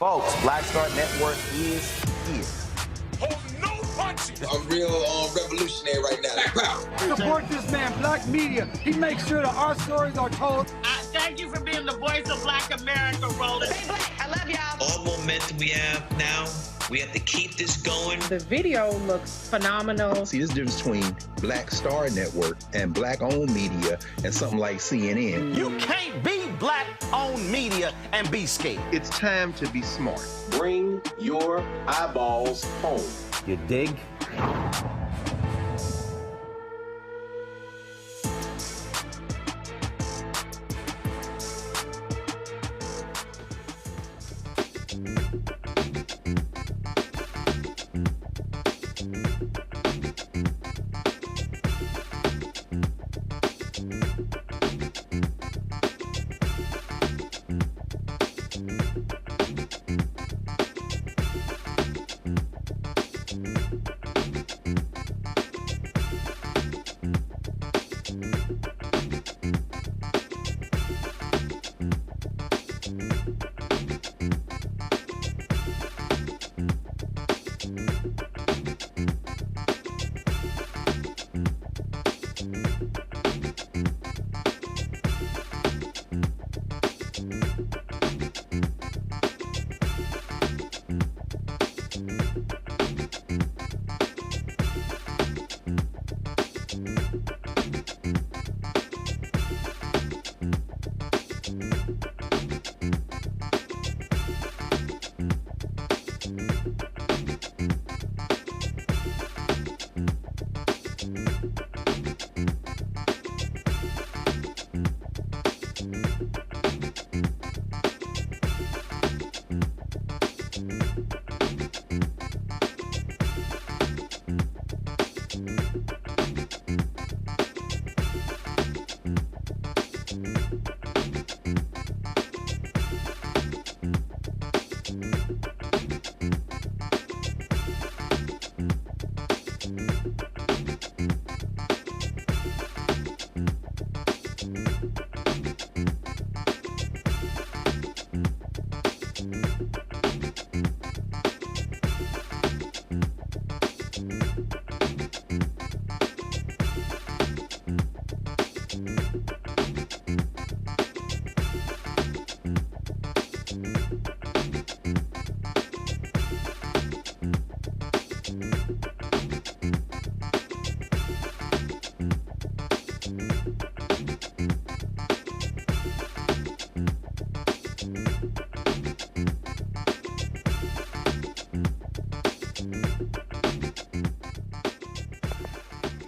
Folks, Black Star Network is here. Hold no punches. I'm real revolutionary right now. Support this man, Black Media. He makes sure that our stories are told. Thank you for being the voice of Black America, Roland. Stay black. I love y'all. All momentum we have now, we have to keep this going. The video looks phenomenal. See, there's a difference between Black Star Network and Black-owned media and something like CNN. You can't be Black-owned media and be scared. It's time to be smart. Bring your eyeballs home. You dig?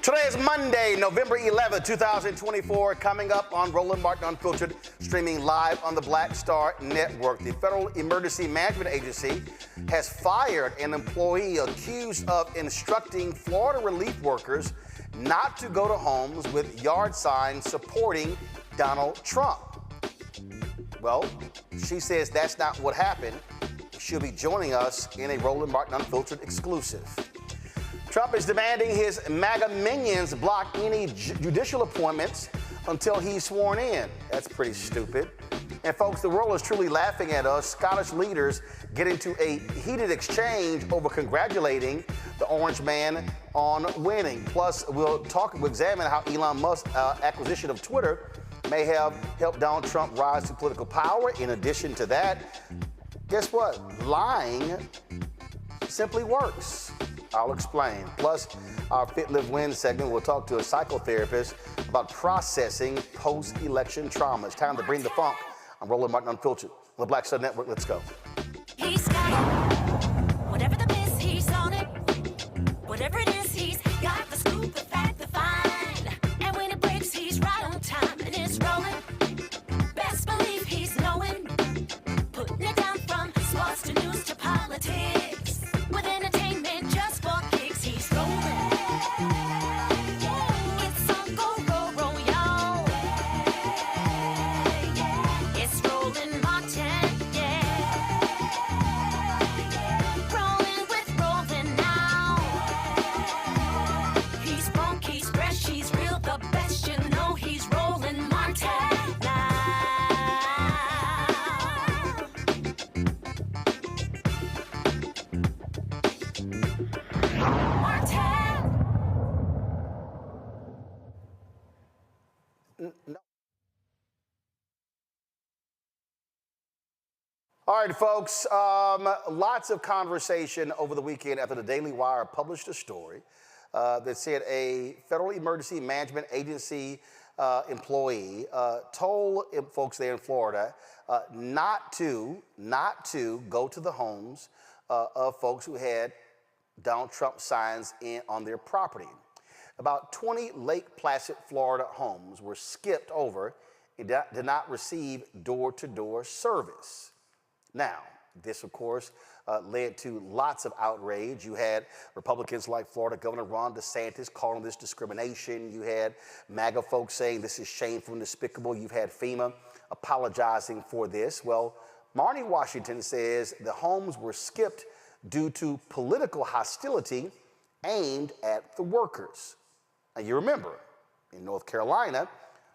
Today is Monday, November 11th, 2024, coming up on Roland Martin Unfiltered, streaming live on the Black Star Network. The Federal Emergency Management Agency has fired an employee accused of instructing Florida relief workers not to go to homes with yard signs supporting Donald Trump. Well, she says that's not what happened. She'll be joining us in a Roland Martin Unfiltered exclusive. Trump is demanding his MAGA minions block any judicial appointments until he's sworn in. That's pretty stupid. And folks, the world is truly laughing at us. Scottish leaders get into a heated exchange over congratulating the orange man on winning. Plus, we'll examine how Elon Musk's acquisition of Twitter may have helped Donald Trump rise to political power. In addition to that, guess what? Lying simply works. I'll explain. Plus, our Fit, Live, Win segment, we'll talk to a psychotherapist about processing post-election trauma. It's time to bring the funk. I'm Roland Martin Unfiltered on the Black Star Network. Let's go. He's got it. Whatever the biz, he's on it. Whatever it is, he's got the scoop, the fact, the find. And when it breaks, he's right on time and it's rolling. Best believe he's knowing. Putting it down from sports to news to politics. With entertainment just for kicks, he's rolling. It's on go, roll, y'all. It's Roland Martin, yeah. Rolling with Roland now. All right, folks, lots of conversation over the weekend after the Daily Wire published a story that said a Federal Emergency Management Agency employee told folks there in Florida not to go to the homes of folks who had Donald Trump signs on their property. About 20 Lake Placid, Florida homes were skipped over and did not receive door-to-door service. Now, this, of course, led to lots of outrage. You had Republicans like Florida Governor Ron DeSantis calling this discrimination. You had MAGA folks saying this is shameful and despicable. You've had FEMA apologizing for this. Well, Marn'i Washington says the homes were skipped due to political hostility aimed at the workers. Now, you remember, in North Carolina,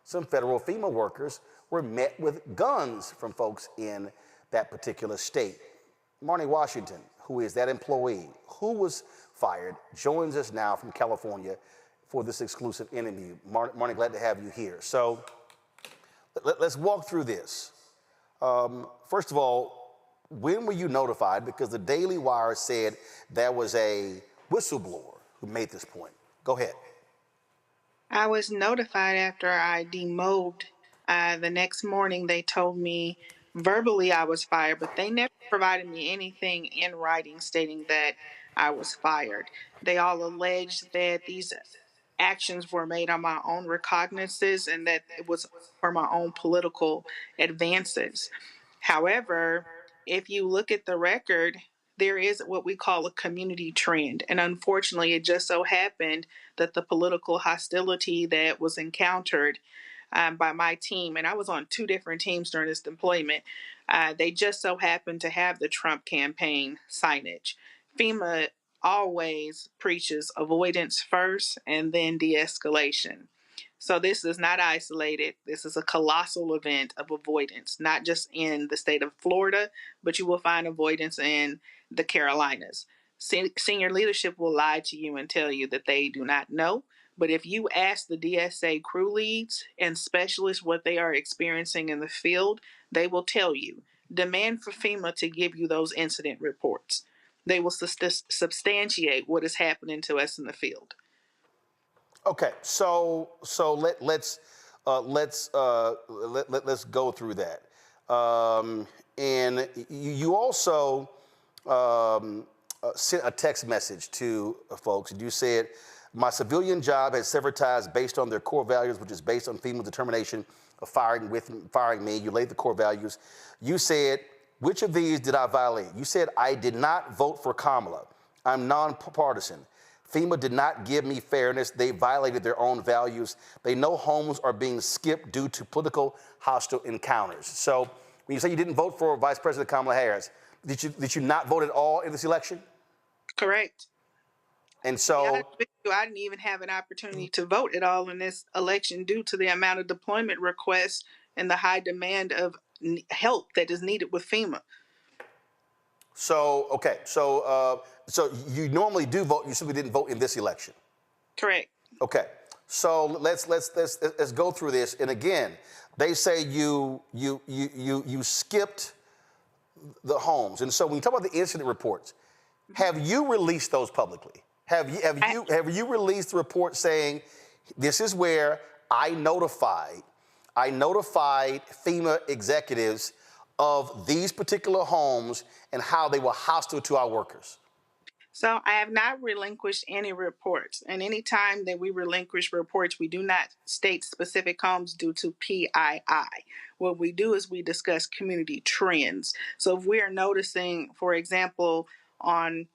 some federal FEMA workers were met with guns from folks in that particular state. Marn'i Washington, who is that employee who was fired, joins us now from California for this exclusive interview. Marn'i, glad to have you here. So let's walk through this. First of all, when were you notified? Because the Daily Wire said there was a whistleblower who made this point. Go ahead. I was notified after I demobbed. The next morning, they told me verbally I was fired, but they never provided me anything in writing stating that I was fired. They all alleged that these actions were made on my own recognizances and that it was for my own political advances. However, if you look at the record, there is what we call a community trend. And unfortunately, it just so happened that the political hostility that was encountered by my team, and I was on 2 different teams during this deployment, they just so happened to have the Trump campaign signage. FEMA always preaches avoidance first and then de-escalation. So this is not isolated. This is a colossal event of avoidance, not just in the state of Florida, but you will find avoidance in the Carolinas. Senior leadership will lie to you and tell you that they do not know. But if you ask the DSA crew leads and specialists what they are experiencing in the field, they will tell you. Demand for FEMA to give you those incident reports. They will substantiate what is happening to us in the field. Okay, so let's go through that. And you also sent a text message to folks, and you said, "My civilian job has severed ties based on their core values, which is based on FEMA's determination of firing me." You laid the core values. You said, "Which of these did I violate?" You said, "I did not vote for Kamala. I'm nonpartisan. FEMA did not give me fairness. They violated their own values. They know homes are being skipped due to political hostile encounters." So when you say you didn't vote for Vice President Kamala Harris, did you not vote at all in this election? Correct. And so I didn't even have an opportunity to vote at all in this election due to the amount of deployment requests and the high demand of help that is needed with FEMA. So, okay, so you normally do vote. You simply didn't vote in this election. Correct. Okay, so let's go through this. And again, they say you skipped the homes. And so when you talk about the incident reports, have you released those publicly? Have you released the report saying this is where I notified FEMA executives of these particular homes and how they were hostile to our workers? So I have not relinquished any reports. And any time that we relinquish reports, we do not state specific homes due to PII. What we do is we discuss community trends. So if we are noticing, for example, on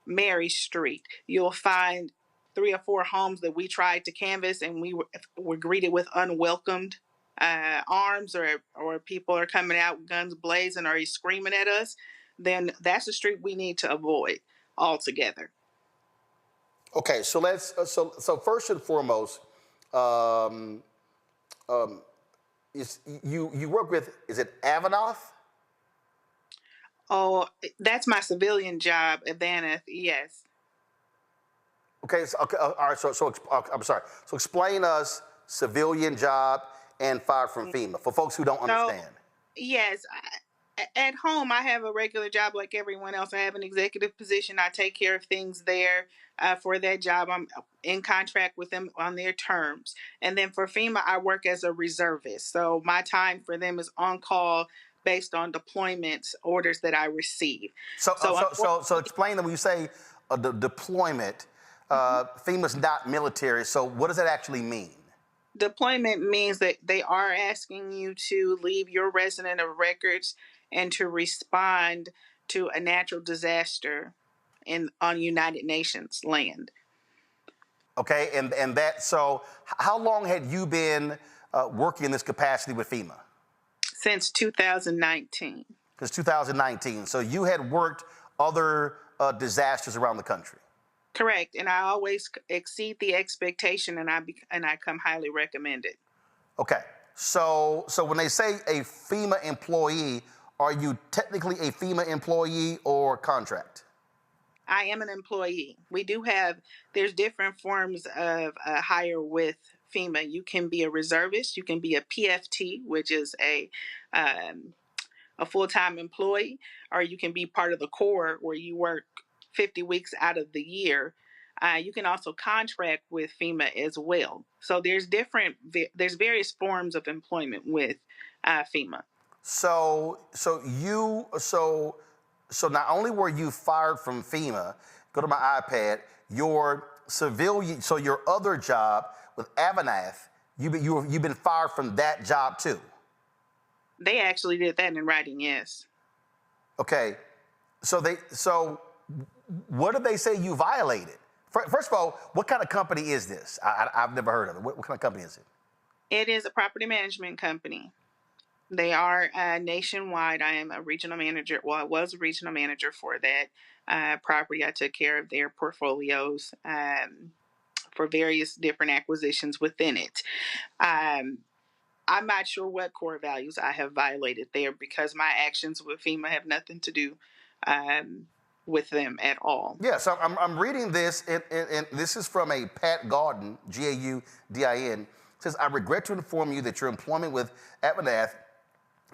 Mary Street, you'll find 3 or 4 homes that we tried to canvass and we were greeted with unwelcomed arms, or people are coming out with guns blazing or he's screaming at us, then that's a street we need to avoid altogether. Okay, so let's so first and foremost, is you work with, is it Avanoff? Oh, that's my civilian job, Avanoff, yes. Okay, all right, so I'm sorry. So explain us civilian job and fired from FEMA for folks who don't understand. Yes, At home, I have a regular job like everyone else. I have an executive position. I take care of things there. For that job, I'm in contract with them on their terms. And then for FEMA, I work as a reservist. So my time for them is on call based on deployments orders that I receive. So explain that when you say the deployment, FEMA's not military. So what does that actually mean? Deployment means that they are asking you to leave your resident of records and to respond to a natural disaster on United Nations land. Okay, and that, so how long had you been working in this capacity with FEMA? Since 2019. Since 2019. So you had worked other disasters around the country. Correct, and I always exceed the expectation, and I come highly recommended. Okay, so when they say a FEMA employee, are you technically a FEMA employee or contract? I am an employee. There's different forms of hire with FEMA. You can be a reservist, you can be a PFT, which is a full-time employee, or you can be part of the Corps where you work 50 weeks out of the year. You can also contract with FEMA as well. So there's various forms of employment with FEMA. So not only were you fired from FEMA, go to my iPad, your civilian, so your other job with Avanath, you've been fired from that job too. They actually did that in writing, yes. Okay, so what did they say you violated? First of all, what kind of company is this? I've never heard of it. What kind of company is it? It is a property management company. They are nationwide. I am a regional manager. Well, I was a regional manager for that property. I took care of their portfolios for various different acquisitions within it. I'm not sure what core values I have violated there because my actions with FEMA have nothing to do with them at all. Yeah, so I'm reading this, and this is from a Pat Gaudin, Gaudin. It says, I regret to inform you that your employment with Avanath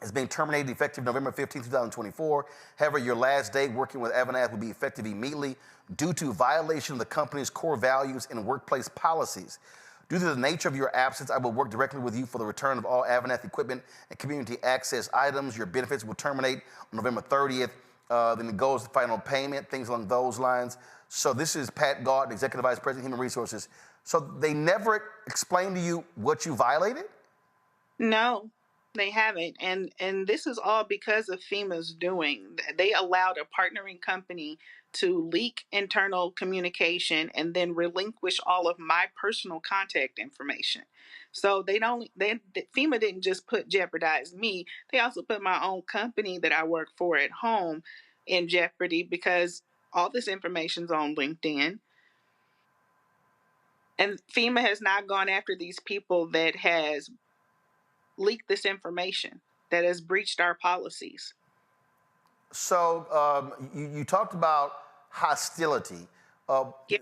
is being terminated effective November 15, 2024. However, your last day working with Avanath will be effective immediately due to violation of the company's core values and workplace policies. Due to the nature of your absence, I will work directly with you for the return of all Avanath equipment and community access items. Your benefits will terminate on November 30th. Then it goes to final payment, things along those lines. So this is Pat Gaudin, Executive Vice President, Human Resources. So they never explained to you what you violated? No, they haven't. And this is all because of FEMA's doing. They allowed a partnering company to leak internal communication and then relinquish all of my personal contact information. So FEMA didn't just jeopardize me. They also put my own company that I work for at home in jeopardy because all this information's on LinkedIn. And FEMA has not gone after these people that has leaked this information, that has breached our policies. So you talked about hostility.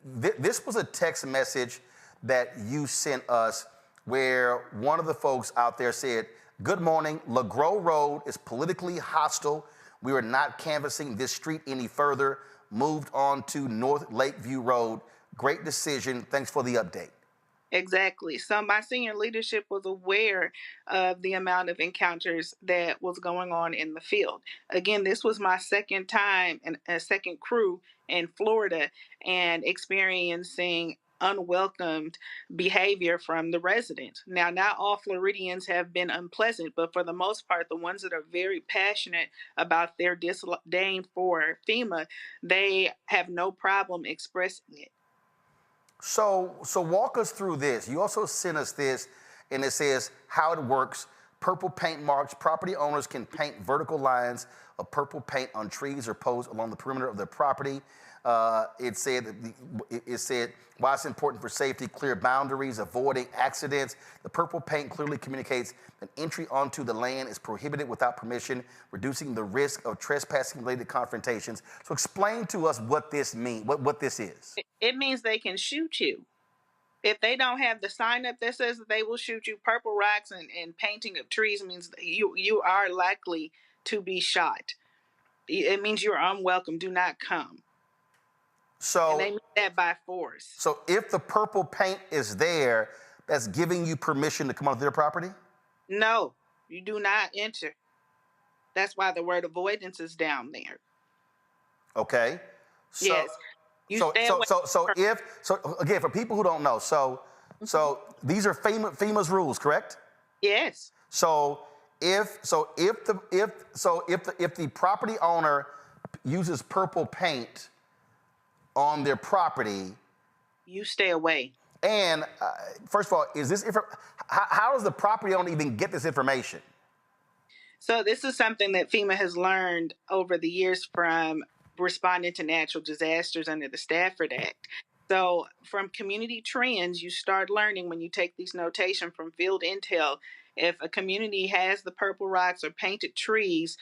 This was a text message that you sent us where one of the folks out there said, good morning, LeGros Road is politically hostile. We are not canvassing this street any further. Moved on to North Lakeview Road. Great decision. Thanks for the update. Exactly. So my senior leadership was aware of the amount of encounters that was going on in the field. Again, this was my second time and a second crew in Florida and experiencing unwelcomed behavior from the residents. Now, not all Floridians have been unpleasant, but for the most part, the ones that are very passionate about their disdain for FEMA, they have no problem expressing it. So walk us through this. You also sent us this, and it says how it works. Purple paint marks. Property owners can paint vertical lines of purple paint on trees or posts along the perimeter of their property. It said why it's important for safety, clear boundaries, avoiding accidents. The purple paint clearly communicates that entry onto the land is prohibited without permission, reducing the risk of trespassing-related confrontations. So explain to us what this means, what this is. It means they can shoot you. If they don't have the sign up that says that they will shoot you, purple rocks and painting of trees means that you are likely to be shot. It means you're unwelcome. Do not come. So, and they mean that by force. So if the purple paint is there, that's giving you permission to come onto their property? No, you do not enter. That's why the word avoidance is down there. Okay. So, yes. You stay away. So again, for people who don't know, so these are FEMA's rules, correct? Yes. So if the property owner uses purple paint on their property, you stay away. And first of all, how does the property owner even get this information? So this is something that FEMA has learned over the years from responding to natural disasters under the Stafford Act. So from community trends, you start learning when you take these notation from field intel. If a community has the purple rocks or painted trees,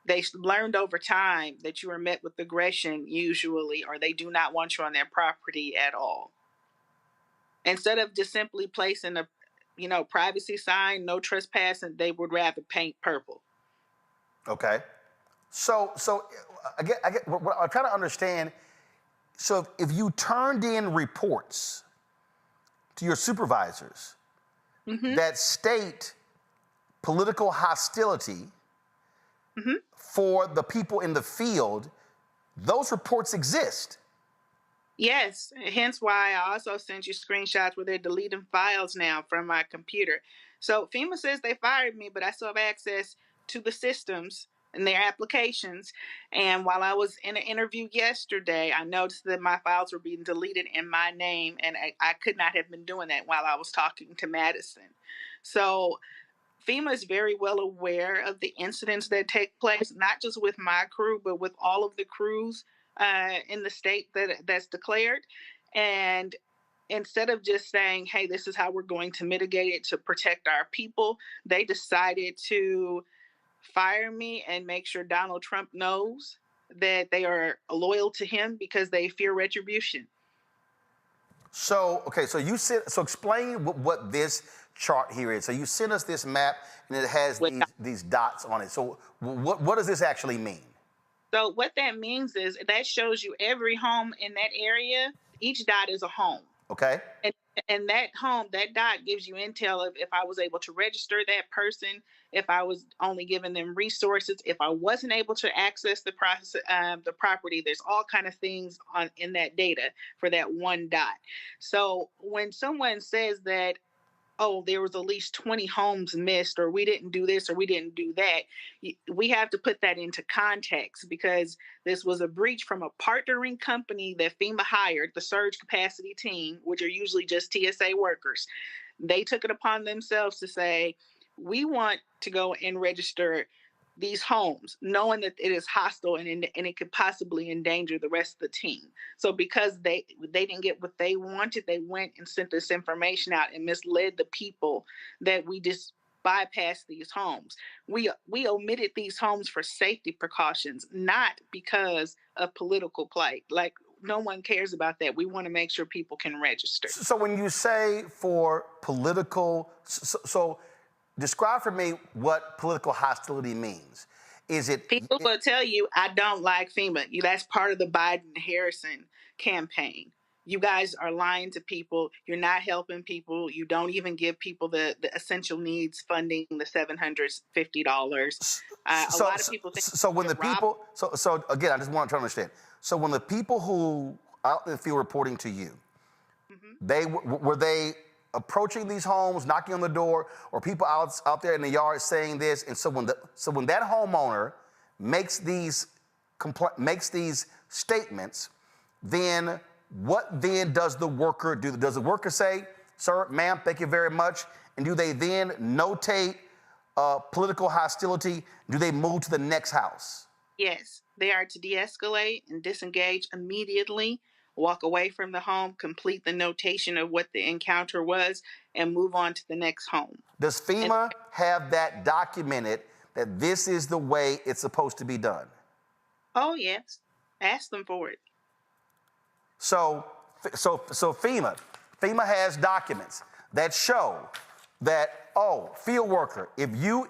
they learned over time that you are met with aggression usually, or they do not want you on their property at all. Instead of just simply placing a, privacy sign, no trespassing, they would rather paint purple. Okay. So I get what I'm trying to understand. So if you turned in reports to your supervisors that state political hostility for the people in the field, those reports exist. Yes, hence why I also sent you screenshots where they're deleting files now from my computer. So FEMA says they fired me, but I still have access to the systems and their applications. And while I was in an interview yesterday, I noticed that my files were being deleted in my name, and I could not have been doing that while I was talking to Madison. So FEMA is very well aware of the incidents that take place, not just with my crew, but with all of the crews in the state that's declared. And instead of just saying, hey, this is how we're going to mitigate it to protect our people, they decided to fire me and make sure Donald Trump knows that they are loyal to him because they fear retribution. So, okay, so explain what this chart here is. So you sent us this map and it has these dots on it. So what does this actually mean? So what that means is that shows you every home in that area. Each dot is a home. Okay. And that home, that dot gives you intel of if I was able to register that person, if I was only giving them resources, if I wasn't able to access the property. There's all kind of things in that data for that one dot. So when someone says that, oh, there was at least 20 homes missed, or we didn't do this, or we didn't do that, we have to put that into context because this was a breach from a partnering company that FEMA hired, the surge capacity team, which are usually just TSA workers. They took it upon themselves to say, we want to go and register these homes, knowing that it is hostile and it could possibly endanger the rest of the team. So because they didn't get what they wanted, they went and sent this information out and misled the people that we just bypassed these homes. We omitted these homes for safety precautions, not because of political plight. Like, no one cares about that. We want to make sure people can register. So when you say for political, so describe for me what political hostility means. Is it... People will tell you, I don't like FEMA. That's part of the Biden-Harrison campaign. You guys are lying to people. You're not helping people. You don't even give people the essential needs funding, the $750. A lot of people think... So when the people... So again, I just want to try to understand. So when the people who out in the field reporting to you, were they approaching these homes, knocking on the door, or people out there in the yard saying this? And so when that homeowner makes these statements, then what then does the worker do? Does the worker say, sir, ma'am, thank you very much? And do they then notate political hostility? Do they move to the next house? Yes, they are to de-escalate and disengage immediately, walk away from the home, complete the notation of what the encounter was, and move on to the next home. Does FEMA have that documented, that this is the way it's supposed to be done? Oh, yes. Ask them for it. So FEMA has documents that show that, oh, field worker, if you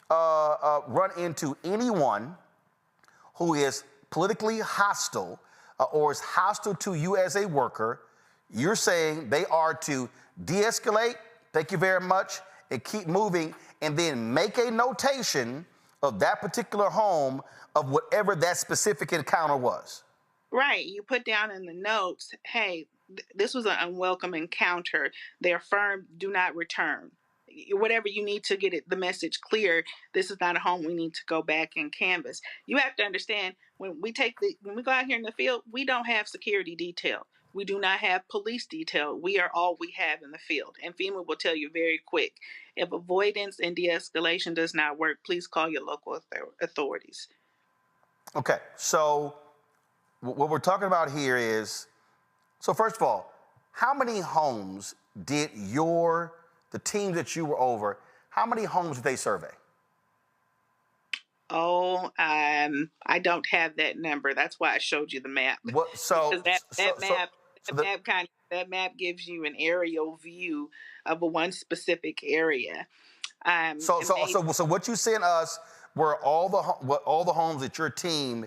run into anyone who is politically hostile or is hostile to you as a worker, you're saying they are to de-escalate, thank you very much, and keep moving, and then make a notation of that particular home of whatever that specific encounter was. Right. You put down in the notes, hey, this was an unwelcome encounter. Their firm do not return. Whatever you need to get the message clear, this is not a home we need to go back and canvas. You have to understand, when we go out here in the field, we don't have security detail. We do not have police detail. We are all we have in the field. And FEMA will tell you very quick, if avoidance and de-escalation does not work, please call your local authorities. Okay, so what we're talking about here is, so first of all, how many homes did the team that you were over, how many homes did they survey? Oh, I don't have that number. That's why I showed you the map. What, so because that map gives you an aerial view of one specific area. So what you sent us were all the homes that your team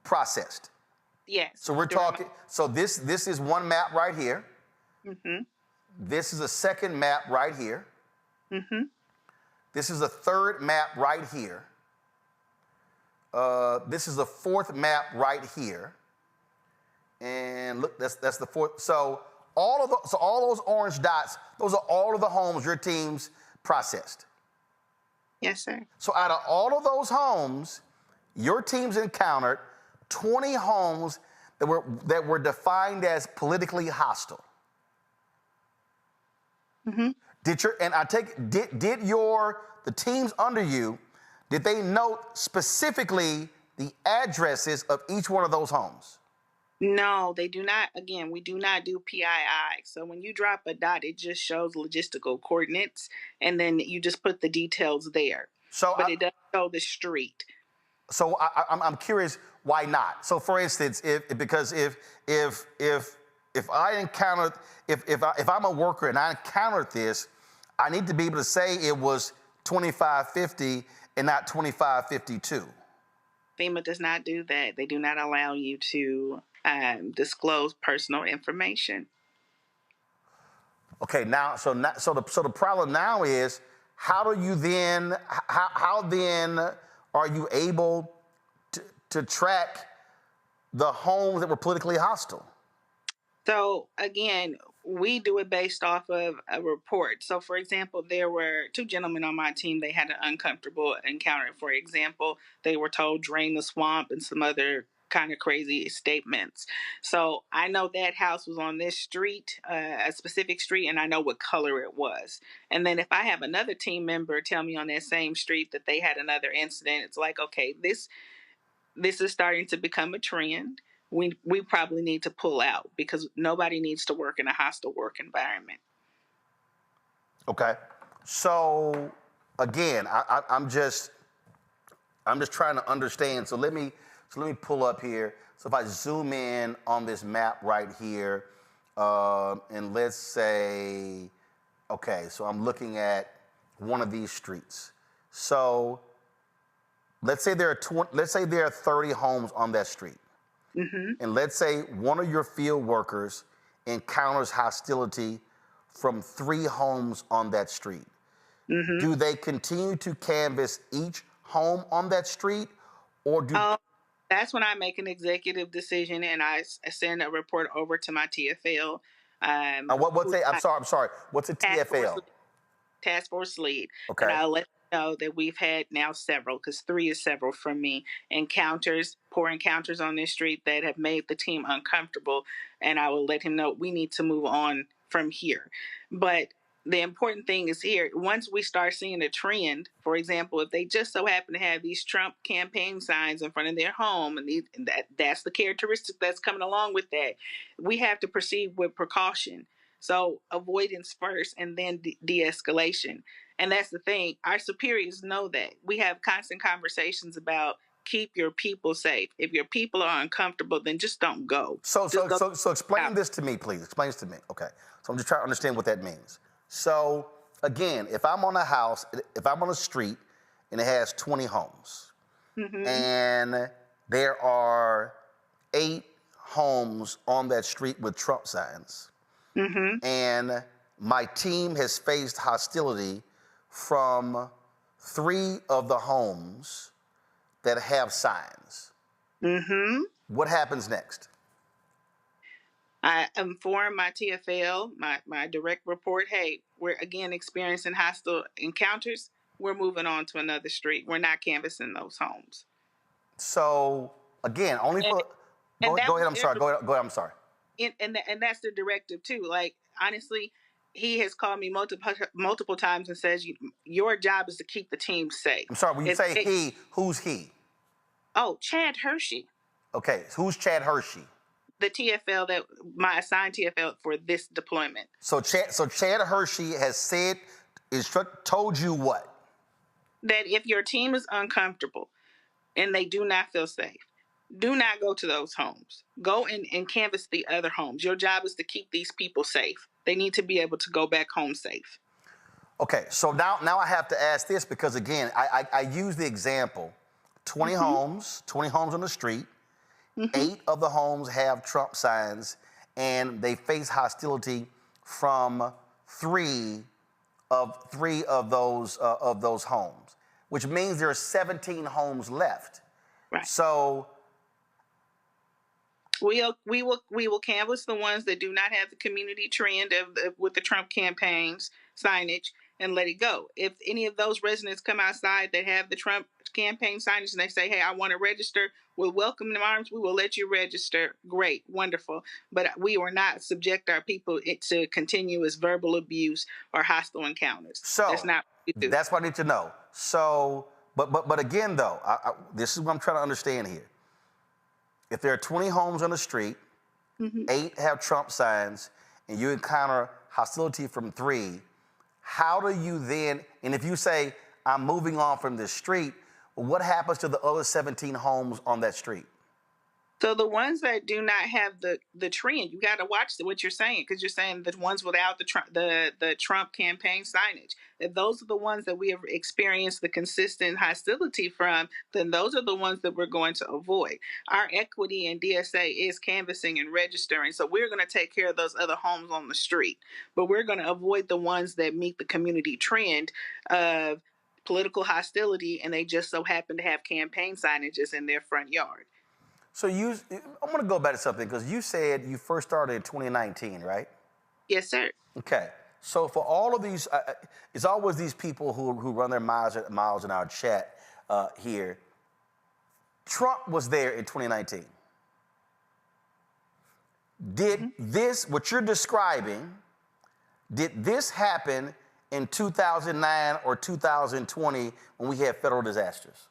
processed. Yes. So we're talking. So this is one map right here. Mm-hmm. This is a second map right here. Mm-hmm. This is a third map right here. This is the fourth map right here. And look, that's the fourth. So all those orange dots, those are all of the homes your teams processed. Yes, sir. So out of all of those homes, your teams encountered 20 homes that were defined as politically hostile. Mm-hmm. Did the teams under you, did they note specifically the addresses of each one of those homes? No, they do not. Again, we do not do PII. So when you drop a dot, it just shows logistical coordinates, and then you just put the details there. But it doesn't show the street. So I'm curious, why not? So for instance, if I'm a worker and I encountered this, I need to be able to say it was 2550 and not 2552. FEMA does not do that. They do not allow you to disclose personal information. Okay, so the problem now is, how then are you able to track the homes that were politically hostile? So again, we do it based off of a report. So for example, there were two gentlemen on my team. They had an uncomfortable encounter. For example, they were told drain the swamp and some other kind of crazy statements. So I know that house was on this street, a specific street, and I know what color it was. And then if I have another team member tell me on that same street that they had another incident, it's like, okay, this is starting to become a trend. We probably need to pull out, because nobody needs to work in a hostile work environment. Okay. So again, I'm just trying to understand. So let me pull up here. So if I zoom in on this map right here, and let's say, okay, so I'm looking at one of these streets. So let's say there are 30 homes on that street. Mm-hmm. And let's say one of your field workers encounters hostility from 3 homes on that street. Mm-hmm. Do they continue to canvass each home on that street, or do? That's when I make an executive decision and I send a report over to my TFL. I'm sorry. What's a TFL? Task force lead. Okay. And I'll let them know that we've had now several, because 3 is several from me, poor encounters on this street that have made the team uncomfortable. And I will let him know we need to move on from here. But the important thing is here, once we start seeing a trend, for example, if they just so happen to have these Trump campaign signs in front of their home, and that's the characteristic that's coming along with that, we have to proceed with precaution. So avoidance first, and then de-escalation. And that's the thing. Our superiors know that. We have constant conversations about keep your people safe. If your people are uncomfortable, then just don't go. So explain this to me, please. Explain this to me. Okay. So I'm just trying to understand what that means. So again, if I'm on a house, if I'm on a street, and it has 20 homes. Mm-hmm. And there are 8 homes on that street with Trump signs. Mm-hmm. And my team has faced hostility from 3 of the homes that have signs. Mm-hmm. What happens next? I informed my TFL, my direct report, hey, we're again experiencing hostile encounters. We're moving on to another street. We're not canvassing those homes. So, again, only for... Go ahead, I'm sorry. Go ahead, I'm sorry. And that's the directive, too. Like, honestly, he has called me multiple times and says, your job is to keep the team safe. I'm sorry, when you say he, who's he? Oh, Chad Hershey. Okay, who's Chad Hershey? The TFL my assigned TFL for this deployment. So Chad Hershey has said, told you what? That if your team is uncomfortable and they do not feel safe, do not go to those homes. Go and canvass the other homes. Your job is to keep these people safe. They need to be able to go back home safe. Okay, so now I have to ask this because, again, I use the example, 20 homes on the street. 8 of the homes have Trump signs, and they face hostility from 3 of those homes, which means there are 17 homes left. Right. So we will canvass the ones that do not have the community trend with the Trump campaign's signage and let it go. If any of those residents come outside that have the Trump campaign signage and they say, hey, I want to register, we'll welcome them arms. We will let you register. Great, wonderful. But we will not subject our people to continuous verbal abuse or hostile encounters. So that's not what we do. That's what I need to know. So, but again, though, this is what I'm trying to understand here. If there are 20 homes on the street, 8 have Trump signs, and you encounter hostility from 3, how do you then, and if you say, I'm moving on from this street, well, what happens to the other 17 homes on that street? So the ones that do not have the trend, you got to watch what you're saying, because you're saying the ones without the Trump campaign signage. If those are the ones that we have experienced the consistent hostility from, then those are the ones that we're going to avoid. Our equity in DSA is canvassing and registering, so we're going to take care of those other homes on the street. But we're going to avoid the ones that meet the community trend of political hostility, and they just so happen to have campaign signages in their front yard. So I'm going to go back to something, because you said you first started in 2019, right? Yes, sir. Okay. So for all of these, it's always these people who run their miles in our chat here. Trump was there in 2019. Did this, what you're describing, did this happen in 2009 or 2020 when we had federal disasters?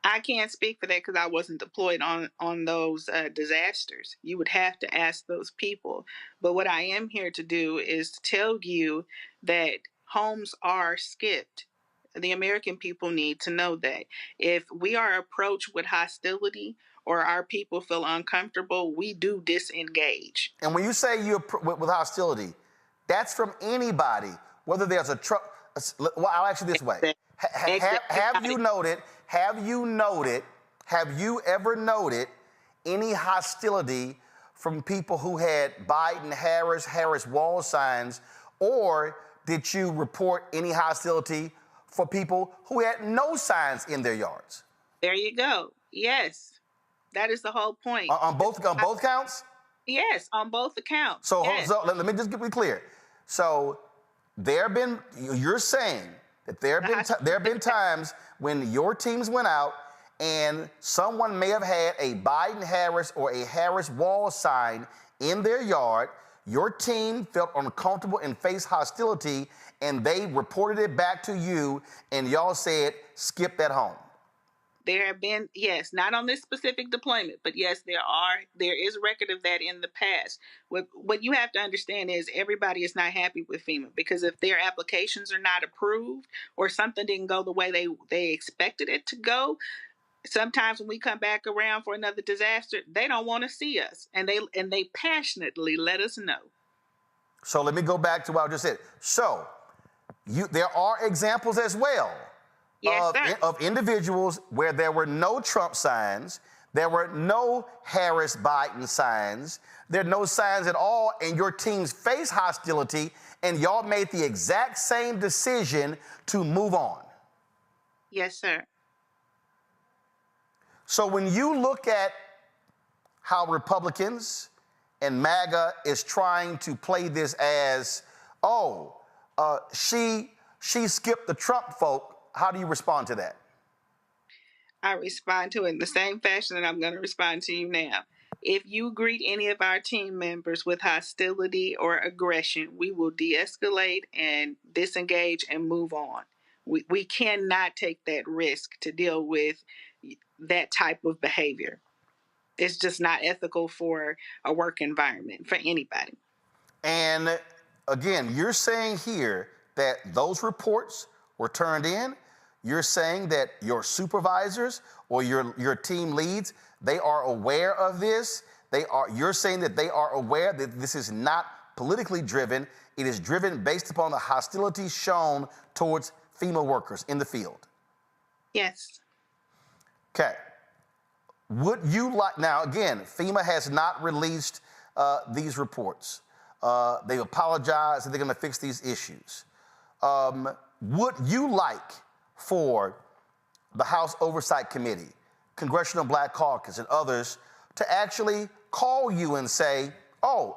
I can't speak for that because I wasn't deployed on those disasters. You would have to ask those people. But what I am here to do is to tell you that homes are skipped. The American people need to know that. If we are approached with hostility or our people feel uncomfortable, we do disengage. And when you say with hostility, that's from anybody, whether there's a Trump. Well, I'll ask you this way. Have you ever noted any hostility from people who had Biden, Harris wall signs, or did you report any hostility for people who had no signs in their yards? There you go. Yes, that is the whole point. On both counts? Yes, on both accounts. So, yes. so let me just be clear. So you're saying that there have been times when your teams went out and someone may have had a Biden-Harris or a Harris wall sign in their yard. Your team felt uncomfortable and faced hostility, and they reported it back to you, and y'all said, skip that home. There have been, yes, not on this specific deployment, but yes, there is a record of that in the past. What you have to understand is everybody is not happy with FEMA, because if their applications are not approved or something didn't go the way they expected it to go, sometimes when we come back around for another disaster, they don't want to see us, and they passionately let us know. So let me go back to what I just said. So there are examples as well Yes, sir. of individuals where there were no Trump signs, there were no Harris Biden signs, there are no signs at all, and your teams face hostility, and y'all made the exact same decision to move on. Yes, sir. So when you look at how Republicans and MAGA is trying to play this as, she skipped the Trump folk, how do you respond to that? I respond to it in the same fashion that I'm going to respond to you now. If you greet any of our team members with hostility or aggression, we will de-escalate and disengage and move on. We cannot take that risk to deal with that type of behavior. It's just not ethical for a work environment, for anybody. And again, you're saying here that those reports were turned in. You're saying that your supervisors or your team leads, they are aware of this. You're saying that they are aware that this is not politically driven. It is driven based upon the hostility shown towards FEMA workers in the field. Yes. Okay. Would you like, now again, FEMA has not released these reports. They've apologized and they're going to fix these issues. Would you like for the House Oversight Committee, Congressional Black Caucus, and others to actually call you and say,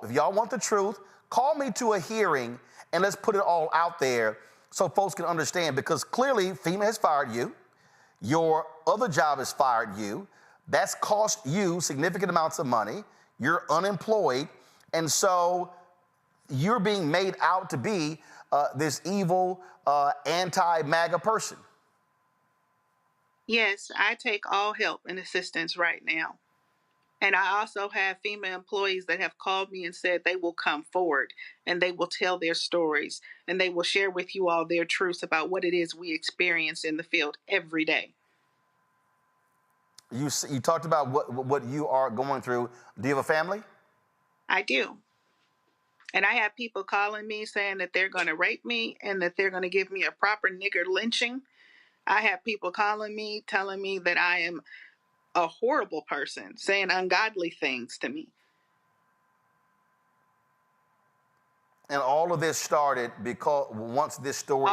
if y'all want the truth, call me to a hearing and let's put it all out there so folks can understand, because clearly FEMA has fired you. Your other job has fired you. That's cost you significant amounts of money. You're unemployed. And so you're being made out to be this evil anti-MAGA person. Yes, I take all help and assistance right now. And I also have FEMA employees that have called me and said they will come forward and they will tell their stories and they will share with you all their truths about what it is we experience in the field every day. You talked about what you are going through. Do you have a family? I do. And I have people calling me saying that they're going to rape me and that they're going to give me a proper nigger lynching. I have people calling me, telling me that I am a horrible person, saying ungodly things to me. And all of this started because once this story,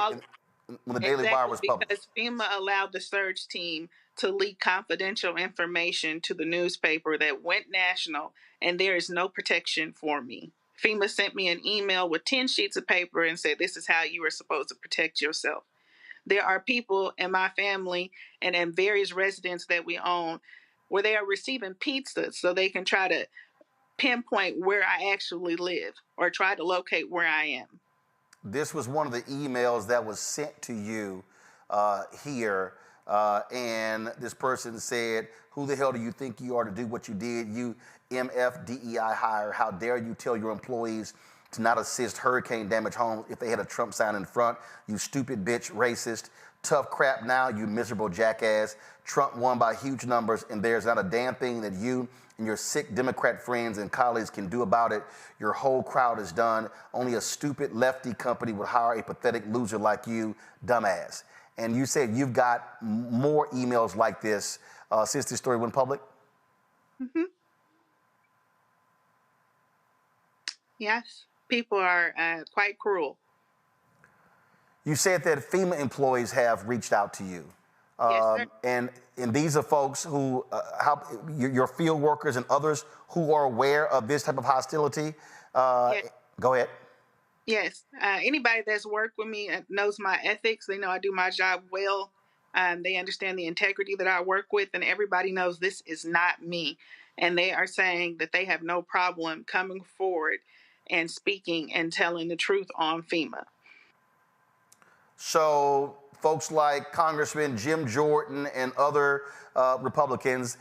when the Daily Wire was published. Because FEMA allowed the search team to leak confidential information to the newspaper that went national, and there is no protection for me. FEMA sent me an email with 10 sheets of paper and said, this is how you are supposed to protect yourself. There are people in my family and in various residences that we own where they are receiving pizzas so they can try to pinpoint where I actually live or try to locate where I am. This was one of the emails that was sent to you here, and this person said, who the hell do you think you are to do what you did? You MFDEI hire, how dare you tell your employees to not assist hurricane damaged homes if they had a Trump sign in front? You stupid bitch, racist. Tough crap now, you miserable jackass. Trump won by huge numbers, and there's not a damn thing that you and your sick Democrat friends and colleagues can do about it. Your whole crowd is done. Only a stupid lefty company would hire a pathetic loser like you, dumbass. And you said you've got more emails like this since this story went public? Mm-hmm. Yes, people are quite cruel. You said that FEMA employees have reached out to you. Yes, sir. And these are folks who, your field workers and others who are aware of this type of hostility. Yes. Go ahead. Yes. Anybody that's worked with me knows my ethics. They know I do my job well. They understand the integrity that I work with, and everybody knows this is not me. And they are saying that they have no problem coming forward and speaking and telling the truth on FEMA. So folks like Congressman Jim Jordan and other Republicans,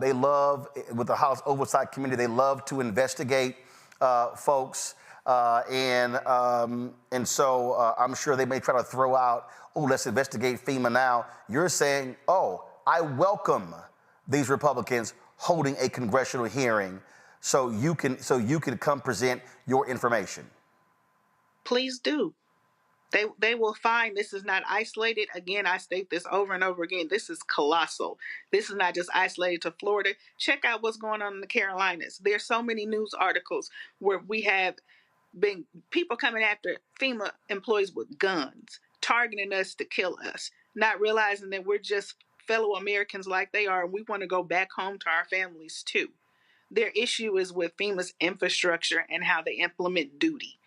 they love, with the House Oversight Committee, they love to investigate folks. And so I'm sure they may try to throw out, let's investigate FEMA now. You're saying, I welcome these Republicans holding a congressional hearing so you can come present your information. Please do. They will find this is not isolated. Again, I state this over and over again. This is colossal. This is not just isolated to Florida. Check out what's going on in the Carolinas. There's so many news articles where we have been people coming after FEMA employees with guns, targeting us to kill us, not realizing that we're just fellow Americans like they are, and we want to go back home to our families too. Their issue is with FEMA's infrastructure and how they implement duty.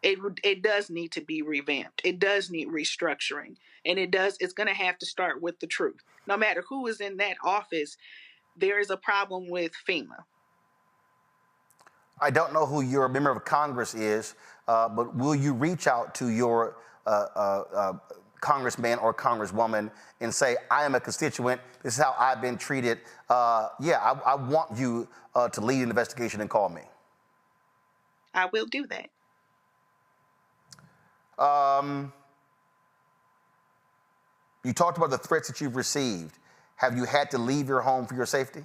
It does need to be revamped. It does need restructuring. And it's going to have to start with the truth. No matter who is in that office, there is a problem with FEMA. I don't know who your member of Congress is, but will you reach out to your congressman or congresswoman and say, I am a constituent, this is how I've been treated. I want you to lead an investigation and call me. I will do that. You talked about the threats that you've received. Have you had to leave your home for your safety?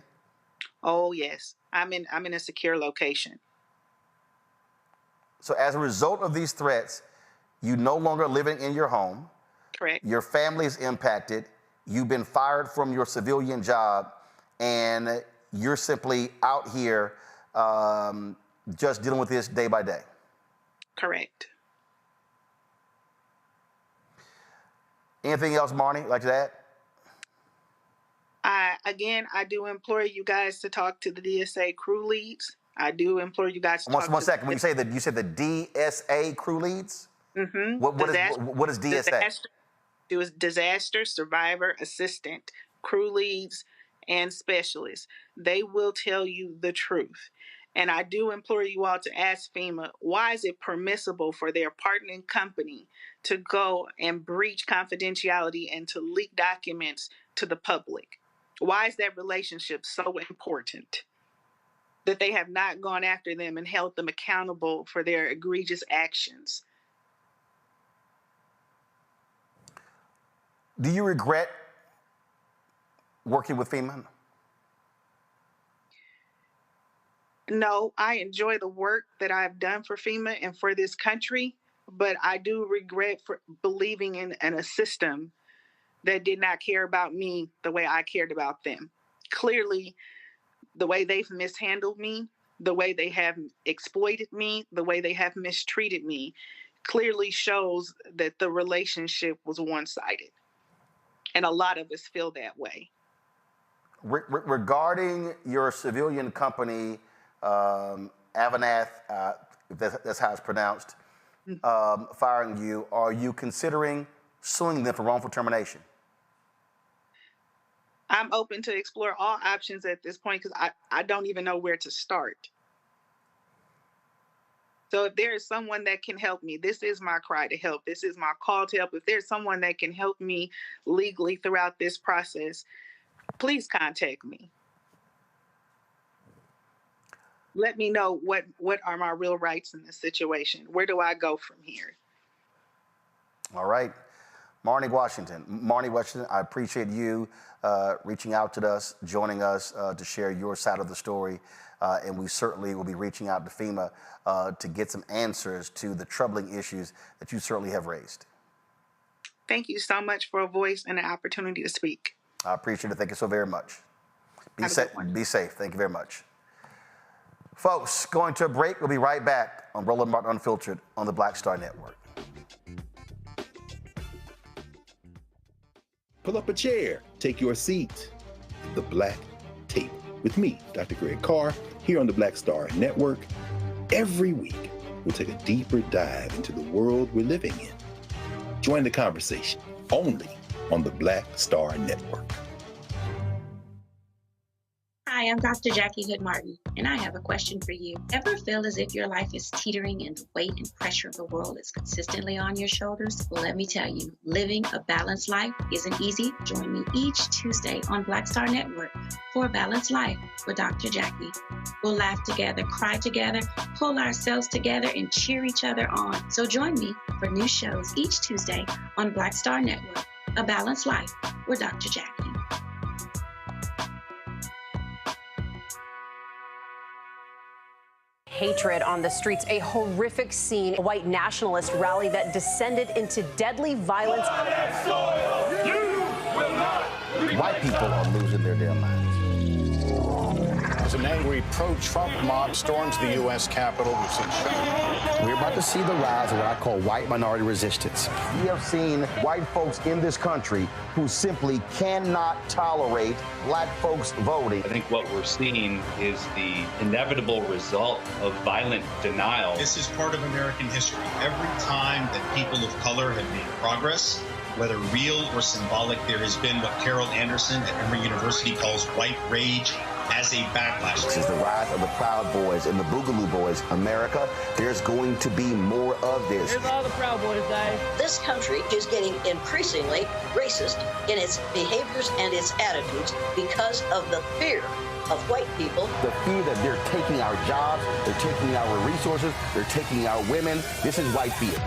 Oh, yes. I'm in a secure location. So as a result of these threats, you no longer living in your home. Correct. Your family is impacted. You've been fired from your civilian job, and you're simply out here just dealing with this day by day. Correct. Anything else, Marn'i, like that? I do implore you guys to talk to the DSA crew leads. I do implore you guys to talk to... One second. When you said the DSA crew leads? Mm-hmm. What is DSA? Disaster Survivor Assistant, crew leads, and specialists. They will tell you the truth. And I do implore you all to ask FEMA, why is it permissible for their partnering company to go and breach confidentiality and to leak documents to the public? Why is that relationship so important that they have not gone after them and held them accountable for their egregious actions? Do you regret working with FEMA? No, I enjoy the work that I've done for FEMA and for this country, but I do regret for believing in a system that did not care about me the way I cared about them. Clearly, the way they've mishandled me, the way they have exploited me, the way they have mistreated me, clearly shows that the relationship was one-sided. And a lot of us feel that way. Regarding your civilian company, Avanath, that's how it's pronounced, firing you, are you considering suing them for wrongful termination? I'm open to explore all options at this point because I don't even know where to start. So if there is someone that can help me, this is my cry to help. This is my call to help. If there's someone that can help me legally throughout this process, please contact me. Let me know what are my real rights in this situation. Where do I go from here? All right. Marn'i Washington, I appreciate you reaching out to us, joining us to share your side of the story. And we certainly will be reaching out to FEMA to get some answers to the troubling issues that you certainly have raised. Thank you so much for a voice and an opportunity to speak. I appreciate it. Thank you so very much. Be safe. Thank you very much. Folks, going to a break. We'll be right back on Roland Martin Unfiltered on the Black Star Network. Pull up a chair, take your seat. The Black Tape with me, Dr. Greg Carr, here on the Black Star Network. Every week, we'll take a deeper dive into the world we're living in. Join the conversation only on the Black Star Network. Hi, I'm Dr. Jackie Hood Martin, and I have a question for you. Ever feel as if your life is teetering and the weight and pressure of the world is consistently on your shoulders? Well, let me tell you, living a balanced life isn't easy. Join me each Tuesday on Black Star Network for A Balanced Life with Dr. Jackie. We'll laugh together, cry together, pull ourselves together, and cheer each other on. So join me for new shows each Tuesday on Black Star Network, A Balanced Life with Dr. Jackie. hatred on the streets. A horrific scene, a white nationalist rally that descended into deadly violence. White people are losing their damn minds. As an angry pro-Trump mob storms the U.S. Capitol, we've seen shooting. We're about to see the rise of what I call white minority resistance. We have seen white folks in this country who simply cannot tolerate black folks voting. I think what we're seeing is the inevitable result of violent denial. This is part of American history. Every time that people of color have made progress, whether real or symbolic, there has been what Carol Anderson at Emory University calls white rage as a backlash. This is the rise of the Proud Boys and the Boogaloo Boys. America, there's going to be more of this. Here's all the Proud Boys, guys. This country is getting increasingly racist in its behaviors and its attitudes because of the fear of white people. The fear that they're taking our jobs, they're taking our resources, they're taking our women. This is white fear.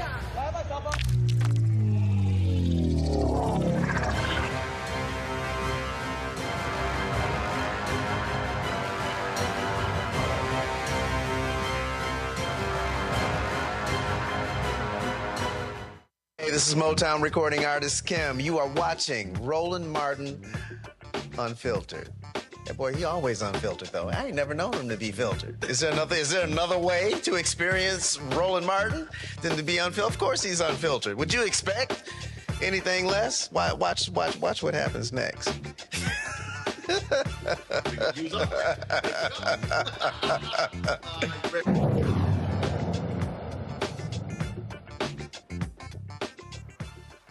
Hey, this is Motown recording artist Kim. You are watching Roland Martin Unfiltered. That boy, he always unfiltered though. I ain't never known him to be filtered. Is there another way to experience Roland Martin than to be unfiltered? Of course he's unfiltered. Would you expect anything less? Watch what happens next.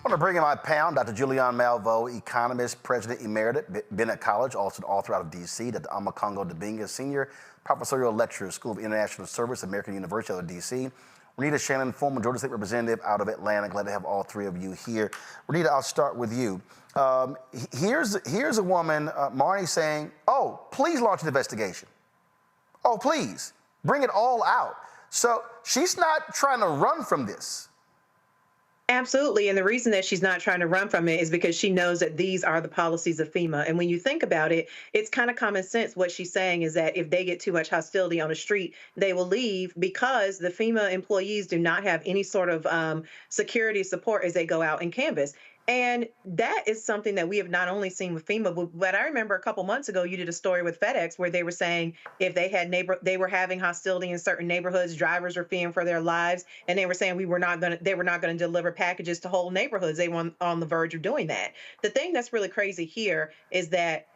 I want to bring in my pound, Dr. Julian Malveaux, economist, president emeritus, Bennett College, also an author out of D.C., Dr. Amakongo Dibinga, senior professorial lecturer, School of International Service, American University out of D.C., Renita Shannon, former Georgia State representative out of Atlanta. Glad to have all three of you here. Renita, I'll start with you. Here's a woman, Marn'i, saying, oh, please launch an investigation. Oh, please, bring it all out. So she's not trying to run from this. Absolutely. And the reason that she's not trying to run from it is because she knows that these are the policies of FEMA. And when you think about it, it's kind of common sense. What she's saying is that if they get too much hostility on the street, they will leave because the FEMA employees do not have any sort of security support as they go out and canvass. And that is something that we have not only seen with FEMA, but I remember a couple months ago, you did a story with FedEx where they were saying if they were having hostility in certain neighborhoods, drivers were fearing for their lives, and they were saying they were not going to deliver packages to whole neighborhoods. They were on the verge of doing that. The thing that's really crazy here is that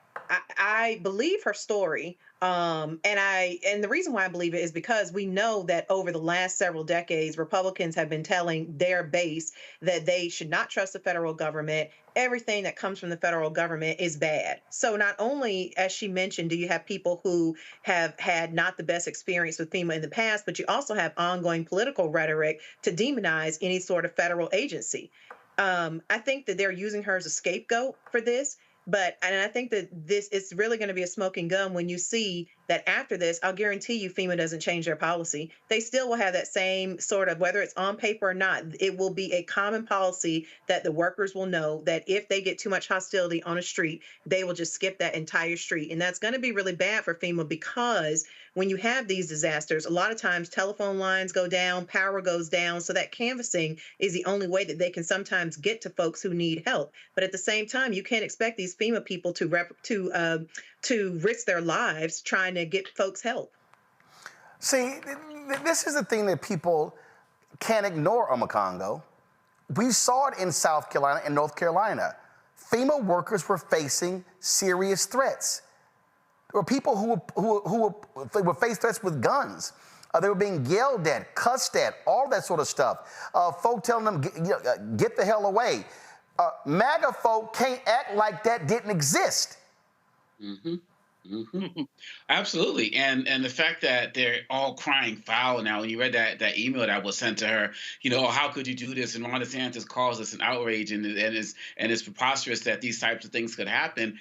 I believe her story. And the reason why I believe it is because we know that over the last several decades, Republicans have been telling their base that they should not trust the federal government. Everything that comes from the federal government is bad. So not only, as she mentioned, do you have people who have had not the best experience with FEMA in the past, but you also have ongoing political rhetoric to demonize any sort of federal agency. I think that they're using her as a scapegoat for this. And I think that it's really going to be a smoking gun when you see that after this, I'll guarantee you FEMA doesn't change their policy. They still will have that same sort of, whether it's on paper or not, it will be a common policy that the workers will know that if they get too much hostility on a street, they will just skip that entire street. And that's going to be really bad for FEMA because when you have these disasters, a lot of times telephone lines go down, power goes down. So that canvassing is the only way that they can sometimes get to folks who need help. But at the same time, you can't expect these FEMA people to risk their lives trying to get folks help. See, this is the thing that people can't ignore, Amakongo. We saw it in South Carolina and North Carolina. FEMA workers were facing serious threats. There were people who were faced threats with guns. They were being yelled at, cussed at, all that sort of stuff. Folk telling them, get the hell away. MAGA folk can't act like that didn't exist. Mm-hmm. Mm-hmm. Absolutely. And the fact that they're all crying foul now, when you read that email that was sent to her, how could you do this? And Ron DeSantis calls this an outrage and it's preposterous that these types of things could happen.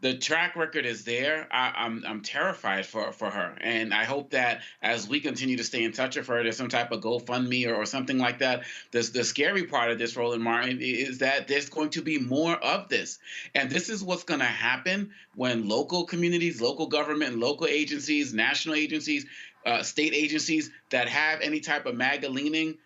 The track record is there. I'm terrified for her. And I hope that as we continue to stay in touch with her, there's some type of GoFundMe or something like that. The scary part of this, Roland Martin, is that there's going to be more of this. And this is what's going to happen when local communities, local government, and local agencies, national agencies state agencies that have any type of MAGA leaning,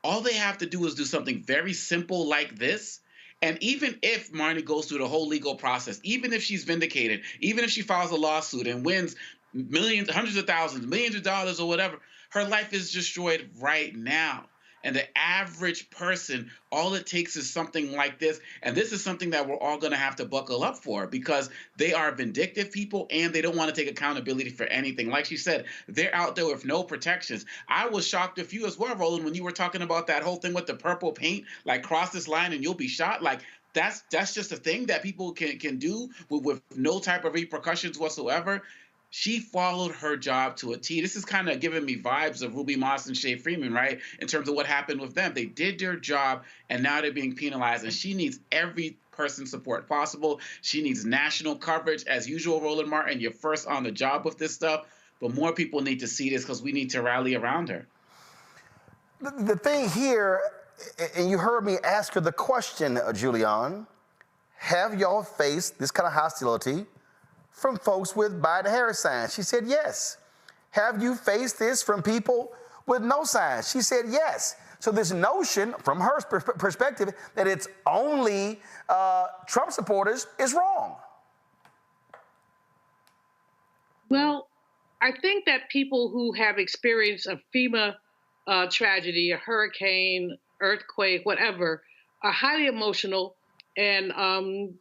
all they have to do is do something very simple like this. And even if Marn'i goes through the whole legal process, even if she's vindicated, even if she files a lawsuit and wins millions, hundreds of thousands, millions of dollars or whatever, her life is destroyed right now. And the average person, all it takes is something like this. And this is something that we're all going to have to buckle up for, because they are vindictive people and they don't want to take accountability for anything. Like she said, they're out there with no protections. I was shocked with you as well, Roland, when you were talking about that whole thing with the purple paint, like cross this line and you'll be shot. Like that's just a thing that people can do with no type of repercussions whatsoever. She followed her job to a T. This is kind of giving me vibes of Ruby Moss and Shay Freeman, right? In terms of what happened with them. They did their job, and now they're being penalized, and she needs every person support possible. She needs national coverage. As usual, Roland Martin, you're first on the job with this stuff, but more people need to see this because we need to rally around her. The thing here, and you heard me ask her the question, Julian, have y'all faced this kind of hostility from folks with Biden Harris signs? She said yes. Have you faced this from people with no signs? She said yes. So this notion, from her perspective, that it's only Trump supporters is wrong. Well, I think that people who have experienced a FEMA tragedy, a hurricane, earthquake, whatever, are highly emotional, and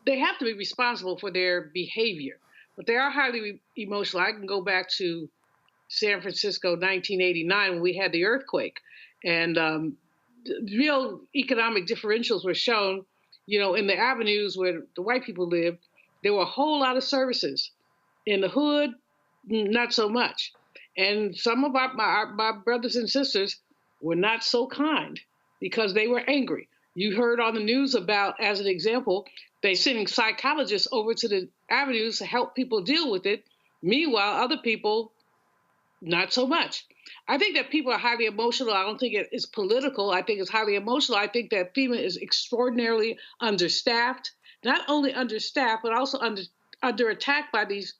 they have to be responsible for their behavior, but they are highly emotional. I can go back to San Francisco, 1989, when we had the earthquake, and real economic differentials were shown. You know, in the avenues where the white people lived, there were a whole lot of services. In the hood, not so much. And some of my brothers and sisters were not so kind because they were angry. You heard on the news about, as an example, they sending psychologists over to the avenues to help people deal with it. Meanwhile, other people, not so much. I think that people are highly emotional. I don't think it is political. I think it's highly emotional. I think that FEMA is extraordinarily understaffed. Not only understaffed, but also under attack by these.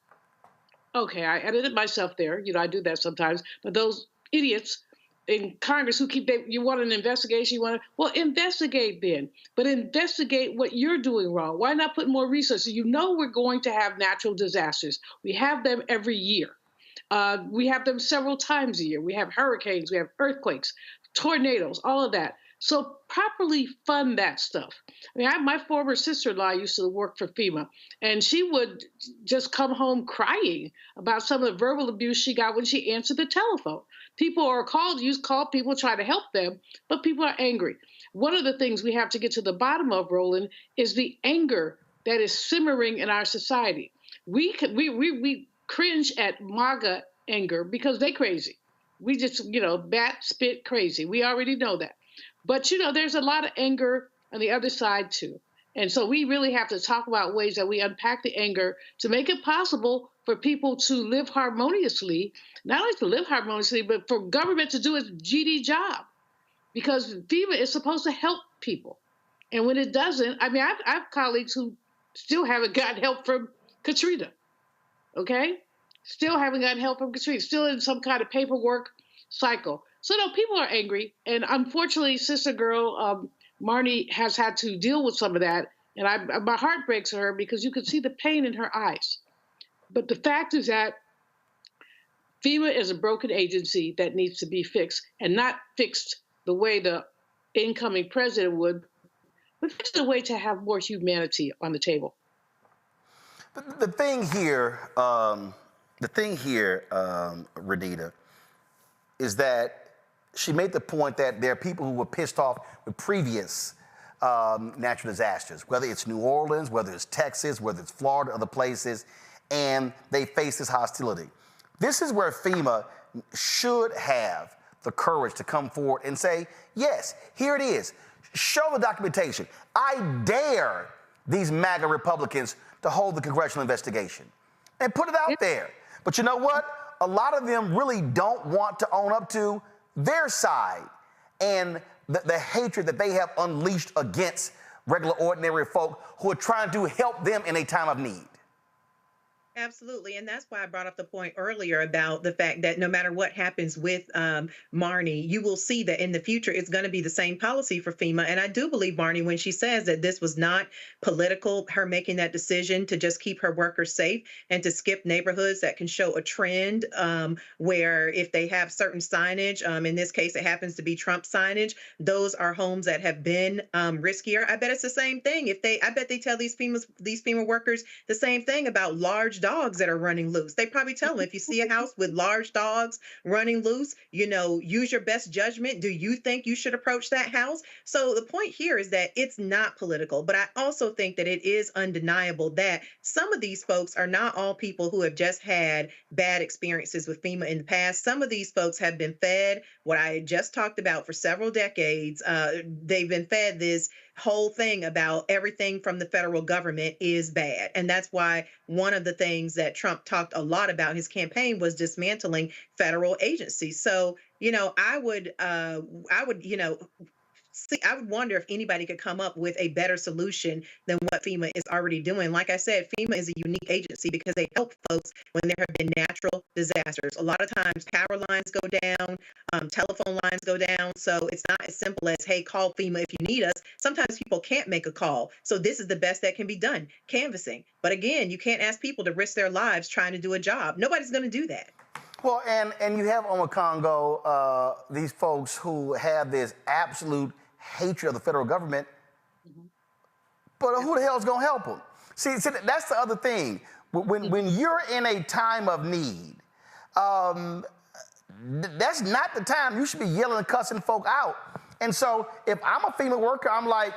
Okay, I edited myself there. You know, I do that sometimes. But those idiots in Congress who you want an investigation, well, investigate then, but investigate what you're doing wrong. Why not put more resources? You know we're going to have natural disasters. We have them every year. We have them several times a year. We have hurricanes, we have earthquakes, tornadoes, all of that. So properly fund that stuff. I mean, my former sister-in-law used to work for FEMA, and she would just come home crying about some of the verbal abuse she got when she answered the telephone. People are call people try to help them, but people are angry. One of the things we have to get to the bottom of, Roland, is the anger that is simmering in our society. We cringe at MAGA anger because they crazy. We just, bat, spit, crazy. We already know that. But, there's a lot of anger on the other side, too. And so we really have to talk about ways that we unpack the anger to make it possible for people to live harmoniously, not only to live harmoniously, but for government to do its GD job. Because FEMA is supposed to help people. And when it doesn't, I mean, I have colleagues who still haven't gotten help from Katrina, okay? Still haven't gotten help from Katrina, still in some kind of paperwork cycle. So, no, people are angry. And unfortunately, sister girl, Marn'i has had to deal with some of that. And my heart breaks for her because you can see the pain in her eyes. But the fact is that FEMA is a broken agency that needs to be fixed, and not fixed the way the incoming president would, but fixed a way to have more humanity on the table. The thing here, Renita, is that she made the point that there are people who were pissed off with previous natural disasters, whether it's New Orleans, whether it's Texas, whether it's Florida, other places, and they face this hostility. This is where FEMA should have the courage to come forward and say, yes, here it is. Show the documentation. I dare these MAGA Republicans to hold the congressional investigation and put it out there. But you know what? A lot of them really don't want to own up to their side and the hatred that they have unleashed against regular, ordinary folk who are trying to help them in a time of need. Absolutely. And that's why I brought up the point earlier about the fact that no matter what happens with Marn'i, you will see that in the future, it's going to be the same policy for FEMA. And I do believe Marn'i when she says that this was not political, her making that decision to just keep her workers safe and to skip neighborhoods that can show a trend where if they have certain signage, in this case, it happens to be Trump signage, those are homes that have been riskier. I bet it's the same thing. I bet they tell these FEMA workers the same thing about large dogs that are running loose. They probably tell them if you see a house with large dogs running loose, use your best judgment. Do you think you should approach that house? So the point here is that it's not political, but I also think that it is undeniable that some of these folks are not all people who have just had bad experiences with FEMA in the past. Some of these folks have been fed what I just talked about for several decades. They've been fed this whole thing about everything from the federal government is bad. And that's why one of the things that Trump talked a lot about in his campaign was dismantling federal agencies. So, I would wonder if anybody could come up with a better solution than what FEMA is already doing. Like I said, FEMA is a unique agency because they help folks when there have been natural disasters. A lot of times power lines go down, telephone lines go down. So it's not as simple as, hey, call FEMA if you need us. Sometimes people can't make a call. So this is the best that can be done, canvassing. But again, you can't ask people to risk their lives trying to do a job. Nobody's going to do that. Well, and you have on Congo these folks who have this absolute hatred of the federal government, but who the hell is going to help them? See, that's the other thing. When you're in a time of need, that's not the time you should be yelling and cussing folk out. And so if I'm a FEMA worker, I'm like,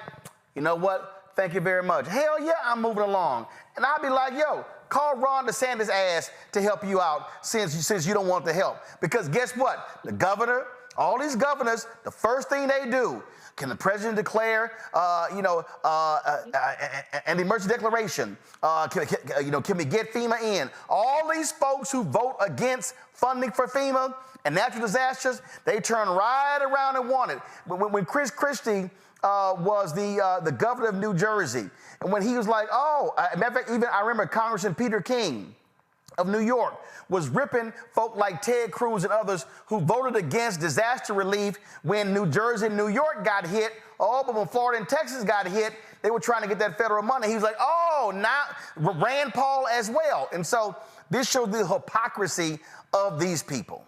you know what? Thank you very much. Hell yeah, I'm moving along. And I'll be like, yo, call Ron DeSantis' ass to help you out since you don't want the help. Because guess what? The governor, all these governors, the first thing they do, can the president declare, an emergency declaration? Can we get FEMA in? All these folks who vote against funding for FEMA and natural disasters, they turn right around and want it. When Chris Christie was the governor of New Jersey, and when he was like, matter of fact, even I remember Congressman Peter King of New York was ripping folk like Ted Cruz and others who voted against disaster relief when New Jersey and New York got hit. But when Florida and Texas got hit, they were trying to get that federal money. He was like, now Rand Paul as well. And so this shows the hypocrisy of these people.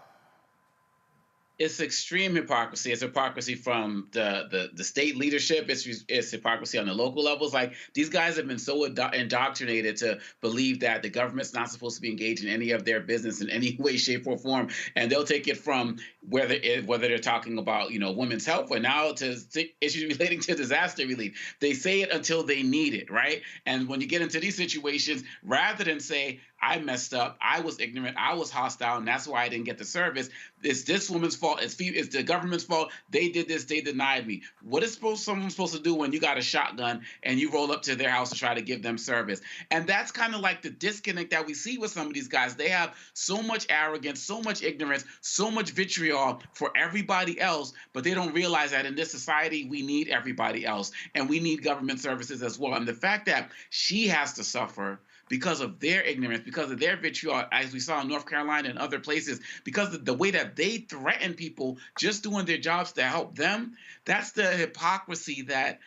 It's extreme hypocrisy. It's hypocrisy from the state leadership. It's hypocrisy on the local levels. Like, these guys have been so indoctrinated to believe that the government's not supposed to be engaged in any of their business in any way, shape, or form. And they'll take it from whether they're talking about, women's health or now to issues relating to disaster relief. They say it until they need it, right? And when you get into these situations, rather than say, I messed up, I was ignorant, I was hostile, and that's why I didn't get the service. It's this woman's fault. It's the government's fault. They did this. They denied me. What is someone supposed to do when you got a shotgun and you roll up to their house to try to give them service? And that's kind of like the disconnect that we see with some of these guys. They have so much arrogance, so much ignorance, so much vitriol for everybody else, but they don't realize that in this society, we need everybody else, and we need government services as well. And the fact that she has to suffer because of their ignorance, because of their vitriol, as we saw in North Carolina and other places, because of the way that they threaten people just doing their jobs to help them, that's the hypocrisy that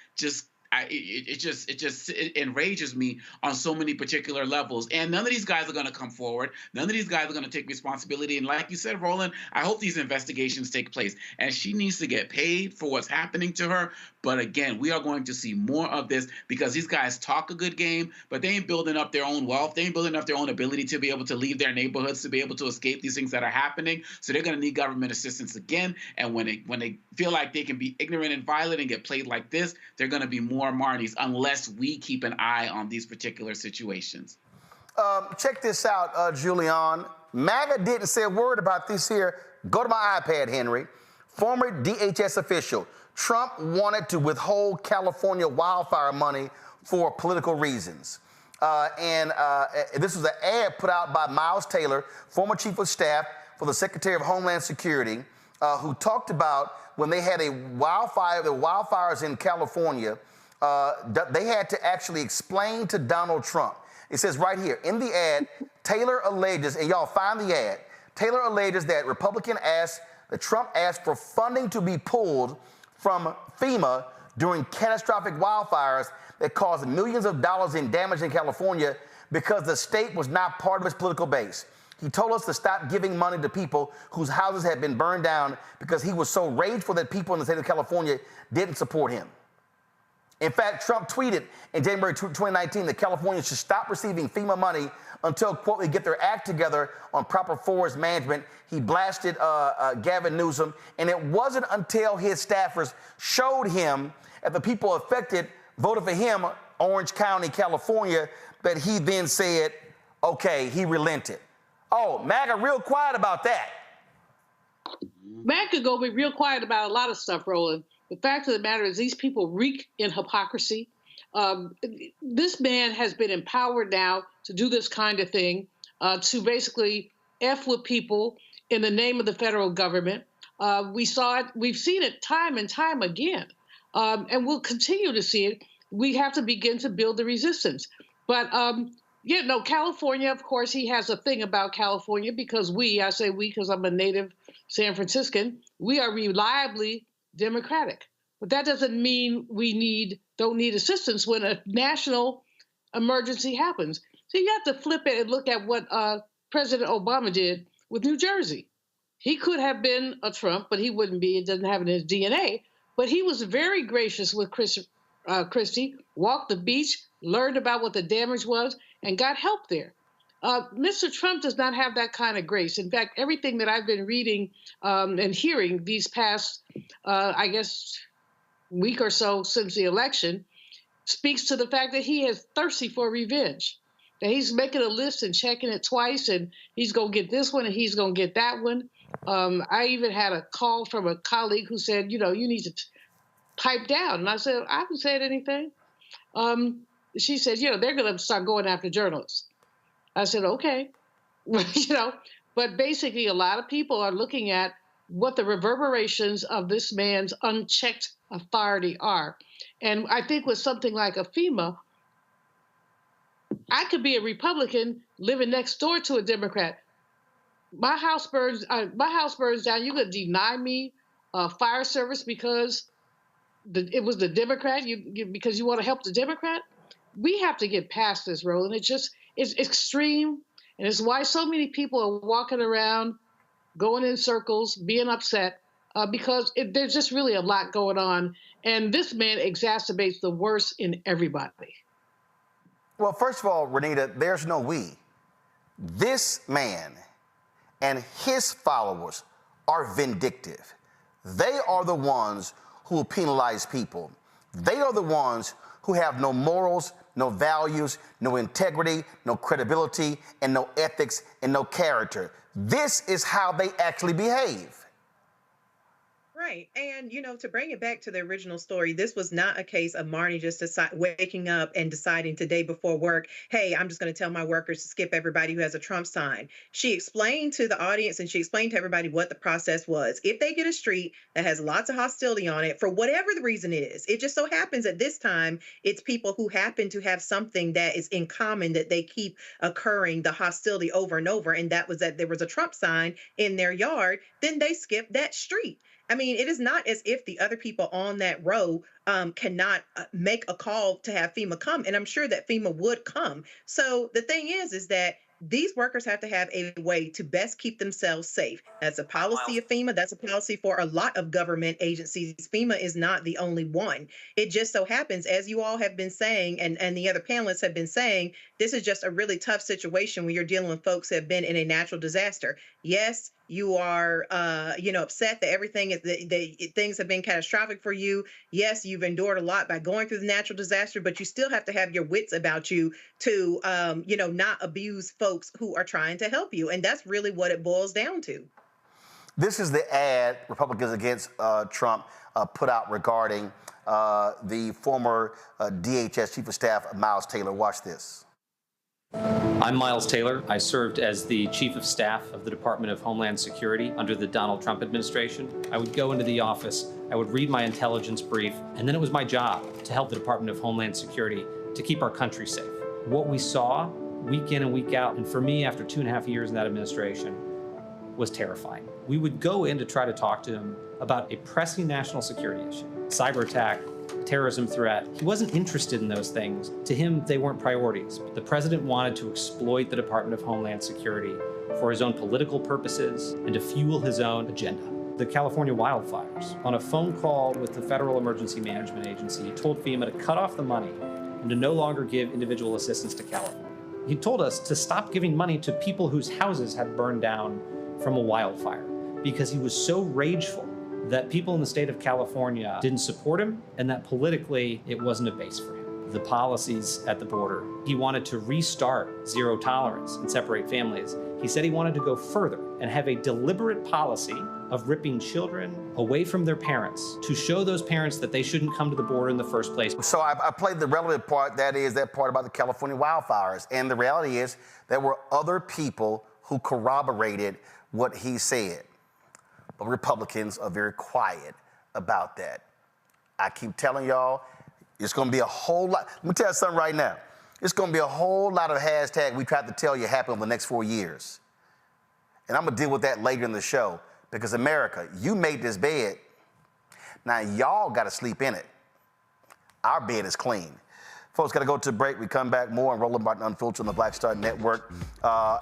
it enrages me on so many particular levels. And none of these guys are going to come forward. None of these guys are going to take responsibility. And like you said, Roland, I hope these investigations take place. And she needs to get paid for what's happening to her. But again, we are going to see more of this because these guys talk a good game, but they ain't building up their own wealth. They ain't building up their own ability to be able to leave their neighborhoods, to be able to escape these things that are happening. So they're going to need government assistance again. And when they feel like they can be ignorant and violent and get played like this, they're going to be more Marni's unless we keep an eye on these particular situations. Check this out, Julian. MAGA didn't say a word about this here. Go to my iPad, Henry. Former DHS official. Trump wanted to withhold California wildfire money for political reasons. This was an ad put out by Miles Taylor, former chief of staff for the Secretary of Homeland Security, who talked about when they had the wildfires in California, they had to actually explain to Donald Trump. It says right here, in the ad, Taylor alleges, and y'all find the ad, Taylor alleges that Trump asked for funding to be pulled from FEMA during catastrophic wildfires that caused millions of dollars in damage in California because the state was not part of his political base. He told us to stop giving money to people whose houses had been burned down because he was so rageful that people in the state of California didn't support him. In fact, Trump tweeted in January 2019 that California should stop receiving FEMA money until, quote, they get their act together on proper forest management. He blasted Gavin Newsom, and it wasn't until his staffers showed him that the people affected voted for him, Orange County, California, that he then said, okay, he relented. Oh, MAGA real quiet about that. MAGA go be real quiet about a lot of stuff, Roland. The fact of the matter is these people reek in hypocrisy. This man has been empowered now to do this kind of thing, to basically F with people in the name of the federal government. We saw it. We've seen it time and time again, and we'll continue to see it. We have to begin to build the resistance. But California, of course, he has a thing about California because I say we because I'm a native San Franciscan, we are reliably Democratic. But that doesn't mean we don't need assistance when a national emergency happens. So you have to flip it and look at what President Obama did with New Jersey. He could have been a Trump, but he wouldn't be. It doesn't have it in his DNA. But he was very gracious with Christie, walked the beach, learned about what the damage was, and got help there. Mr. Trump does not have that kind of grace. In fact, everything that I've been reading and hearing these past, week or so since the election speaks to the fact that he is thirsty for revenge. That he's making a list and checking it twice, and he's going to get this one and he's going to get that one. I even had a call from a colleague who said, you need to pipe down. And I said, I haven't said anything. She said, they're going to start going after journalists. I said, okay. But basically a lot of people are looking at what the reverberations of this man's unchecked authority are. And I think with something like a FEMA, I could be a Republican living next door to a Democrat. My house burns down. You're going to deny me fire service because it was the Democrat, because you want to help the Democrat? We have to get past this, Roland. It's extreme, and it's why so many people are walking around, going in circles, being upset, because there's just really a lot going on, and this man exacerbates the worst in everybody. Well, first of all, Renita, there's no we. This man and his followers are vindictive. They are the ones who will penalize people. They are the ones who have no morals, no values, no integrity, no credibility, and no ethics, and no character. This is how they actually behave. Right. And, to bring it back to the original story, this was not a case of Marn'i just waking up and deciding today before work, hey, I'm just going to tell my workers to skip everybody who has a Trump sign. She explained to the audience and she explained to everybody what the process was. If they get a street that has lots of hostility on it, for whatever the reason is, it just so happens at this time, it's people who happen to have something that is in common that they keep occurring, the hostility over and over. And that was that there was a Trump sign in their yard, then they skip that street. I mean, it is not as if the other people on that row cannot make a call to have FEMA come. And I'm sure that FEMA would come. So the thing is that these workers have to have a way to best keep themselves safe. That's a policy of FEMA. That's a policy for a lot of government agencies. FEMA is not the only one. It just so happens, as you all have been saying, and the other panelists have been saying, this is just a really tough situation when you're dealing with folks who have been in a natural disaster. Yes, you are, upset that everything things have been catastrophic for you. Yes, you've endured a lot by going through the natural disaster, but you still have to have your wits about you to, not abuse folks who are trying to help you. And that's really what it boils down to. This is the ad Republicans Against Trump put out regarding the former DHS Chief of Staff, Miles Taylor. Watch this. I'm Miles Taylor. I served as the Chief of Staff of the Department of Homeland Security under the Donald Trump administration. I would go into the office, I would read my intelligence brief, and then it was my job to help the Department of Homeland Security to keep our country safe. What we saw week in and week out. And for me, after 2.5 years in that administration, was terrifying. We would go in to try to talk to him about a pressing national security issue, cyber attack, terrorism threat. He wasn't interested in those things. To him, they weren't priorities. The president wanted to exploit the Department of Homeland Security for his own political purposes and to fuel his own agenda. The California wildfires. On a phone call with the Federal Emergency Management Agency, he told FEMA to cut off the money and to no longer give individual assistance to California. He told us to stop giving money to people whose houses had burned down from a wildfire because he was so rageful that people in the state of California didn't support him and that politically it wasn't a base for him. The policies at the border, he wanted to restart zero tolerance and separate families. He said he wanted to go further and have a deliberate policy of ripping children away from their parents to show those parents that they shouldn't come to the border in the first place. So I played the relevant part, that is that part about the California wildfires. And the reality is there were other people who corroborated what he said. But Republicans are very quiet about that. I keep telling y'all, it's gonna be a whole lot. Let me tell you something right now. It's gonna be a whole lot of hashtag we tried to tell you happen over the next 4 years. And I'm gonna deal with that later in the show because America, you made this bed. Now y'all gotta sleep in it. Our bed is clean. Folks, gotta go to a break. We come back more on Roland Martin Unfiltered on the Black Star Network,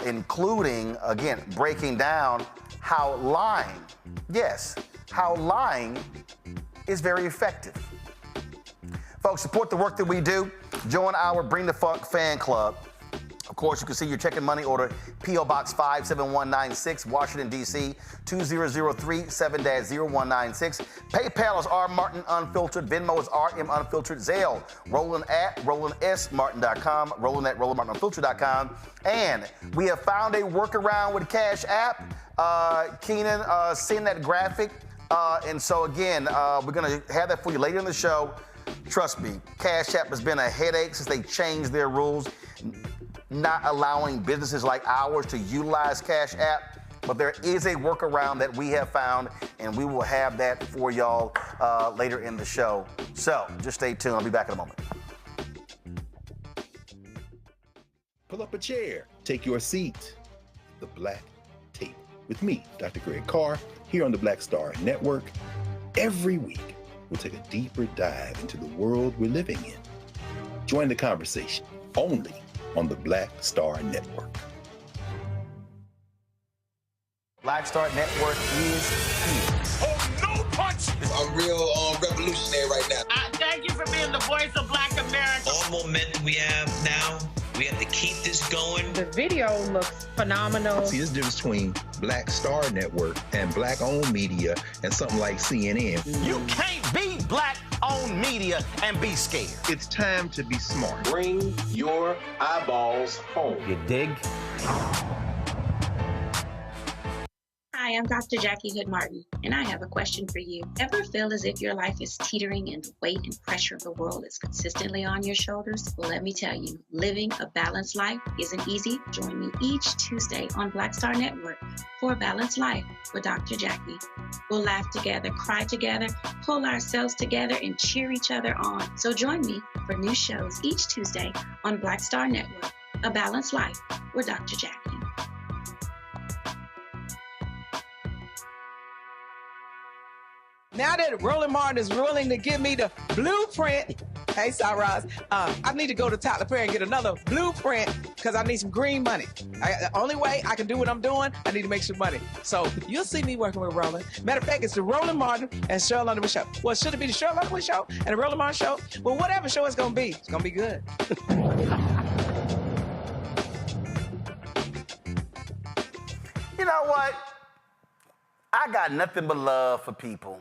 including, again, breaking down how lying, yes, how lying is very effective. Folks, support the work that we do. Join our Bring the Funk fan club. Of course, you can see your check and money order, P.O. Box 57196, Washington, D.C., 20037-0196. PayPal is R Martin Unfiltered. Venmo is RM Unfiltered. Zelle, Roland at RolandSMartin.com, Roland at RolandMartinUnfiltered.com. And we have found a workaround with Cash App. Keenan, seeing that graphic. And so, again, we're going to have that for you later in the show. Trust me, Cash App has been a headache since they changed their rules, not allowing businesses like ours to utilize Cash App. But there is a workaround that we have found, and we will have that for y'all later in the show. So just stay tuned. I'll be back in a moment. Pull up a chair. Take your seat. The Black Tape with me, Dr. Greg Carr, here on the Black Star Network. Every week, we'll take a deeper dive into the world we're living in. Join the conversation only on the Black Star Network. Black Star Network is here. Oh, no punch! I'm real revolutionary right now. Thank you for being the voice of Black America. All momentum we have now, we have to keep this going. The video looks phenomenal. See, this difference between Black Star Network and Black-owned media and something like CNN. You can't be Black-owned media and be scared. It's time to be smart. Bring your eyeballs home. You dig? Hi, I'm Dr. Jackie Hood Martin, and I have a question for you. Ever feel as if your life is teetering and the weight and pressure of the world is consistently on your shoulders? Well, let me tell you, living a balanced life isn't easy. Join me each Tuesday on Black Star Network for a Balanced Life with Dr. Jackie. We'll laugh together, cry together, pull ourselves together, and cheer each other on. So join me for new shows each Tuesday on Black Star Network, A Balanced Life with Dr. Jackie. Now that Roland Martin is willing to give me the blueprint, hey, Cyrus, I need to go to Tyler Perry and get another blueprint because I need some green money. The only way I can do what I'm doing, I need to make some money. So you'll see me working with Roland. Matter of fact, it's the Roland Martin and Cheryl Underwood Show. Well, should it be the Cheryl Underwood Show and the Roland Martin Show? Well, whatever show it's going to be good. You know what? I got nothing but love for people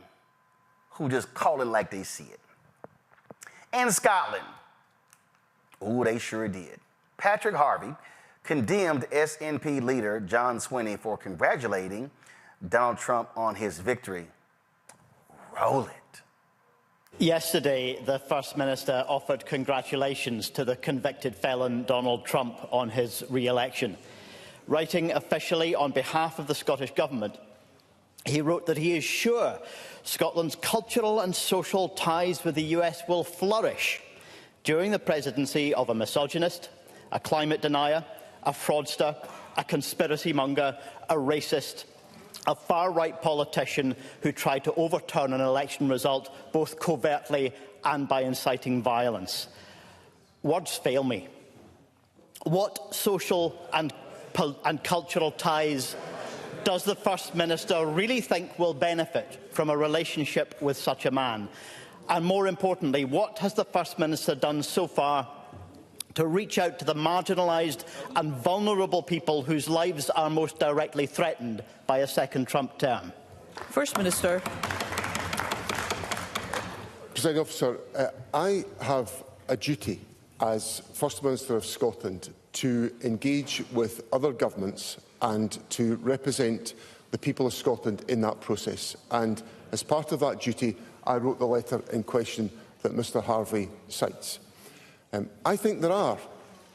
who just call it like they see it. In Scotland, ooh, they sure did. Patrick Harvey condemned SNP leader John Swinney for congratulating Donald Trump on his victory. Roll it. Yesterday, the First Minister offered congratulations to the convicted felon Donald Trump on his re-election. Writing officially on behalf of the Scottish Government, he wrote that he is sure Scotland's cultural and social ties with the US will flourish during the presidency of a misogynist, a climate denier, a fraudster, a conspiracy monger, a racist, a far-right politician who tried to overturn an election result both covertly and by inciting violence. Words fail me. What social and cultural ties does the First Minister really think will benefit from a relationship with such a man? And more importantly, what has the First Minister done so far to reach out to the marginalised and vulnerable people whose lives are most directly threatened by a second Trump term? First Minister. Presiding Officer, I have a duty as First Minister of Scotland to engage with other governments and to represent the people of Scotland in that process. And as part of that duty, I wrote the letter in question that Mr Harvey cites. I think there are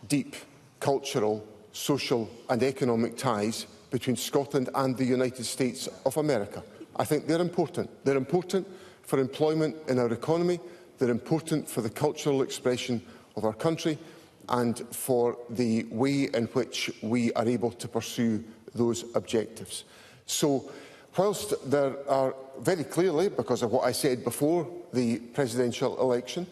deep cultural, social and economic ties between Scotland and the United States of America. I think they're important. They're important for employment in our economy. They're important for the cultural expression of our country and for the way in which we are able to pursue those objectives. So, whilst there are very clearly, because of what I said before the presidential election,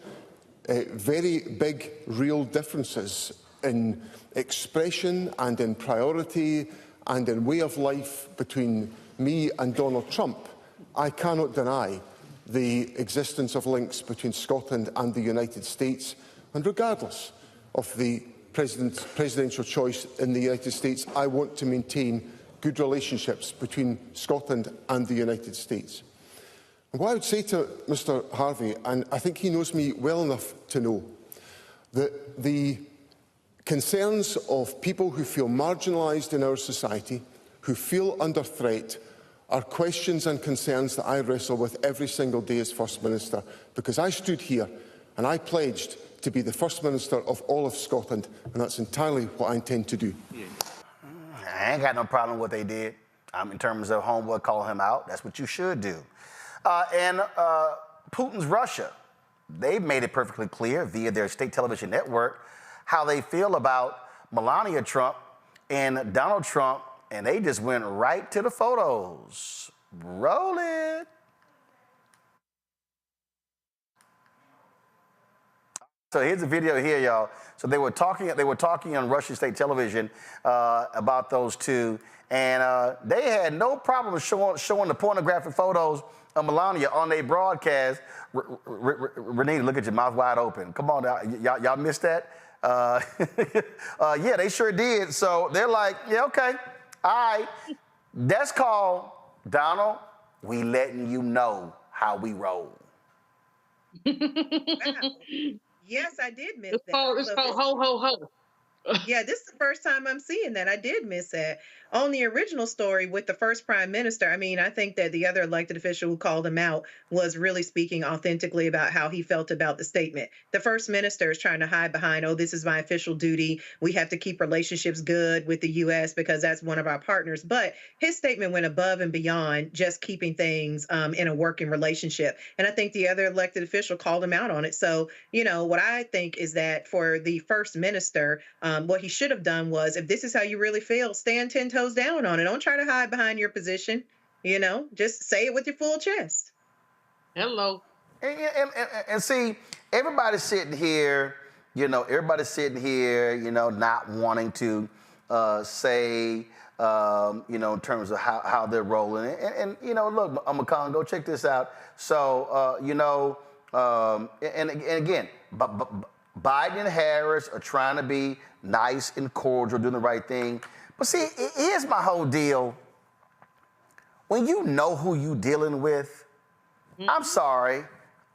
very big real differences in expression and in priority and in way of life between me and Donald Trump, I cannot deny the existence of links between Scotland and the United States, and regardless of the presidential choice in the United States, I want to maintain good relationships between Scotland and the United States. And what I would say to Mr Harvey, and I think he knows me well enough to know, that the concerns of people who feel marginalised in our society, who feel under threat, are questions and concerns that I wrestle with every single day as First Minister, because I stood here and I pledged to be the First Minister of all of Scotland, and that's entirely what I intend to do. I ain't got no problem with what they did. In terms of Homeboy calling him out, that's what you should do. And Putin's Russia, they've made it perfectly clear via their state television network how they feel about Melania Trump and Donald Trump, and they just went right to the photos. Roll it. So here's a video here, y'all. So they were talking on Russian state television about those two, and they had no problem showing the pornographic photos of Melania on their broadcast. Renee, look at your mouth wide open. Come on, y'all missed that? Yeah, they sure did. So they're like, yeah, okay, all right. That's called, Donald, we letting you know how we roll. Yes, I did miss that. It's called ho, ho, ho. Yeah, this is the first time I'm seeing that. I did miss that. On the original story with the first prime minister, I mean, I think that the other elected official who called him out was really speaking authentically about how he felt about the statement. The first minister is trying to hide behind, oh, this is my official duty. We have to keep relationships good with the U.S. because that's one of our partners. But his statement went above and beyond just keeping things in a working relationship. And I think the other elected official called him out on it. So, you know, what I think is that for the first minister, what he should have done was, if this is how you really feel, stand 10 toes down on it. Don't try to hide behind your position. You know, just say it with your full chest. Hello. And see, everybody's sitting here, not wanting to say, in terms of how they're rolling. And look, I'm a con, go check this out. So, and again, Biden and Harris are trying to be nice and cordial, doing the right thing. But see, here's my whole deal. When you know who you dealing with, I'm sorry,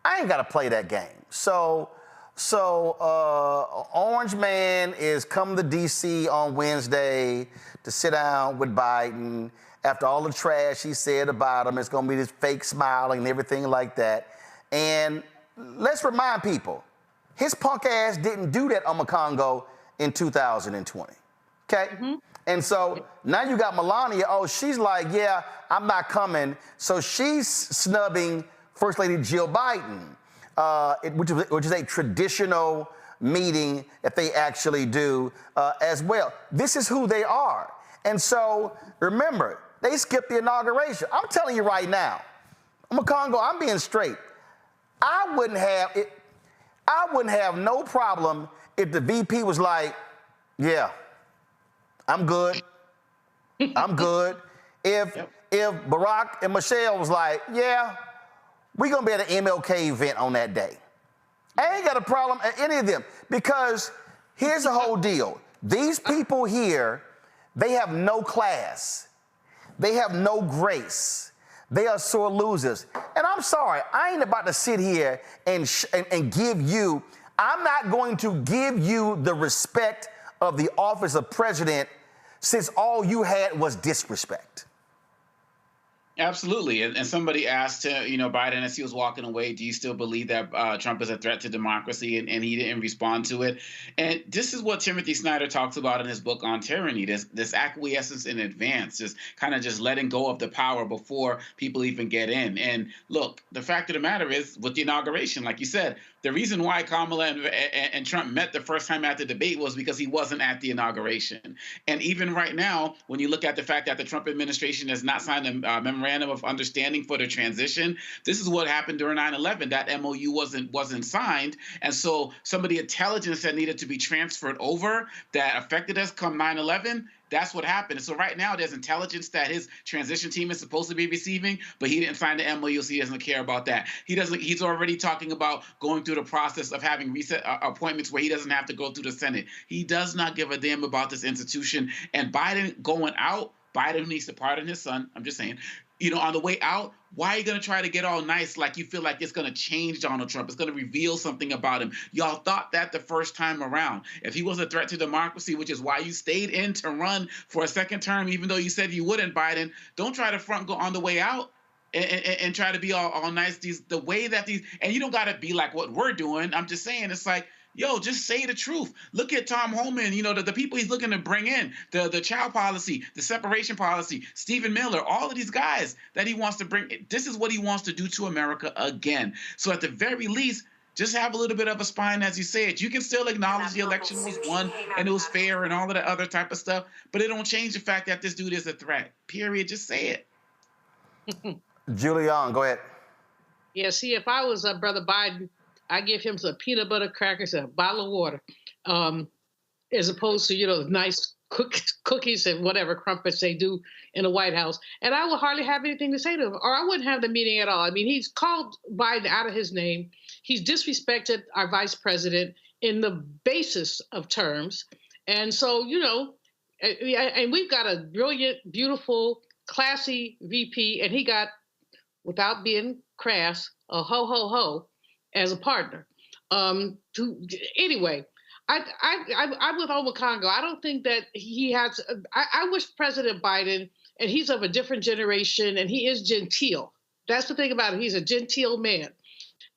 I ain't got to play that game. So Orange Man is coming to D.C. on Wednesday to sit down with Biden. After all the trash he said about him, it's going to be this fake smiling and everything like that. And let's remind people, his punk ass didn't do that on Congo in 2020, okay? And so now you got Melania, she's like, yeah, I'm not coming. So she's snubbing First Lady Jill Biden, which is a traditional meeting that they actually do as well. This is who they are. And so remember, they skipped the inauguration. I'm telling you right now, I'm a Congo, I'm being straight. I wouldn't have no problem if the VP was like, yeah, I'm good. I'm good. If Barack and Michelle was like, yeah, we're gonna be at an MLK event on that day. I ain't got a problem at any of them, because here's the whole deal. These people here, they have no class. They have no grace. They are sore losers. And I'm sorry, I ain't about to sit here and give you, I'm not going to give you the respect of the office of president since all you had was disrespect. Absolutely. And somebody asked, Biden as he was walking away, do you still believe that Trump is a threat to democracy? And he didn't respond to it. And this is what Timothy Snyder talks about in his book on tyranny, this acquiescence in advance, just kind of just letting go of the power before people even get in. And look, the fact of the matter is, with the inauguration, like you said, the reason why Kamala and Trump met the first time at the debate was because he wasn't at the inauguration. And even right now, when you look at the fact that the Trump administration has not signed a memorandum of understanding for the transition, this is what happened during 9/11. That MOU wasn't signed. And so some of the intelligence that needed to be transferred over that affected us come 9/11, that's what happened. And so right now there's intelligence that his transition team is supposed to be receiving, but he didn't sign the MOU, so he doesn't care about that. He's already talking about going through the process of having reset appointments where he doesn't have to go through the Senate. He does not give a damn about this institution. And Biden going out, Biden needs to pardon his son. I'm just saying. On the way out, why are you going to try to get all nice like you feel like it's going to change Donald Trump? It's going to reveal something about him. Y'all thought that the first time around. If he was a threat to democracy, which is why you stayed in to run for a second term, even though you said you wouldn't, Biden, don't try to go on the way out and try to be all nice. The way that and you don't got to be like what we're doing. I'm just saying, it's like, yo, just say the truth. Look at Tom Homan, the people he's looking to bring in, the child policy, the separation policy, Stephen Miller, all of these guys that he wants to bring. This is what he wants to do to America again. So at the very least, just have a little bit of a spine, as you said. You can still acknowledge the election was won and it was fair and all of that other type of stuff, but it don't change the fact that this dude is a threat. Period. Just say it. Julianne, go ahead. Yeah, see, if I was Brother Biden, I give him some peanut butter crackers and a bottle of water, as opposed to, nice cookies and whatever crumpets they do in the White House. And I would hardly have anything to say to him, or I wouldn't have the meeting at all. I mean, he's called Biden out of his name. He's disrespected our vice president in the basis of terms. And so, and we've got a brilliant, beautiful, classy VP, and he got, without being crass, a ho as a partner. Anyway, I'm with Omar Congo. I don't think that he has. I wish President Biden, and he's of a different generation, and he is genteel. That's the thing about him. He's a genteel man,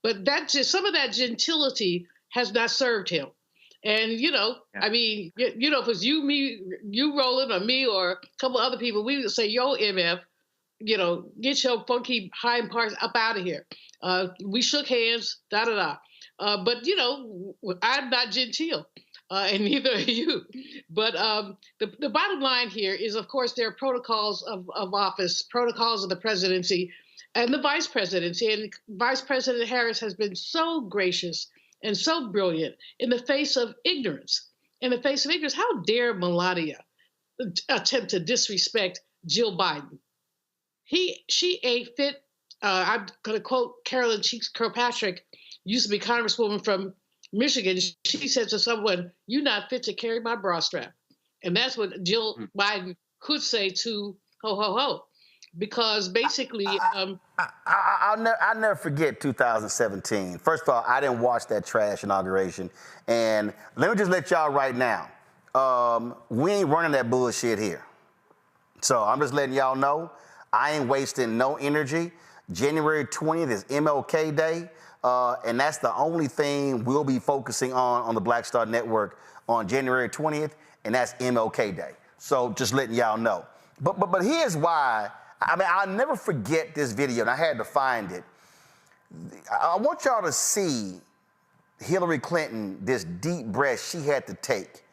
but some of that gentility has not served him. And I mean, if it was you, me, you, Roland, or me, or a couple other people, we would say, "Yo, MF, get your funky hind parts up out of here." We shook hands, But, I'm not genteel, and neither are you. But the bottom line here is, of course, there are protocols of office, protocols of the presidency and the vice presidency. And Vice President Harris has been so gracious and so brilliant in the face of ignorance. How dare Melania attempt to disrespect Jill Biden? She ain't fit. I'm going to quote Carolyn Cheeks Kirkpatrick, used to be Congresswoman from Michigan. She said to someone, "You're not fit to carry my bra strap." And that's what Jill Biden could say to ho, because basically... I'll never forget 2017. First of all, I didn't watch that trash inauguration. And let me just let y'all right now, we ain't running that bullshit here. So I'm just letting y'all know, I ain't wasting no energy. January 20th is MLK Day, and that's the only thing we'll be focusing on the Black Star Network on January 20th, and that's MLK Day. So just letting y'all know. But here's why. I mean, I'll never forget this video, and I had to find it. I want y'all to see Hillary Clinton, this deep breath she had to take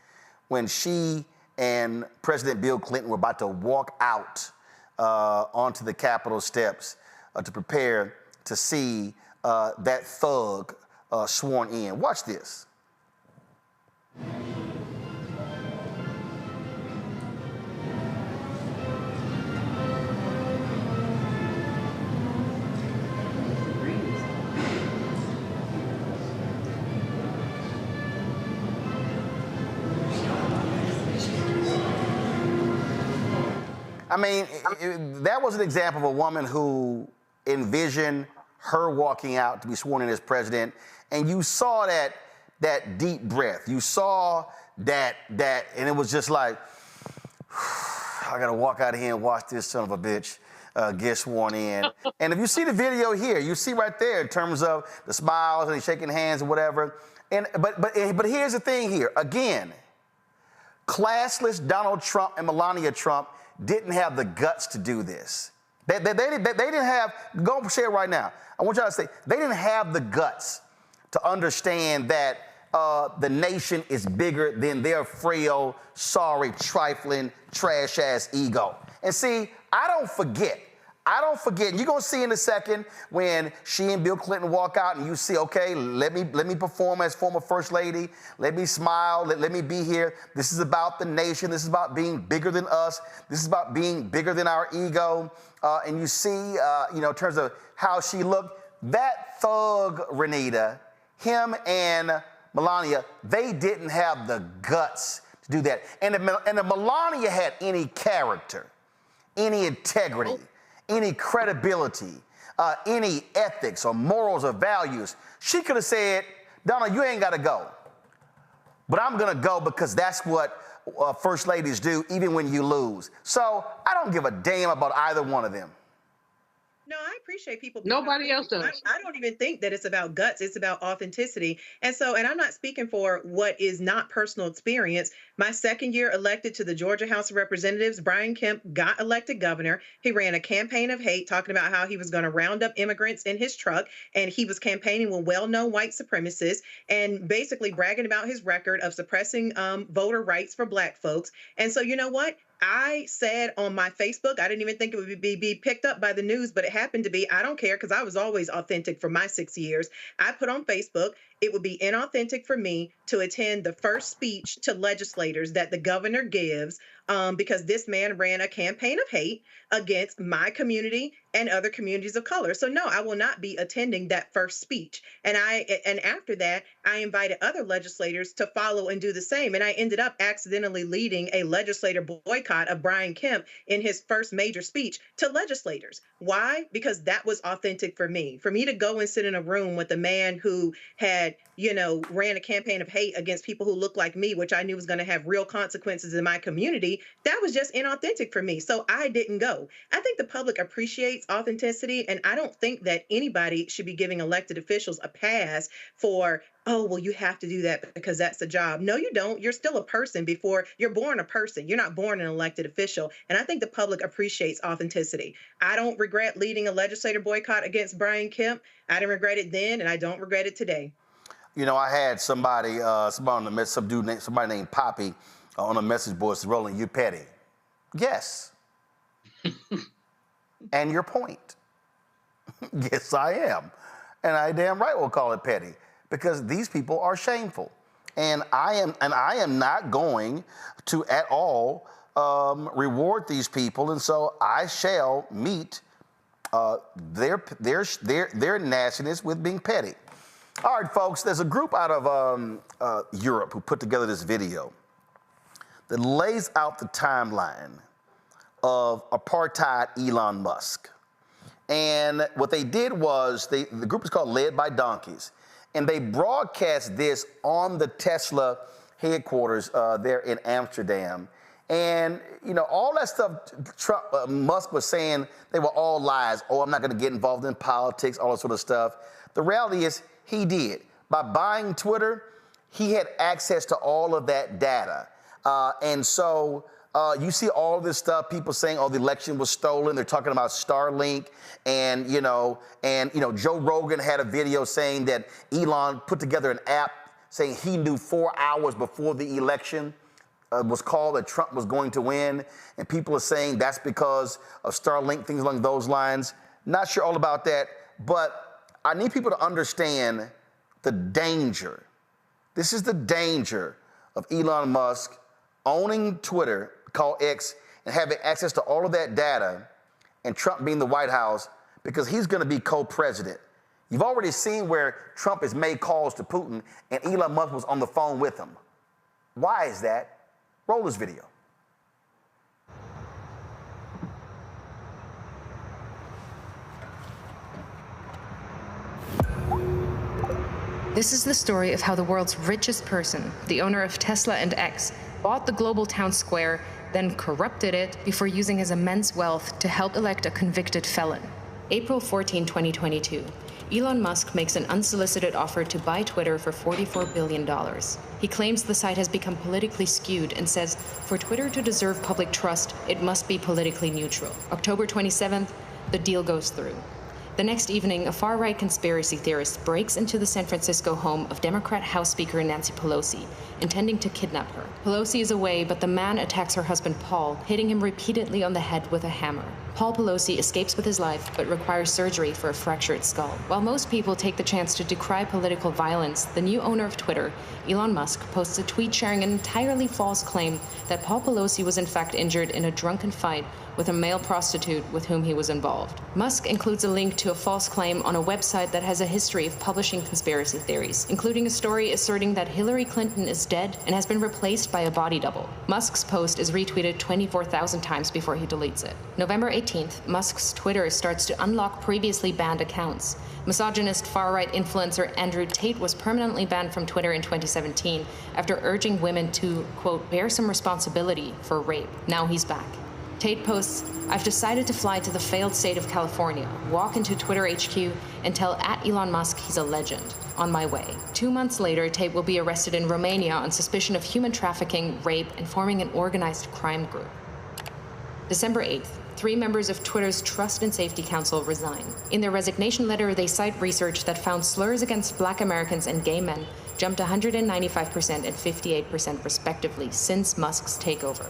when she and President Bill Clinton were about to walk out onto the Capitol steps to prepare to see that thug sworn in. Watch this. I mean, that was an example of a woman who envisioned her walking out to be sworn in as president, and you saw that deep breath. You saw that, and it was just like, I gotta walk out of here and watch this son of a bitch get sworn in. And if you see the video here, you see right there in terms of the smiles and the shaking hands and whatever. But here's the thing here. Again, classless Donald Trump and Melania Trump didn't have the guts to do this. They didn't have, go and say it right now. I want y'all to say, they didn't have the guts to understand that the nation is bigger than their frail, sorry, trifling, trash-ass ego. And see, I don't forget. And you're gonna see in a second when she and Bill Clinton walk out and you see, okay, let me perform as former First Lady. Let me smile, let me be here. This is about the nation. This is about being bigger than us. This is about being bigger than our ego. And you see, in terms of how she looked, that thug, Renita, him and Melania, they didn't have the guts to do that. And if Melania had any character, any integrity, any credibility, any ethics or morals or values, she could have said, Donald, you ain't got to go. But I'm going to go because that's what first ladies do, even when you lose. So I don't give a damn about either one of them. No, I appreciate people. Nobody else does. I don't even think that it's about guts. It's about authenticity. And I'm not speaking for what is not personal experience. My second year elected to the Georgia House of Representatives, Brian Kemp got elected governor. He ran a campaign of hate, talking about how he was going to round up immigrants in his truck. And he was campaigning with well-known white supremacists and basically bragging about his record of suppressing voter rights for Black folks. And so, you know what? I said on my Facebook, I didn't even think it would be picked up by the news, but it happened to be. I don't care, because I was always authentic for my 6 years. I put on Facebook, it would be inauthentic for me to attend the first speech to legislators that the governor gives because this man ran a campaign of hate against my community and other communities of color. So no, I will not be attending that first speech. And after that, I invited other legislators to follow and do the same. And I ended up accidentally leading a legislator boycott of Brian Kemp in his first major speech to legislators. Why? Because that was authentic for me. For me to go and sit in a room with a man who had, ran a campaign of hate against people who look like me, which I knew was going to have real consequences in my community, that was just inauthentic for me. So I didn't go. I think the public appreciates authenticity, and I don't think that anybody should be giving elected officials a pass for, oh, well, you have to do that because that's the job. No, you don't. You're still a person before you're born a person. You're not born an elected official. And I think the public appreciates authenticity. I don't regret leading a legislator boycott against Brian Kemp. I didn't regret it then, and I don't regret it today. I had somebody named Poppy on a message board said, Roland, you petty. Yes. And your point. Yes, I am. And I damn right will call it petty because these people are shameful. And I am not going to at all reward these people. And so I shall meet their nastiness with being petty. All right, folks, there's a group out of Europe who put together this video that lays out the timeline of apartheid Elon Musk. And what they did was, the group is called Led by Donkeys, and they broadcast this on the Tesla headquarters there in Amsterdam. And, all that stuff Musk was saying, they were all lies. Oh, I'm not going to get involved in politics, all that sort of stuff. The reality is he did. By buying Twitter, he had access to all of that data. And so You see all this stuff, people saying, oh, the election was stolen. They're talking about Starlink. And, Joe Rogan had a video saying that Elon put together an app saying he knew 4 hours before the election was called that Trump was going to win. And people are saying that's because of Starlink, things along those lines. Not sure all about that, but I need people to understand the danger. This is the danger of Elon Musk owning Twitter, called X, and having access to all of that data, and Trump being the White House, because he's going to be co-president. You've already seen where Trump has made calls to Putin, and Elon Musk was on the phone with him. Why is that? Roll this video. This is the story of how the world's richest person, the owner of Tesla and X, bought the global town square, then corrupted it before using his immense wealth to help elect a convicted felon. April 14, 2022. Elon Musk makes an unsolicited offer to buy Twitter for $44 billion. He claims the site has become politically skewed and says, for Twitter to deserve public trust, it must be politically neutral. October 27th, the deal goes through. The next evening, a far-right conspiracy theorist breaks into the San Francisco home of Democrat House Speaker Nancy Pelosi, intending to kidnap her. Pelosi is away, but the man attacks her husband Paul, hitting him repeatedly on the head with a hammer. Paul Pelosi escapes with his life, but requires surgery for a fractured skull. While most people take the chance to decry political violence, the new owner of Twitter, Elon Musk, posts a tweet sharing an entirely false claim that Paul Pelosi was in fact injured in a drunken fight with a male prostitute with whom he was involved. Musk includes a link to a false claim on a website that has a history of publishing conspiracy theories, including a story asserting that Hillary Clinton is dead and has been replaced by a body double. Musk's post is retweeted 24,000 times before he deletes it. November 18th, Musk's Twitter starts to unlock previously banned accounts. Misogynist far-right influencer Andrew Tate was permanently banned from Twitter in 2017 after urging women to, quote, bear some responsibility for rape. Now he's back. Tate posts, I've decided to fly to the failed state of California, walk into Twitter HQ, and tell @Elon Musk he's a legend. On my way. 2 months later, Tate will be arrested in Romania on suspicion of human trafficking, rape, and forming an organized crime group. December 8th. 3 members of Twitter's Trust and Safety Council resign. In their resignation letter, they cite research that found slurs against Black Americans and gay men jumped 195% and 58% respectively since Musk's takeover.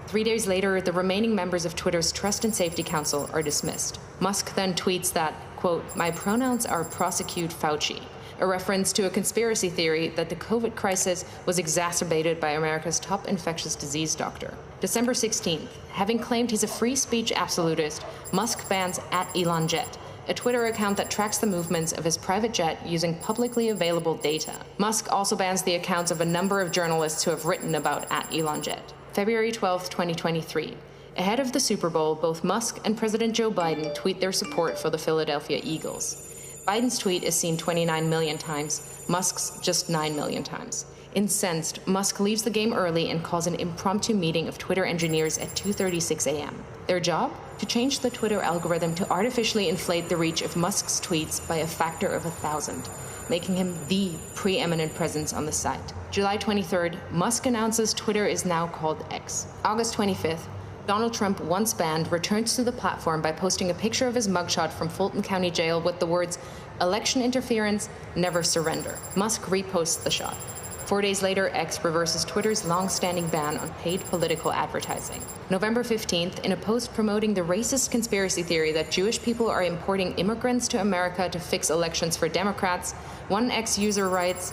3 days later, the remaining members of Twitter's Trust and Safety Council are dismissed. Musk then tweets that, quote, my pronouns are prosecute Fauci, a reference to a conspiracy theory that the COVID crisis was exacerbated by America's top infectious disease doctor. December 16th, having claimed he's a free speech absolutist, Musk bans @ElonJet, a Twitter account that tracks the movements of his private jet using publicly available data. Musk also bans the accounts of a number of journalists who have written about @ElonJet. February 12, 2023. Ahead of the Super Bowl, both Musk and President Joe Biden tweet their support for the Philadelphia Eagles. Biden's tweet is seen 29 million times, Musk's just 9 million times. Incensed, Musk leaves the game early and calls an impromptu meeting of Twitter engineers at 2:36 a.m. Their job? To change the Twitter algorithm to artificially inflate the reach of Musk's tweets by a factor of 1,000, making him the preeminent presence on the site. July 23rd, Musk announces Twitter is now called X. August 25th, Donald Trump, once banned, returns to the platform by posting a picture of his mugshot from Fulton County Jail with the words, election interference, never surrender. Musk reposts the shot. 4 days later, X reverses Twitter's long-standing ban on paid political advertising. November 15th, in a post promoting the racist conspiracy theory that Jewish people are importing immigrants to America to fix elections for Democrats, one X user writes,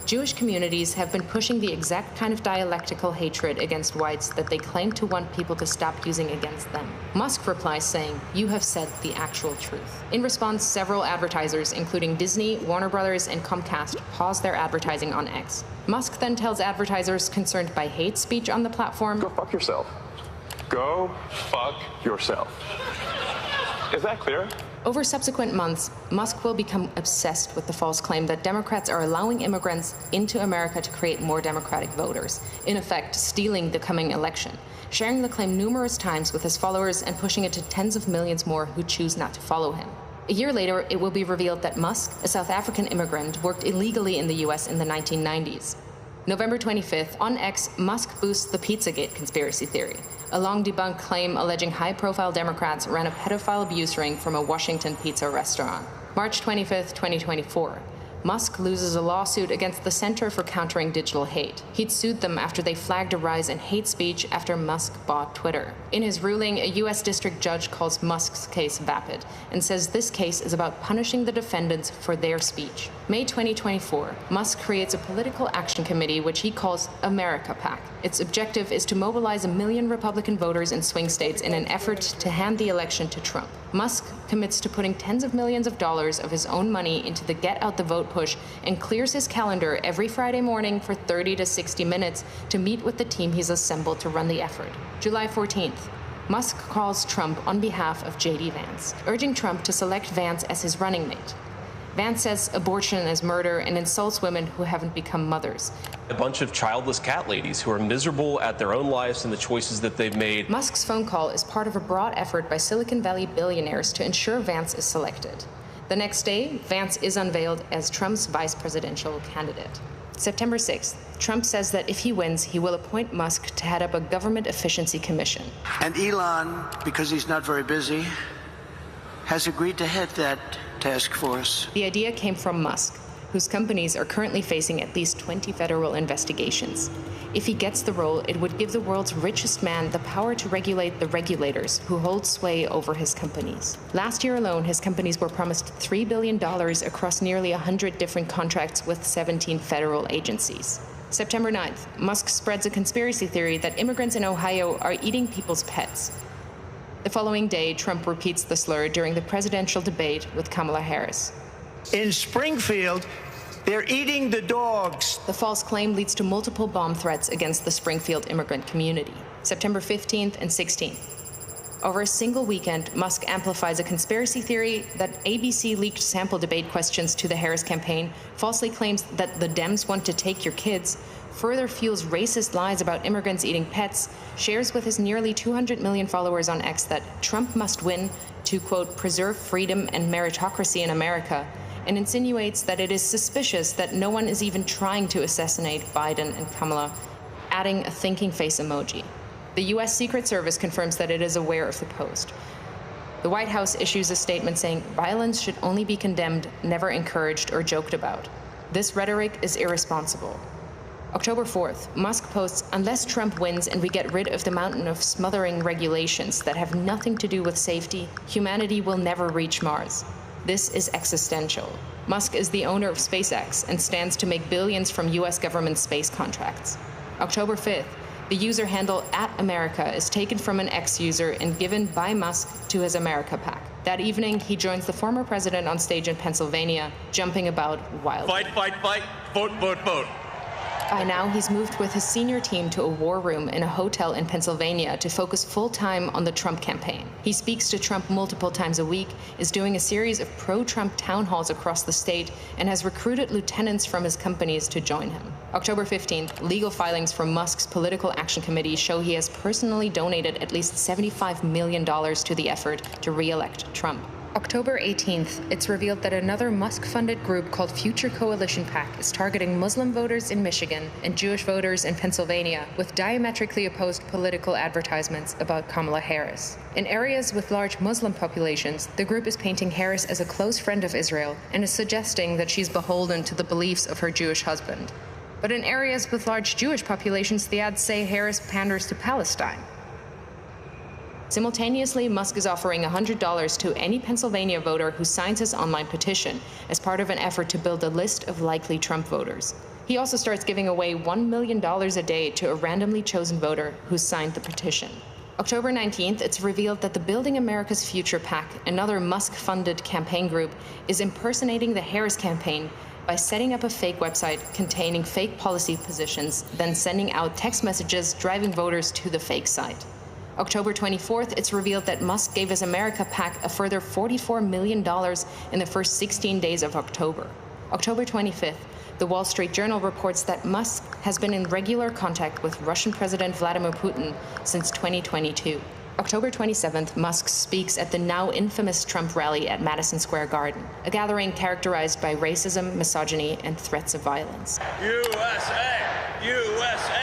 Jewish communities have been pushing the exact kind of dialectical hatred against whites that they claim to want people to stop using against them. Musk replies saying, you have said the actual truth. In response, several advertisers, including Disney, Warner Brothers, and Comcast, pause their advertising on X. Musk then tells advertisers concerned by hate speech on the platform, go fuck yourself. Go fuck yourself. Is that clear? Over subsequent months, Musk will become obsessed with the false claim that Democrats are allowing immigrants into America to create more Democratic voters, in effect, stealing the coming election, sharing the claim numerous times with his followers and pushing it to tens of millions more who choose not to follow him. A year later, it will be revealed that Musk, a South African immigrant, worked illegally in the US in the 1990s. November 25th, on X, Musk boosts the Pizzagate conspiracy theory, a long-debunked claim alleging high-profile Democrats ran a pedophile abuse ring from a Washington pizza restaurant. March 25th, 2024. Musk loses a lawsuit against the Center for Countering Digital Hate. He'd sued them after they flagged a rise in hate speech after Musk bought Twitter. In his ruling, a U.S. district judge calls Musk's case vapid and says this case is about punishing the defendants for their speech. May 2024, Musk creates a political action committee which he calls America PAC. Its objective is to mobilize 1 million Republican voters in swing states in an effort to hand the election to Trump. Musk commits to putting tens of millions of dollars of his own money into the Get Out the Vote push and clears his calendar every Friday morning for 30 to 60 minutes to meet with the team he's assembled to run the effort. July 14th. Musk calls Trump on behalf of J.D. Vance, urging Trump to select Vance as his running mate. Vance says abortion is murder and insults women who haven't become mothers. A bunch of childless cat ladies who are miserable at their own lives and the choices that they've made. Musk's phone call is part of a broad effort by Silicon Valley billionaires to ensure Vance is selected. The next day, Vance is unveiled as Trump's vice presidential candidate. September 6th, Trump says that if he wins, he will appoint Musk to head up a government efficiency commission. And Elon, because he's not very busy, has agreed to head that task force. The idea came from Musk, whose companies are currently facing at least 20 federal investigations. If he gets the role, it would give the world's richest man the power to regulate the regulators who hold sway over his companies. Last year alone, his companies were promised $3 billion across nearly 100 different contracts with 17 federal agencies. September 9th, Musk spreads a conspiracy theory that immigrants in Ohio are eating people's pets. The following day, Trump repeats the slur during the presidential debate with Kamala Harris. In Springfield, they're eating the dogs. The false claim leads to multiple bomb threats against the Springfield immigrant community. September 15th and 16th. Over a single weekend, Musk amplifies a conspiracy theory that ABC leaked sample debate questions to the Harris campaign, falsely claims that the Dems want to take your kids, further fuels racist lies about immigrants eating pets, shares with his nearly 200 million followers on X that Trump must win to, quote, preserve freedom and meritocracy in America, and insinuates that it is suspicious that no one is even trying to assassinate Biden and Kamala, adding a thinking face emoji. The U.S. Secret Service confirms that it is aware of the post. The White House issues a statement saying violence should only be condemned, never encouraged or joked about. This rhetoric is irresponsible. October 4th, Musk posts, unless Trump wins and we get rid of the mountain of smothering regulations that have nothing to do with safety, humanity will never reach Mars. This is existential. Musk is the owner of SpaceX and stands to make billions from U.S. government space contracts. October 5th, the user handle @America is taken from an X user and given by Musk to his America PAC. That evening, he joins the former president on stage in Pennsylvania, jumping about wildly. Fight, fight, fight, vote, vote, vote. By now, he's moved with his senior team to a war room in a hotel in Pennsylvania to focus full-time on the Trump campaign. He speaks to Trump multiple times a week, is doing a series of pro-Trump town halls across the state, and has recruited lieutenants from his companies to join him. October 15th, legal filings from Musk's Political Action Committee show he has personally donated at least $75 million to the effort to re-elect Trump. October 18th, it's revealed that another Musk-funded group called Future Coalition PAC is targeting Muslim voters in Michigan and Jewish voters in Pennsylvania with diametrically opposed political advertisements about Kamala Harris. In areas with large Muslim populations, the group is painting Harris as a close friend of Israel and is suggesting that she's beholden to the beliefs of her Jewish husband. But in areas with large Jewish populations, the ads say Harris panders to Palestine. Simultaneously, Musk is offering $100 to any Pennsylvania voter who signs his online petition as part of an effort to build a list of likely Trump voters. He also starts giving away $1 million a day to a randomly chosen voter who signed the petition. October 19th, it's revealed that the Building America's Future PAC, another Musk-funded campaign group, is impersonating the Harris campaign by setting up a fake website containing fake policy positions, then sending out text messages driving voters to the fake site. October 24th, it's revealed that Musk gave his America PAC a further $44 million in the first 16 days of October. October 25th, the Wall Street Journal reports that Musk has been in regular contact with Russian President Vladimir Putin since 2022. October 27th, Musk speaks at the now infamous Trump rally at Madison Square Garden, a gathering characterized by racism, misogyny, and threats of violence. USA! USA.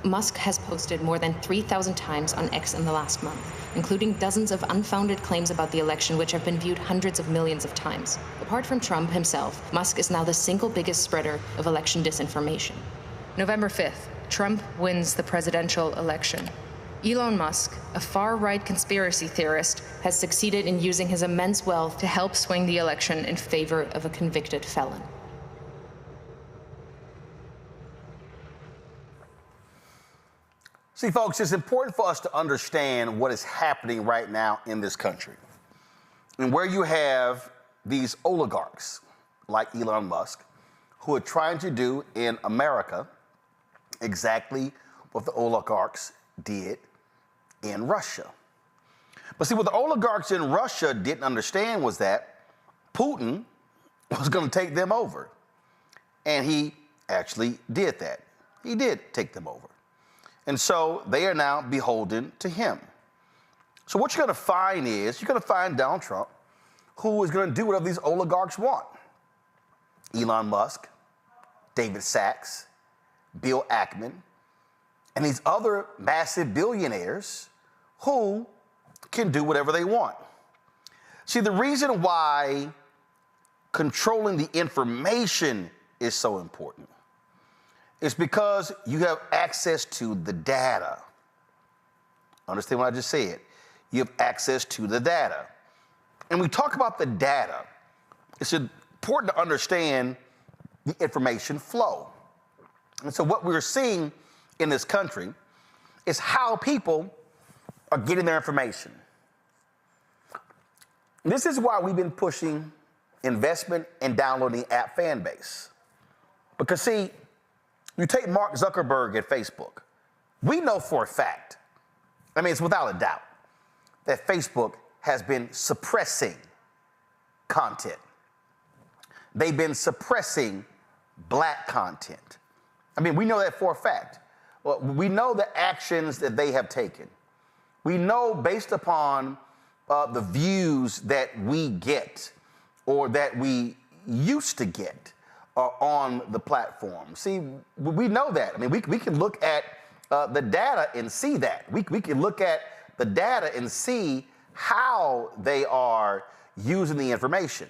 Musk has posted more than 3,000 times on X in the last month, including dozens of unfounded claims about the election, which have been viewed hundreds of millions of times. Apart from Trump himself, Musk is now the single biggest spreader of election disinformation. November 5th, Trump wins the presidential election. Elon Musk, a far-right conspiracy theorist, has succeeded in using his immense wealth to help swing the election in favor of a convicted felon. See, folks, it's important for us to understand what is happening right now in this country. And where you have these oligarchs like Elon Musk who are trying to do in America exactly what the oligarchs did in Russia. But see, what the oligarchs in Russia didn't understand was that Putin was going to take them over. And he actually did that. He did take them over. And so they are now beholden to him. So what you're going to find is, you're going to find Donald Trump, who is going to do whatever these oligarchs want. Elon Musk, David Sachs, Bill Ackman, and these other massive billionaires who can do whatever they want. See, the reason why controlling the information is so important is because you have access to the data. Understand what I just said? You have access to the data. And we talk about the data. It's important to understand the information flow. And so what we're seeing in this country is how people are getting their information. This is why we've been pushing investment in downloading the app Fanbase. Because see, you take Mark Zuckerberg at Facebook. We know for a fact, I mean, it's without a doubt, that Facebook has been suppressing content. They've been suppressing black content. I mean, we know that for a fact. Well, we know the actions that they have taken. We know based upon the views that we get or that we used to get on the platform. See, we know that. I mean, we can look at the data and see that. We can look at the data and see how they are using the information.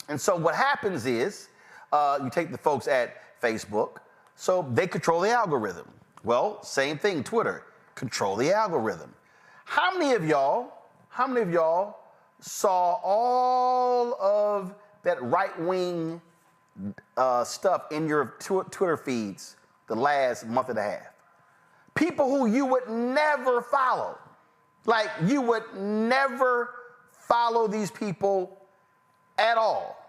And so what happens is you take the folks at Facebook, so they control the algorithm. Well, same thing, Twitter, control the algorithm. How many of y'all saw all of that right-wing stuff in your Twitter feeds the last month and a half? People who you would never follow. Like, you would never follow these people at all.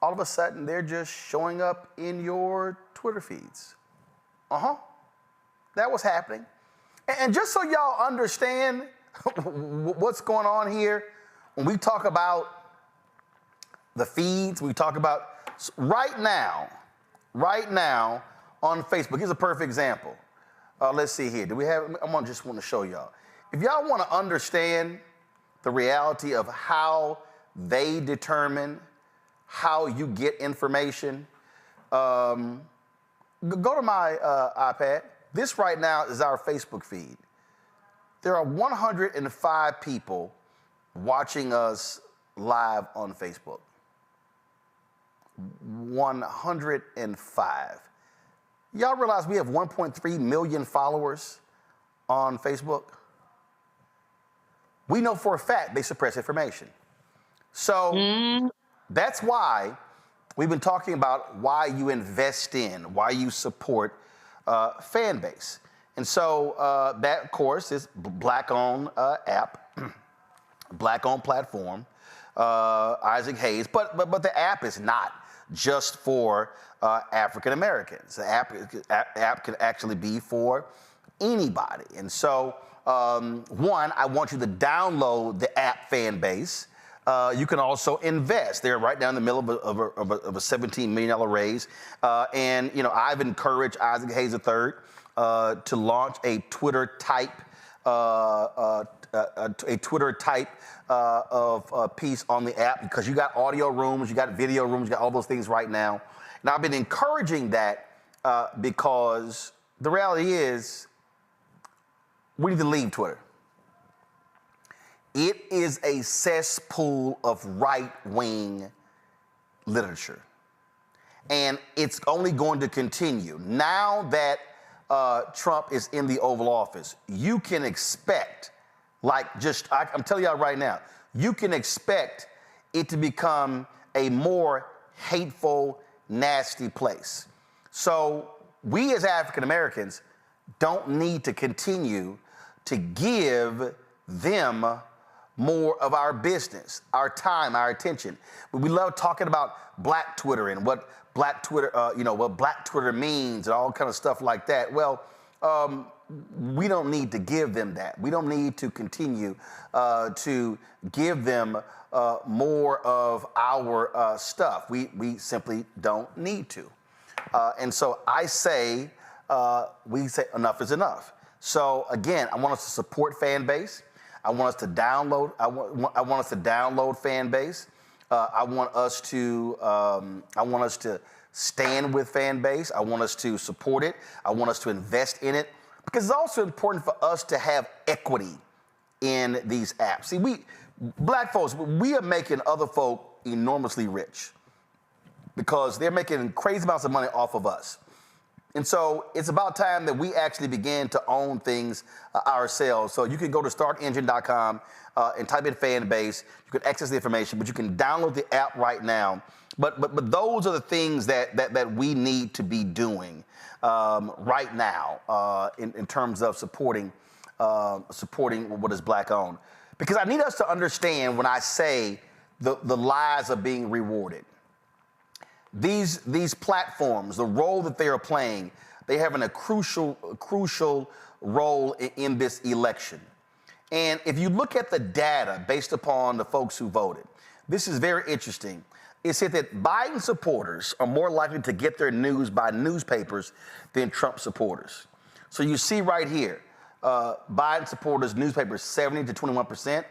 All of a sudden, they're just showing up in your Twitter feeds. That was happening. And just so y'all understand what's going on here, when we talk about the feeds, we talk about right now on Facebook. Here's a perfect example. Let's see here. Do we have? Just want to show y'all. If y'all want to understand the reality of how they determine how you get information, go to my iPad. This right now is our Facebook feed. There are 105 people watching us live on Facebook. 105. Y'all realize we have 1.3 million followers on Facebook? We know for a fact they suppress information. So that's why we've been talking about why you invest in, why you support Fanbase. And so that, of course, is black-owned app, black-owned platform, Isaac Hayes. But the app is not just for African Americans. The app can actually be for anybody. And so, one, I want you to download the app Fanbase. You can also invest. They're right now in the middle of a $17 million raise. And, you know, I've encouraged Isaac Hayes III to launch a Twitter-type a Twitter type of piece on the app, because you got audio rooms, you got video rooms, you got all those things right now. And I've been encouraging that because the reality is we need to leave Twitter. It is a cesspool of right-wing literature. And it's only going to continue. Now that Trump is in the Oval Office, you can expect, I'm telling y'all right now, you can expect it to become a more hateful, nasty place. So we as African Americans don't need to continue to give them more of our business, our time, our attention. We love talking about Black Twitter and what Black Twitter, what Black Twitter means and all kind of stuff like that. Well, we don't need to give them that. We don't need to continue to give them more of our stuff. We simply don't need to. And so I say, we say enough is enough. So again, I want us to support fan base. I want us to download. I want us to download fan base. I want us to stand with fan base. I want us to support it. I want us to invest in it, because it's also important for us to have equity in these apps. See, Black folks, we are making other folk enormously rich because they're making crazy amounts of money off of us. And so it's about time that we actually begin to own things ourselves. So you can go to startengine.com and type in fan base. You can access the information, but you can download the app right now. But those are the things that we need to be doing right now in terms of supporting what is Black owned. Because I need us to understand when I say the lies are being rewarded. These platforms, the role that they are playing, they have a crucial role in this election. And if you look at the data based upon the folks who voted, this is very interesting. It said that Biden supporters are more likely to get their news by newspapers than Trump supporters. So you see right here, Biden supporters, newspapers 70 to 21%,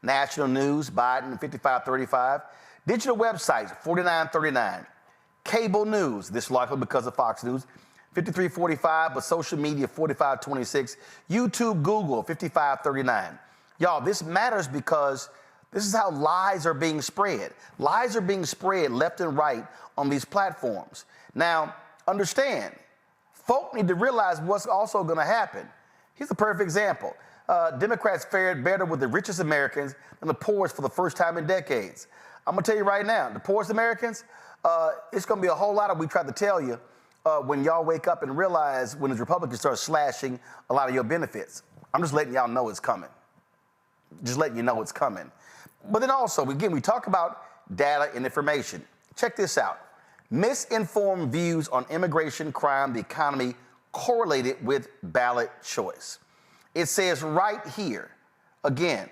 national news, Biden 55-35, digital websites 49-39. Cable news, this likely because of Fox News, 53-45, but social media 45-26. YouTube, Google 55-39. Y'all, this matters because this is how lies are being spread. Lies are being spread left and right on these platforms. Now, understand, folk need to realize what's also going to happen. Here's a perfect example. Democrats fared better with the richest Americans than the poorest for the first time in decades. I'm going to tell you right now, the poorest Americans, it's going to be a whole lot of we tried to tell you when y'all wake up and realize when the Republicans start slashing a lot of your benefits. I'm just letting y'all know it's coming. Just letting you know it's coming. But then also, again, we talk about data and information. Check this out. Misinformed views on immigration, crime, the economy correlated with ballot choice. It says right here, again,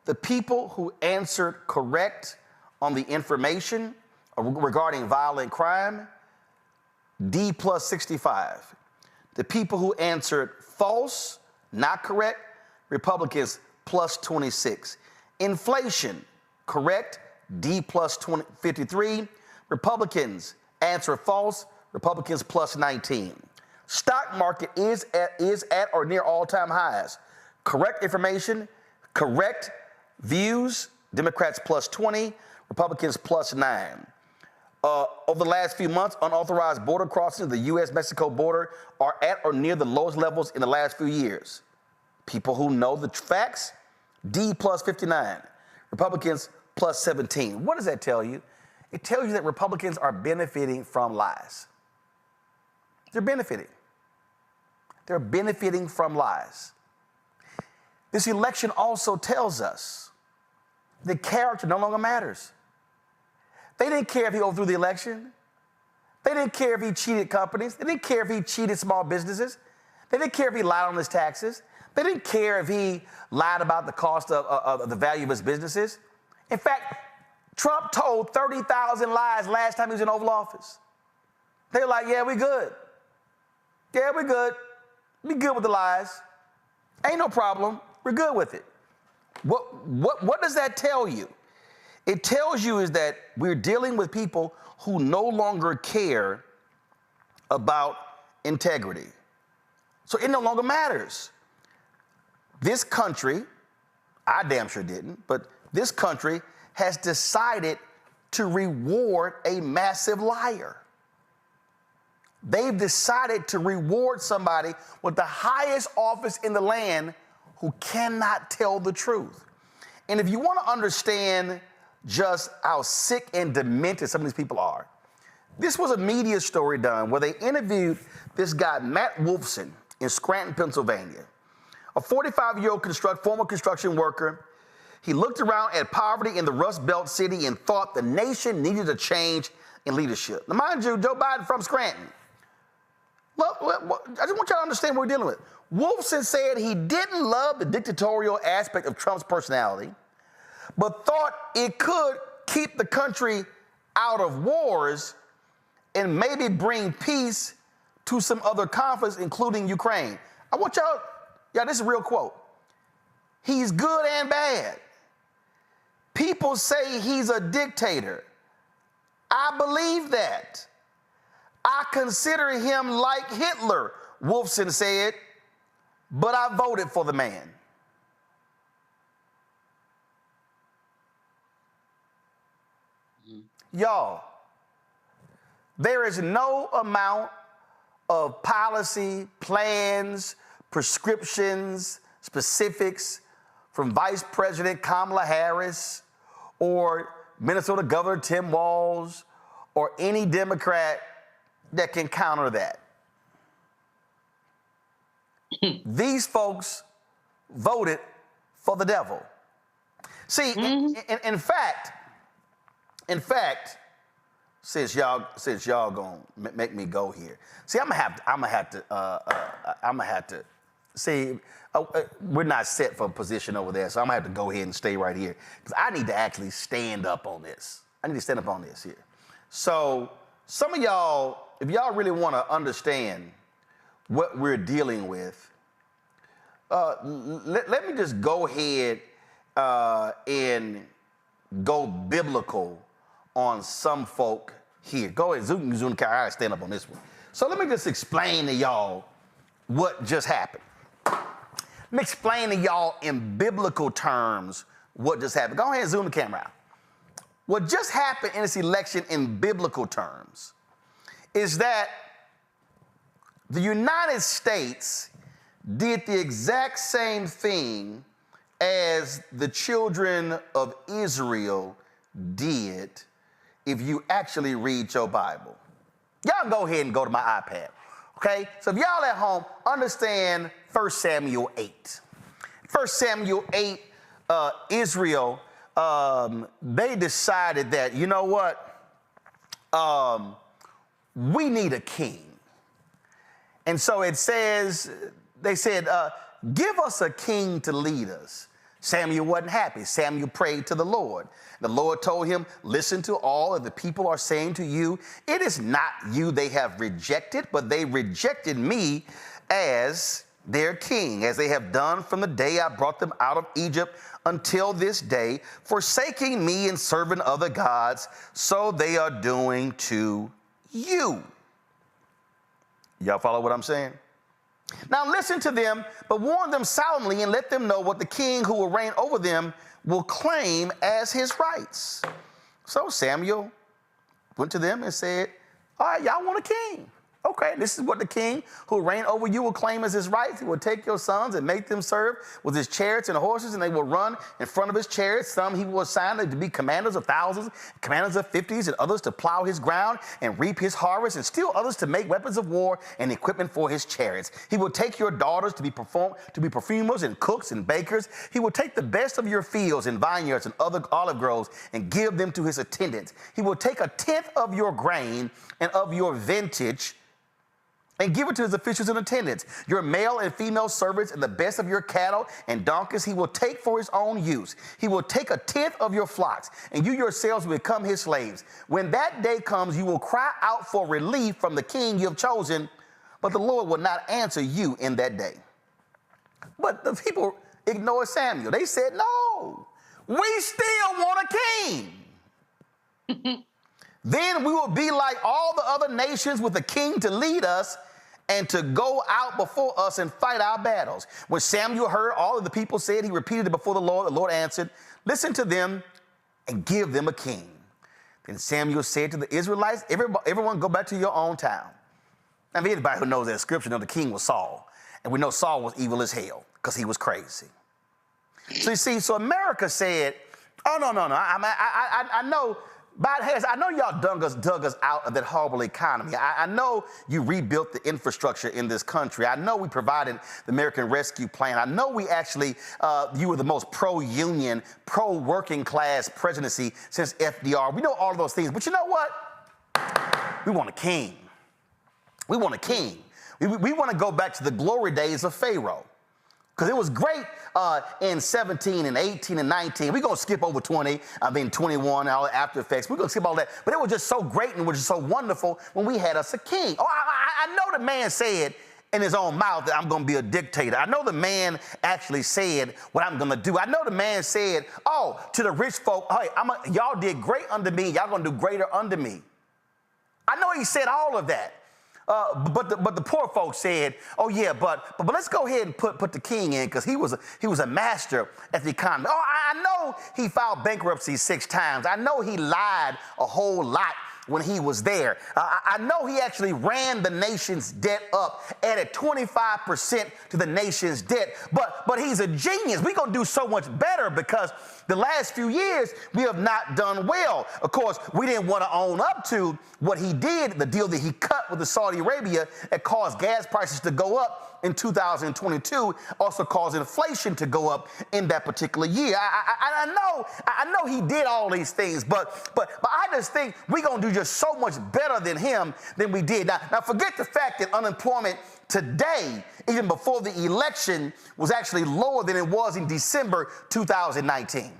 the people who answered correct on the information regarding violent crime, D plus 65. The people who answered false, not correct, Republicans plus 26. Inflation, correct, D plus 53. Republicans answer false, Republicans plus 19. Stock market is at or near all-time highs. Correct information, correct views, Democrats plus 20, Republicans plus 9. Over the last few months, unauthorized border crossings, the U.S.-Mexico border, are at or near the lowest levels in the last few years. People who know the facts, D plus 59. Republicans plus 17. What does that tell you? It tells you that Republicans are benefiting from lies. They're benefiting. They're benefiting from lies. This election also tells us that character no longer matters. They didn't care if he overthrew the election. They didn't care if he cheated companies. They didn't care if he cheated small businesses. They didn't care if he lied on his taxes. They didn't care if he lied about the cost of the value of his businesses. In fact, Trump told 30,000 lies last time he was in Oval Office. They were like, yeah, we good. Yeah, we're good. We good with the lies. Ain't no problem. We're good with it. What does that tell you? It tells you is that we're dealing with people who no longer care about integrity. So it no longer matters. This country, I damn sure didn't, but this country has decided to reward a massive liar. They've decided to reward somebody with the highest office in the land who cannot tell the truth. And if you want to understand just how sick and demented some of these people are, this was a media story done where they interviewed this guy, Matt Wolfson, in Scranton, Pennsylvania, a 45-year-old former construction worker. He looked around at poverty in the Rust Belt city and thought the nation needed a change in leadership. Now, mind you, Joe Biden from Scranton. Look, I just want y'all to understand what we're dealing with. Wolfson said he didn't love the dictatorial aspect of Trump's personality, but thought it could keep the country out of wars and maybe bring peace to some other conflicts, including Ukraine. I want y'all, this is a real quote. He's good and bad. People say he's a dictator. I believe that. I consider him like Hitler, Wolfson said, but I voted for the man. Y'all, there is no amount of policy, plans, prescriptions, specifics from Vice President Kamala Harris or Minnesota Governor Tim Walz or any Democrat that can counter that. These folks voted for the devil. See, in fact, since y'all gonna make me go here, see, I'm gonna have to. See, we're not set for a position over there, so I'm gonna have to go ahead and stay right here because I need to actually stand up on this. I need to stand up on this here. So some of y'all, if y'all really want to understand what we're dealing with, let me just go ahead and go biblical on some folk here. Go ahead, zoom, I stand up on this one. So let me just explain to y'all what just happened. Let me explain to y'all in biblical terms what just happened. Go ahead and zoom the camera out. What just happened in this election in biblical terms is that the United States did the exact same thing as the children of Israel did if you actually read your Bible. Y'all go ahead and go to my iPad, okay? So if y'all at home, understand 1 Samuel 8. 1 Samuel 8, Israel, they decided that, you know what? We need a king. And so it says, they said, give us a king to lead us. Samuel wasn't happy. Samuel prayed to the Lord. The Lord told him, listen to all that the people are saying to you. It is not you they have rejected, but they rejected me as their king, as they have done from the day I brought them out of Egypt until this day, forsaking me and serving other gods, so they are doing to you. Y'all follow what I'm saying? Now listen to them, but warn them solemnly and let them know what the king who will reign over them will claim as his rights. So Samuel went to them and said, all right, y'all want a king. Okay, this is what the king who will reign over you will claim as his rights. He will take your sons and make them serve with his chariots and horses, and they will run in front of his chariots. Some he will assign to be commanders of thousands, commanders of 50s, and others to plow his ground and reap his harvest, and still others to make weapons of war and equipment for his chariots. He will take your daughters to be perfumers and cooks and bakers. He will take the best of your fields and vineyards and other olive groves and give them to his attendants. He will take a tenth of your grain and of your vintage and give it to his officials and attendants. Your male and female servants and the best of your cattle and donkeys he will take for his own use. He will take a tenth of your flocks, and you yourselves will become his slaves. When that day comes, you will cry out for relief from the king you have chosen, but the Lord will not answer you in that day. But the people ignored Samuel. They said, no, no, we still want a king. Then we will be like all the other nations with a king to lead us and to go out before us and fight our battles. When Samuel heard all of the people said, he repeated it before the Lord answered, listen to them and give them a king. Then Samuel said to the Israelites, everyone go back to your own town. Now, anybody who knows that scripture knows the king was Saul. And we know Saul was evil as hell because he was crazy. So you see, so America said, oh, no. I know, Biden Harris, I know y'all dug us out of that horrible economy. I know you rebuilt the infrastructure in this country. I know we provided the American Rescue Plan. I know we actually, you were the most pro-union, pro-working class presidency since FDR. We know all of those things. But you know what? We want a king. We want a king. We want to go back to the glory days of Pharaoh. Because it was great in 17 and 18 and 19. We're going to skip over 20, 21, all the after effects. We're going to skip all that. But it was just so great and it was just so wonderful when we had us a king. Oh, I know the man said in his own mouth that I'm going to be a dictator. I know the man actually said what I'm going to do. I know the man said, oh, to the rich folk, hey, y'all did great under me. Y'all going to do greater under me. I know he said all of that. But the poor folks said, oh yeah, but let's go ahead and put the king in because he was a master at the economy. Oh, I know he filed bankruptcy 6 times. I know he lied a whole lot when he was there. I know he actually ran the nation's debt up, added 25% to the nation's debt. But he's a genius. We're going to do so much better because the last few years we have not done well. Of course, we didn't want to own up to what he did, the deal that he cut with the Saudi Arabia that caused gas prices to go up in 2022, also caused inflation to go up in that particular year. I know he did all these things, but I just think we're going to do just so much better than him than we did. Now forget the fact that unemployment today, even before the election, was actually lower than it was in December 2019.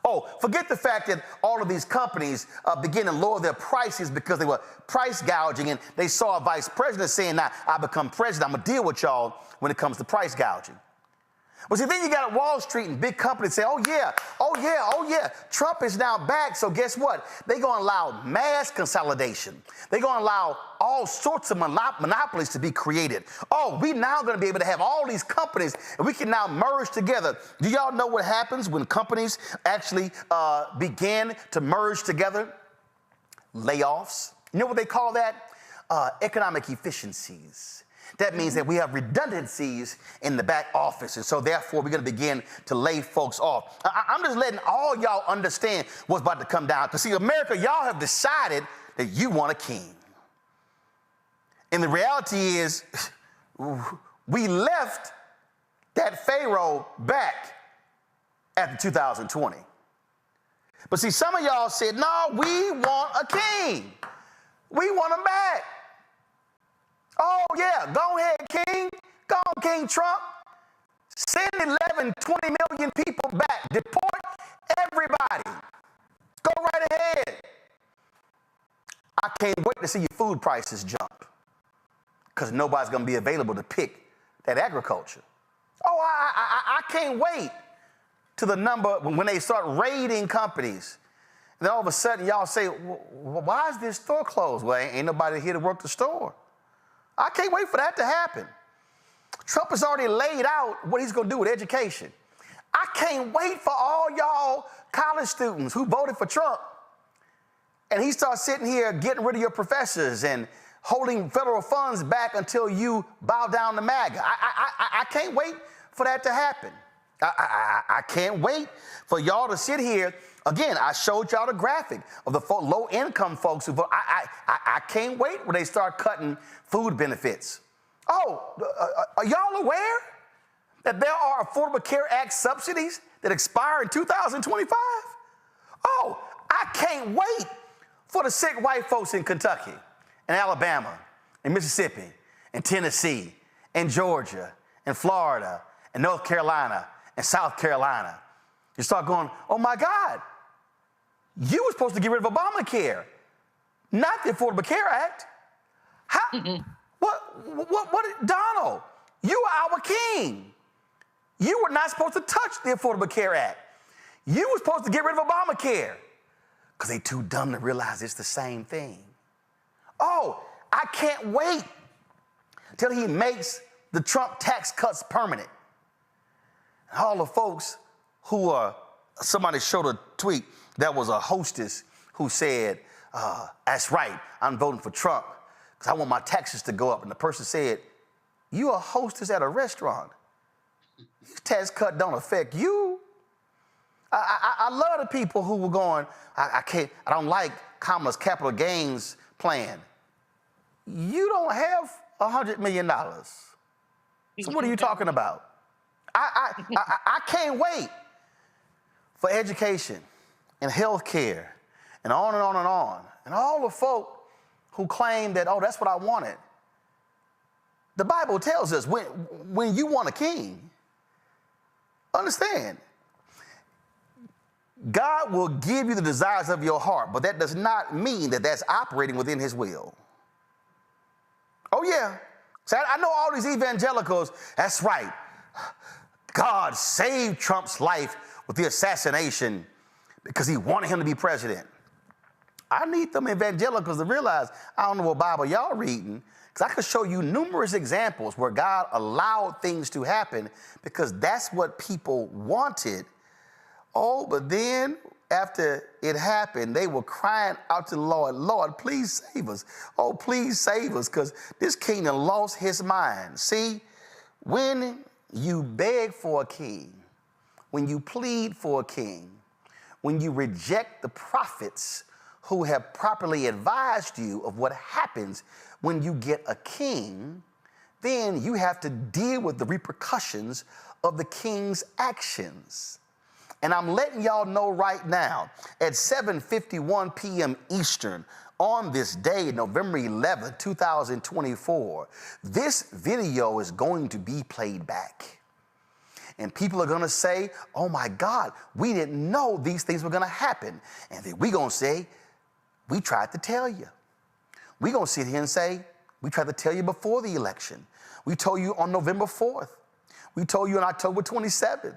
Oh, forget the fact that all of these companies began to lower their prices because they were price gouging, and they saw a vice president saying, now, I become president, I'm going to deal with y'all when it comes to price gouging. But see, then you got Wall Street and big companies say, oh yeah, Trump is now back, so guess what? They're going to allow mass consolidation. They're going to allow all sorts of monopolies to be created. Oh, we now going to be able to have all these companies, and we can now merge together. Do y'all know what happens when companies actually begin to merge together? Layoffs. You know what they call that? Economic efficiencies. That means that we have redundancies in the back office, and so therefore we're going to begin to lay folks off. I'm just letting all y'all understand what's about to come down. Because see, America, y'all have decided that you want a king. And the reality is, we left that Pharaoh back after 2020. But see, some of y'all said, no, we want a king. We want him back. Oh, yeah, go ahead, King. Go on, King Trump. Send 11, 20 million people back. Deport everybody. Go right ahead. I can't wait to see your food prices jump because nobody's going to be available to pick that agriculture. Oh, I can't wait to the number when they start raiding companies. And then all of a sudden, y'all say, well, why is this store closed? Well, ain't nobody here to work the store. I can't wait for that to happen. Trump has already laid out what he's going to do with education. I can't wait for all y'all college students who voted for Trump. And he starts sitting here getting rid of your professors and holding federal funds back until you bow down to MAGA. I can't wait for that to happen. I can't wait for y'all to sit here. Again, I showed y'all the graphic of the low-income folks who vote. I can't wait when they start cutting food benefits. Oh, are y'all aware that there are Affordable Care Act subsidies that expire in 2025? Oh, I can't wait for the sick white folks in Kentucky and Alabama and Mississippi and Tennessee and Georgia and Florida and North Carolina and South Carolina. You start going, oh my God, you were supposed to get rid of Obamacare, not the Affordable Care Act. How? What, Donald, you are our king. You were not supposed to touch the Affordable Care Act. You were supposed to get rid of Obamacare because they too dumb to realize it's the same thing. Oh, I can't wait till he makes the Trump tax cuts permanent. All the folks who are, somebody showed a tweet that was a hostess who said, that's right, I'm voting for Trump because I want my taxes to go up. And the person said, you a hostess at a restaurant. This tax cut don't affect you. I love the people who were going, I don't like Kamala's capital gains plan. You don't have $100 million. So what are you talking about? I can't wait for education and health care and on and on and on. And all the folk who claim that, oh, that's what I wanted. The Bible tells us when you want a king, understand, God will give you the desires of your heart, but that does not mean that that's operating within his will. Oh, yeah. So I know all these evangelicals, that's right. God saved Trump's life with the assassination because he wanted him to be president. I need them evangelicals to realize I don't know what Bible y'all reading, because I could show you numerous examples where God allowed things to happen because that's what people wanted. Oh, but then after it happened, they were crying out to the Lord, Lord, please save us. Oh, please save us, because this king had lost his mind. See, when you beg for a king, when you plead for a king, when you reject the prophets who have properly advised you of what happens when you get a king, then you have to deal with the repercussions of the king's actions. And I'm letting y'all know right now, at 7:51 p.m. Eastern, on this day, November 11th, 2024, this video is going to be played back. And people are going to say, oh my God, we didn't know these things were going to happen. And then we're going to say, we tried to tell you. We're going to sit here and say, we tried to tell you before the election. We told you on November 4th. We told you on October 27th,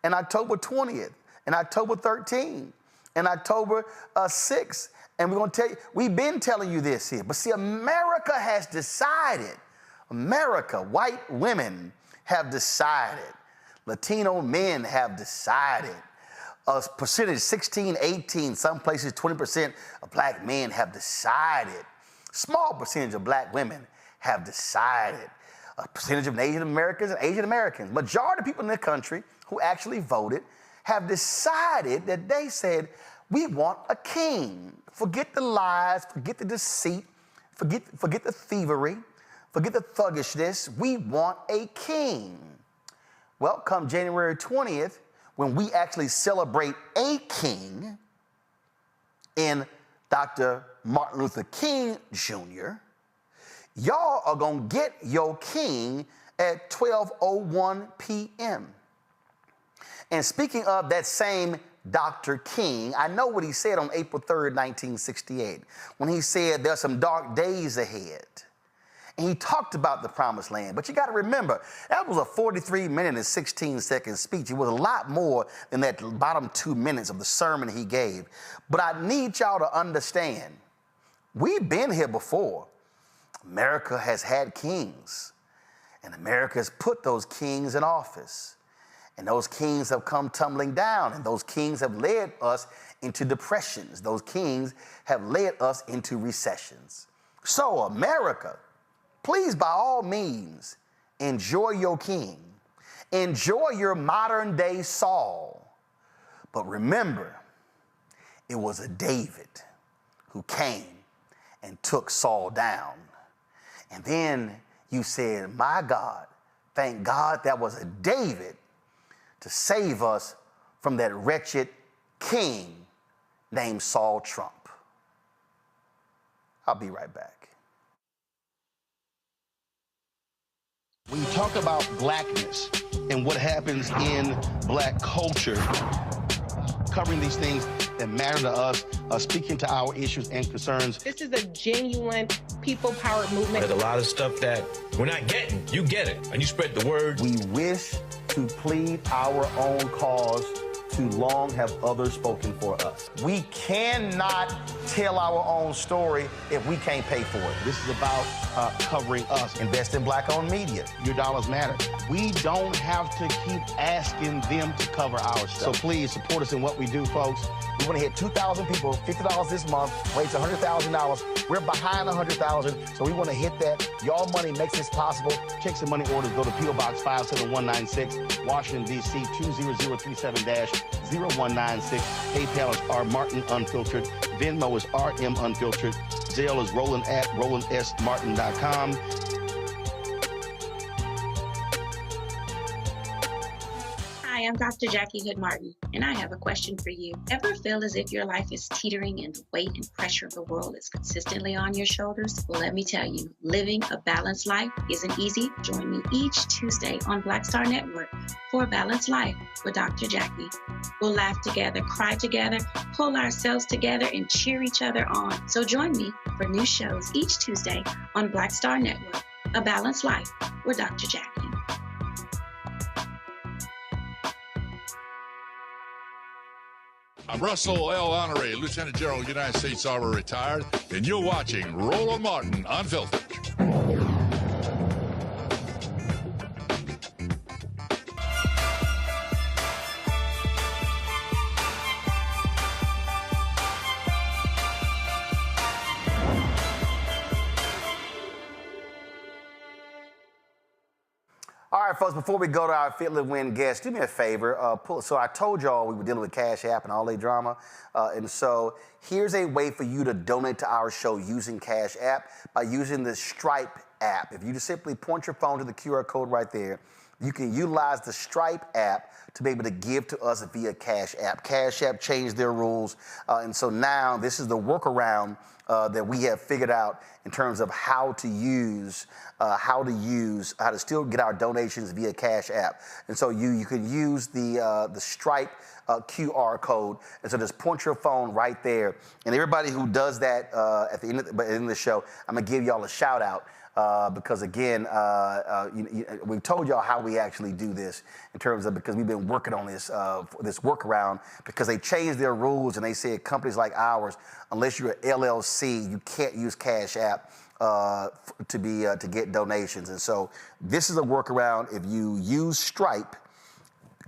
and October 20th, and October 13th, and October 6th. And we're going to tell you, we've been telling you this here. But see, America has decided. America, white women have decided. Latino men have decided. A percentage, 16, 18, some places 20% of black men have decided. Small percentage of black women have decided. A percentage of Asian Americans and Asian Americans, majority of people in the country who actually voted have decided that they said, we want a king. Forget the lies, forget the deceit, forget the thievery, forget the thuggishness. We want a king. Well, come January 20th, when we actually celebrate a king in Dr. Martin Luther King Jr., y'all are going to get your king at 12:01 p.m. And speaking of that same Dr. King, I know what he said on April 3rd, 1968, when he said there's some dark days ahead. And he talked about the promised land. But you got to remember, that was a 43-minute and 16-second speech. It was a lot more than that bottom 2 minutes of the sermon he gave. But I need y'all to understand, we've been here before. America has had kings, and America has put those kings in office. And those kings have come tumbling down, and those kings have led us into depressions. Those kings have led us into recessions. So America, please, by all means, enjoy your king. Enjoy your modern day Saul. But remember, it was a David who came and took Saul down. And then you said, my God, thank God that was a David to save us from that wretched king named Saul Trump. I'll be right back. When you talk about blackness and what happens in black culture, covering these things that matter to us, speaking to our issues and concerns. This is a genuine people-powered movement. There's a lot of stuff that we're not getting. You get it, and you spread the word. We wish to plead our own cause. Too long have others spoken for us. We cannot tell our own story if we can't pay for it. This is about covering us. Invest in Black-owned media. Your dollars matter. We don't have to keep asking them to cover our stuff. So please support us in what we do, folks. We want to hit 2,000 people, $50 this month, raise $100,000. We're behind 100,000, so we want to hit that. Y'all money makes this possible. Checks and money orders go to P.O. Box 57196, Washington, D.C. 20037-0196. PayPal is R Martin Unfiltered. Venmo is RM Unfiltered. Zelle is Roland at RolandSMartin.com. Hi, I'm Dr. Jackie Hood Martin, and I have a question for you. Ever feel as if your life is teetering and the weight and pressure of the world is consistently on your shoulders? Well, let me tell you, living a balanced life isn't easy. Join me each Tuesday on Black Star Network for A Balanced Life with Dr. Jackie. We'll laugh together, cry together, pull ourselves together, and cheer each other on. So join me for new shows each Tuesday on Black Star Network, A Balanced Life with Dr. Jackie. I'm Russell L. Honoré, Lieutenant General, United States Army, retired, and you're watching Roland Martin Unfiltered. All right, folks, before we go to our Fiddler Win guest, do me a favor. So I told y'all we were dealing with Cash App and all that drama. And so here's a way for you to donate to our show using Cash App by using the Stripe app. If you just simply point your phone to the QR code right there, you can utilize the Stripe app to be able to give to us via Cash App. Cash App changed their rules. And so now this is the workaround that we have figured out in terms of how to still get our donations via Cash App. And so you can use the Stripe QR code. And so just point your phone right there. And everybody who does that at the end of the show, I'm gonna give y'all a shout out. Because again, we've told y'all how we actually do this in terms of, because we've been working on this workaround, because they changed their rules and they said companies like ours, unless you're an LLC, you can't use Cash App to get donations. And so this is a workaround. If you use Stripe,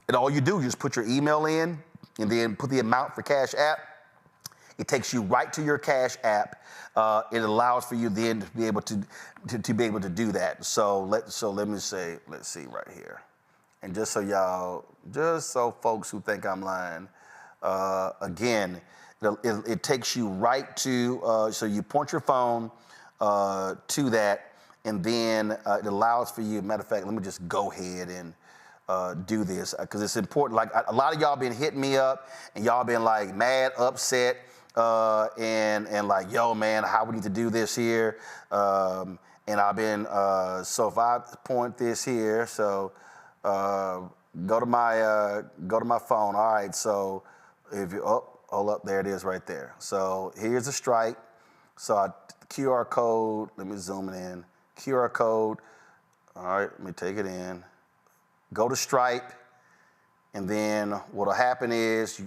and all you do is just put your email in and then put the amount for Cash App. It takes you right to your Cash App. It allows for you then to be able to do that. So let me say, let's see right here. And just so folks who think I'm lying, again, it takes you right to, so you point your phone to that, and then it allows for you, matter of fact, let me just go ahead and do this, because it's important. Like a lot of y'all been hitting me up, and y'all been like mad, upset, and like, yo, man, how we need to do this here. And I've been, so if I point this here, so go to my phone. All right, so if you, hold up, there it is right there. So here's the Stripe. So QR code, let me zoom it in. QR code, all right, let me take it in. Go to Stripe, and then what'll happen is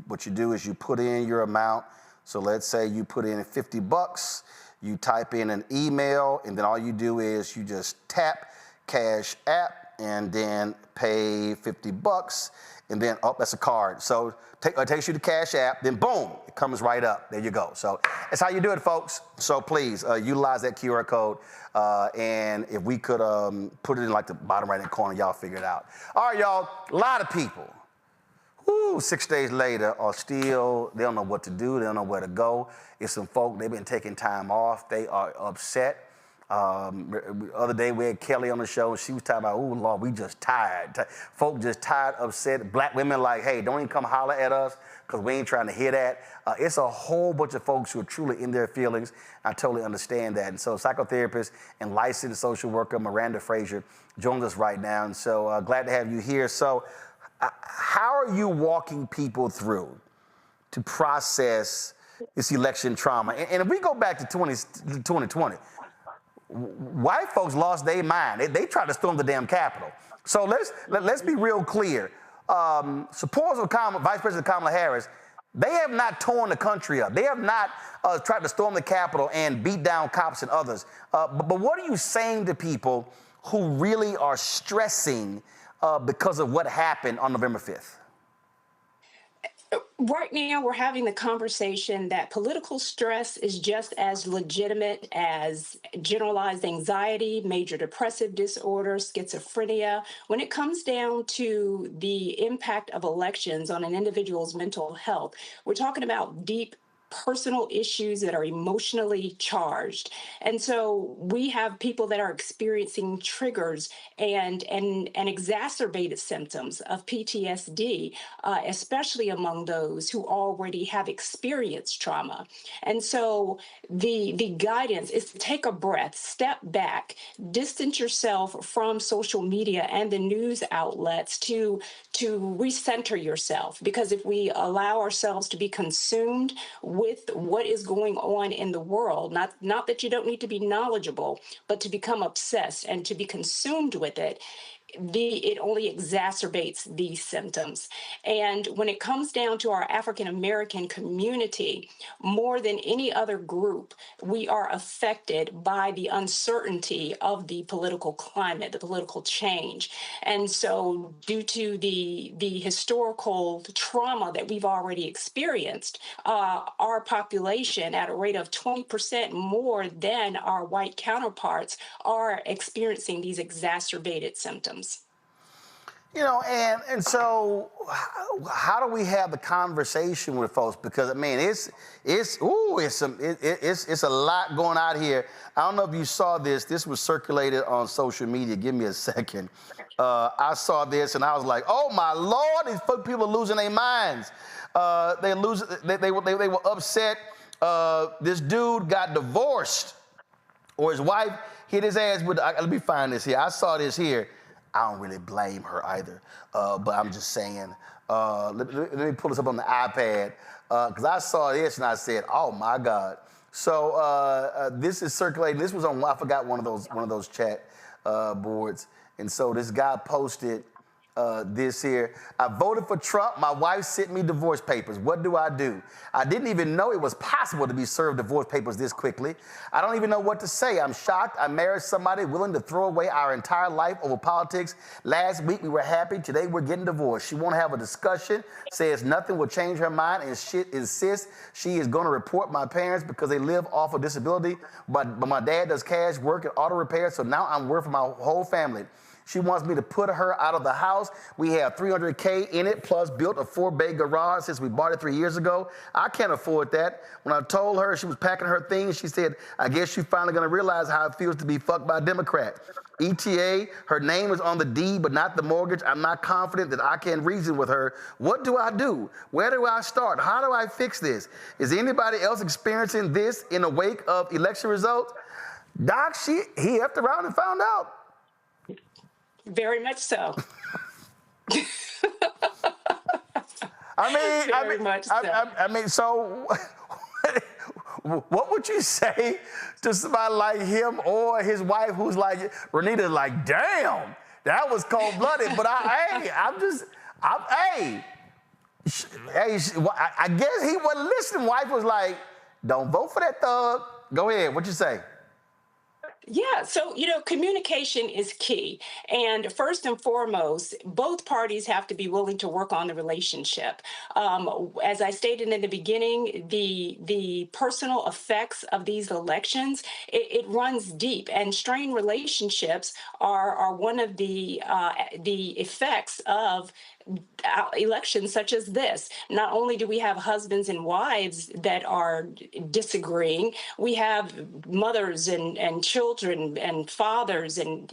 what you do is you put in your amount. So let's say you put in $50, you type in an email, and then all you do is you just tap Cash App and then pay $50, and then, that's a card. So it takes you to Cash App, then boom, it comes right up. There you go. So that's how you do it, folks. So please utilize that QR code. And if we could put it in like the bottom right-hand corner, y'all figure it out. All right, y'all, a lot of people, 6 days later, are still, they don't know what to do. They don't know where to go. It's some folk, they've been taking time off. They are upset. Other day we had Kelly on the show, and she was talking about, oh, Lord, we just tired. Folk just tired, upset. Black women like, hey, don't even come holler at us, because we ain't trying to hear that. It's a whole bunch of folks who are truly in their feelings. I totally understand that. And so psychotherapist and licensed social worker Miranda Frazier joins us right now. And so glad to have you here. So how are you walking people through to process this election trauma? And if we go back to 2020, white folks lost their mind. They tried to storm the damn Capitol. So let's be real clear. Supporters of Vice President Kamala Harris, they have not torn the country up. They have not tried to storm the Capitol and beat down cops and others. But what are you saying to people who really are stressing because of what happened on November 5th? Right now, we're having the conversation that political stress is just as legitimate as generalized anxiety, major depressive disorder, schizophrenia. When it comes down to the impact of elections on an individual's mental health, we're talking about deep personal issues that are emotionally charged. And so we have people that are experiencing triggers and exacerbated symptoms of PTSD, especially among those who already have experienced trauma. And so the guidance is to take a breath, step back, distance yourself from social media and the news outlets to recenter yourself. Because if we allow ourselves to be consumed with what is going on in the world, not that you don't need to be knowledgeable, but to become obsessed and to be consumed with it, it only exacerbates these symptoms. And when it comes down to our African American community, more than any other group, we are affected by the uncertainty of the political climate, the political change. And so due to the historical trauma that we've already experienced, our population at a rate of 20% more than our white counterparts are experiencing these exacerbated symptoms. You know, and so how do we have the conversation with folks? Because I mean, it's a lot going out here. I don't know if you saw this. This was circulated on social media. Give me a second. I saw this and I was like, oh my Lord, these people are losing their minds. They were upset. This dude got divorced, or his wife hit his ass with. Let me find this here. I saw this here. I don't really blame her either, but I'm just saying. Let me pull this up on the iPad because I saw this and I said, "Oh my God!" So this is circulating. This was on, I forgot, one of those chat boards, and so this guy posted this here. I voted for Trump. My wife sent me divorce papers. What do? I didn't even know it was possible to be served divorce papers this quickly. I don't even know what to say. I'm shocked. I married somebody willing to throw away our entire life over politics. Last week we were happy. Today we're getting divorced. She won't have a discussion, says nothing will change her mind, and insists she is going to report my parents because they live off of disability. But my dad does cash work and auto repair, so now I'm working for my whole family. She wants me to put her out of the house. We have $300K in it, plus built a 4-bay garage since we bought it 3 years ago. I can't afford that. When I told her she was packing her things, she said, I guess she's finally gonna realize how it feels to be fucked by a Democrat. ETA, her name is on the deed, but not the mortgage. I'm not confident that I can reason with her. What do I do? Where do I start? How do I fix this? Is anybody else experiencing this in the wake of election results? Doc, he effed around and found out. Very much so. I mean, so what would you say to somebody like him or his wife who's like, Renita's like, damn, that was cold-blooded, but I guess he wasn't listening. Wife was like, don't vote for that thug. Go ahead, what you say? Yeah, so, communication is key. And first and foremost, both parties have to be willing to work on the relationship. As I stated in the beginning, the personal effects of these elections, it runs deep. And strained relationships are one of the effects of elections such as this. Not only do we have husbands and wives that are disagreeing, we have mothers and children and fathers, and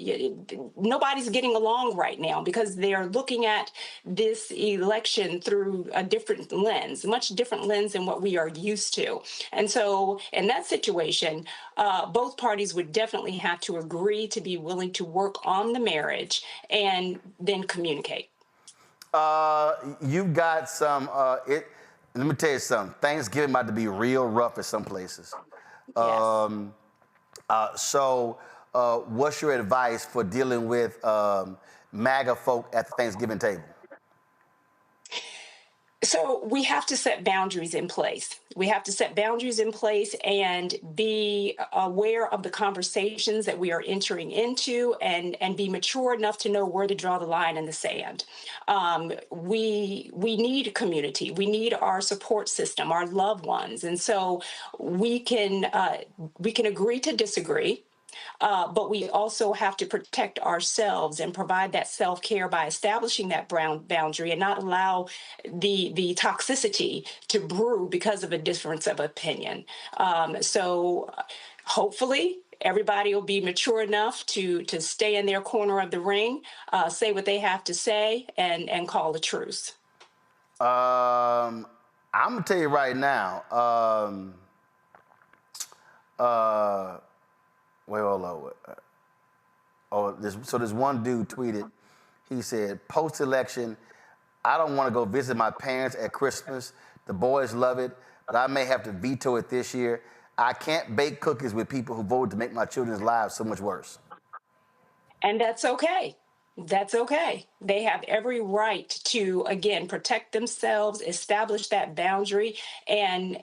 nobody's getting along right now because they are looking at this election through a different lens, much different lens than what we are used to. And so in that situation, both parties would definitely have to agree to be willing to work on the marriage and then communicate. You've got some, let me tell you something. Thanksgiving about to be real rough at some places. Yes. What's your advice for dealing with MAGA folk at the Thanksgiving table? So we have to set boundaries in place. We have to set boundaries in place and be aware of the conversations that we are entering into, and be mature enough to know where to draw the line in the sand. We need community. We need our support system, our loved ones. And so we can agree to disagree. But we also have to protect ourselves and provide that self-care by establishing that boundary and not allow the toxicity to brew because of a difference of opinion. So hopefully everybody will be mature enough to stay in their corner of the ring, say what they have to say, and call a truce. I'm gonna tell you right now. Wait, hold on. This one dude tweeted. He said, "Post-election, I don't want to go visit my parents at Christmas. The boys love it, but I may have to veto it this year. I can't bake cookies with people who voted to make my children's lives so much worse." And that's okay. That's okay. They have every right to, again, protect themselves, establish that boundary, and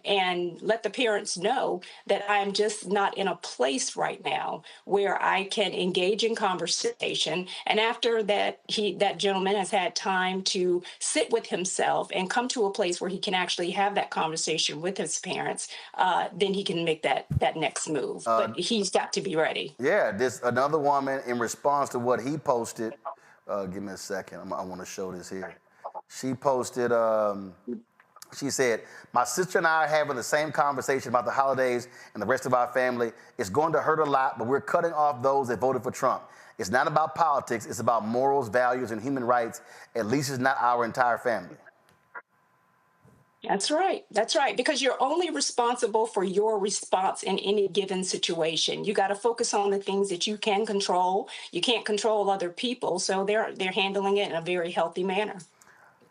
let the parents know that I'm just not in a place right now where I can engage in conversation. And after that, that gentleman has had time to sit with himself and come to a place where he can actually have that conversation with his parents, then he can make that next move. But he's got to be ready. Yeah, this another woman in response to what he posted. Give me a second. I want to show this here. She posted. She said, "My sister and I are having the same conversation about the holidays and the rest of our family. It's going to hurt a lot, but we're cutting off those that voted for Trump. It's not about politics. It's about morals, values, and human rights. At least it's not our entire family." That's right. That's right. Because you're only responsible for your response in any given situation. You got to focus on the things that you can control. You can't control other people, so they're handling it in a very healthy manner.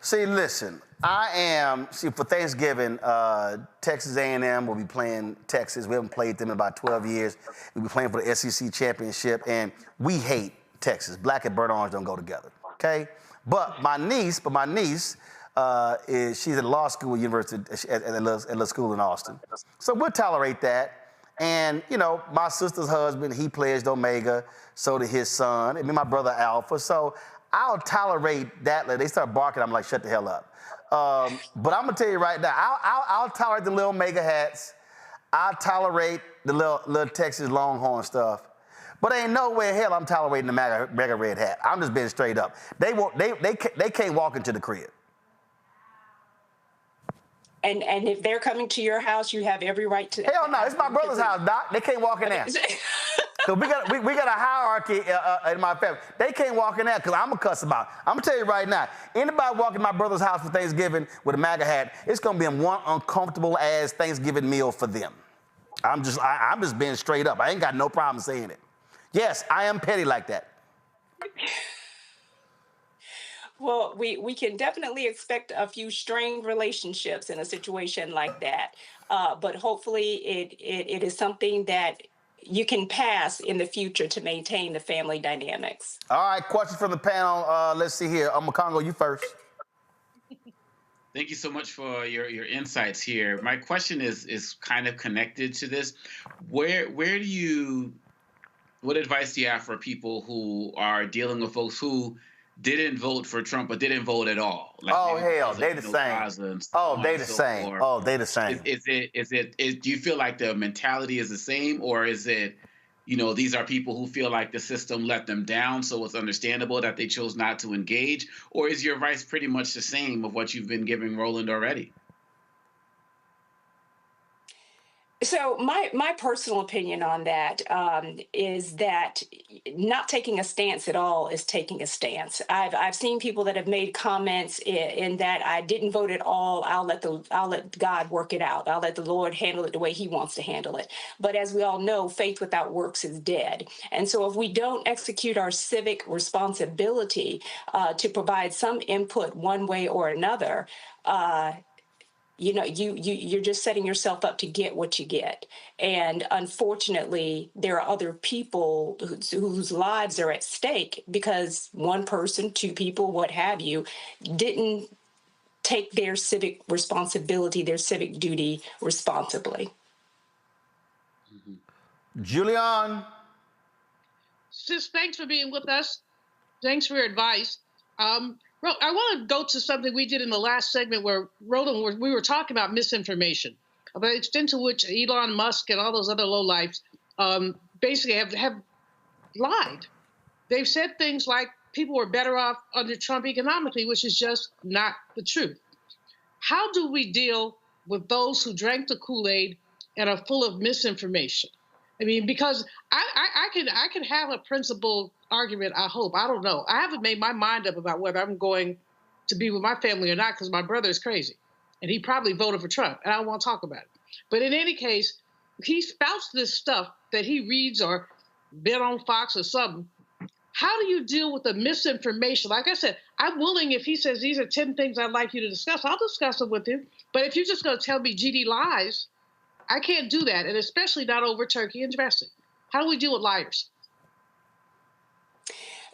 See, listen, for Thanksgiving, Texas A&M will be playing Texas. We haven't played them in about 12 years. We'll be playing for the SEC championship, and we hate Texas. Black and burnt orange don't go together, okay? But my niece, she's at law school at University at a school in Austin. So we'll tolerate that. And, my sister's husband, he pledged Omega, so did his son, and me, my brother Alpha. So I'll tolerate that. They start barking, I'm like, shut the hell up. But I'm gonna tell you right now, I'll tolerate the little Omega hats. I'll tolerate the little Texas Longhorn stuff. But ain't no way in hell I'm tolerating the MAGA red hat. I'm just being straight up. They can't walk into the crib. And if they're coming to your house, you have every right to. Hell no, it's my brother's house, Doc. They can't walk in there. So we got a hierarchy in my family. They can't walk in there because I'm gonna cuss them out. I'm gonna tell you right now, anybody walking my brother's house for Thanksgiving with a MAGA hat, it's gonna be one uncomfortable ass Thanksgiving meal for them. I'm just being straight up. I ain't got no problem saying it. Yes, I am petty like that. Well, we can definitely expect a few strained relationships in a situation like that. But hopefully it is something that you can pass in the future to maintain the family dynamics. All right, questions from the panel. Let's see here. Makongo, you first. Thank you so much for your insights here. My question is kind of connected to this. What advice do you have for people who are dealing with folks who didn't vote for Trump but didn't vote at all? Like, oh hell, they the same. They the same. Oh, they the same. Do you feel like the mentality is the same, or is it, these are people who feel like the system let them down, so it's understandable that they chose not to engage? Or is your advice pretty much the same of what you've been giving Roland already? So my personal opinion on that is that not taking a stance at all is taking a stance. I've seen people that have made comments in that I didn't vote at all. I'll let God work it out. I'll let the Lord handle it the way He wants to handle it. But as we all know, faith without works is dead. And so if we don't execute our civic responsibility to provide some input one way or another, you're just setting yourself up to get what you get. And unfortunately, there are other people whose lives are at stake because one person, two people, what have you, didn't take their civic responsibility, their civic duty responsibly. Julian. Sis, thanks for being with us. Thanks for your advice. I want to go to something we did in the last segment where, Roland, we were talking about misinformation, about the extent to which Elon Musk and all those other lowlifes basically have lied. They've said things like people were better off under Trump economically, which is just not the truth. How do we deal with those who drank the Kool-Aid and are full of misinformation? I mean, because I can have a principled argument, I hope. I don't know. I haven't made my mind up about whether I'm going to be with my family or not because my brother is crazy. And he probably voted for Trump, and I don't want to talk about it. But in any case, he spouts this stuff that he reads or been on Fox or something. How do you deal with the misinformation? Like I said, I'm willing, if he says these are 10 things I'd like you to discuss, I'll discuss them with him. But if you're just going to tell me GD lies, I can't do that, and especially not over turkey and dressing. How do we deal with liars?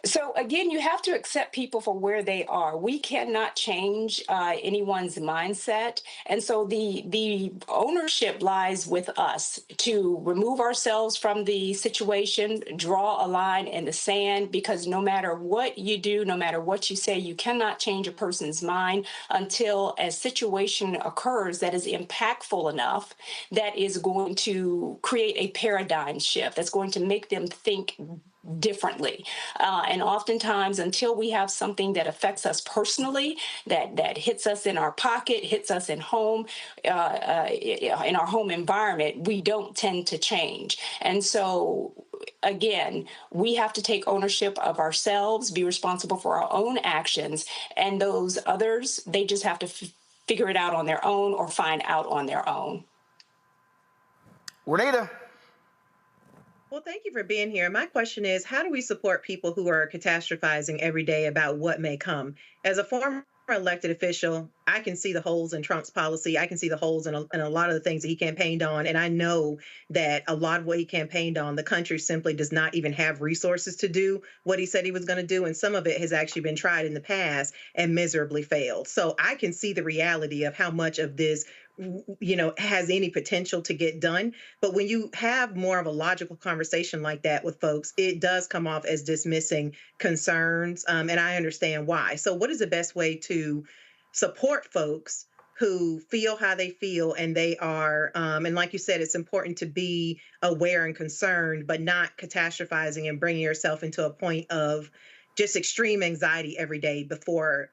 So again, you have to accept people for where they are. We cannot change anyone's mindset. And so the ownership lies with us to remove ourselves from the situation, draw a line in the sand, because no matter what you do, no matter what you say, you cannot change a person's mind until a situation occurs that is impactful enough that is going to create a paradigm shift, that's going to make them think differently. And oftentimes, until we have something that affects us personally, that hits us in our pocket, hits us in home, in our home environment, we don't tend to change. And so, again, we have to take ownership of ourselves, be responsible for our own actions, and those others, they just have to figure it out on their own or find out on their own. Renita. Well, thank you for being here. My question is, how do we support people who are catastrophizing every day about what may come? As a former elected official, I can see the holes in Trump's policy. I can see the holes in a lot of the things that he campaigned on. And I know that a lot of what he campaigned on, the country simply does not even have resources to do what he said he was going to do. And some of it has actually been tried in the past and miserably failed. So I can see the reality of how much of this has any potential to get done. But when you have more of a logical conversation like that with folks, it does come off as dismissing concerns. And I understand why. So what is the best way to support folks who feel how they feel, and they are, and like you said, it's important to be aware and concerned, but not catastrophizing and bringing yourself into a point of just extreme anxiety every day before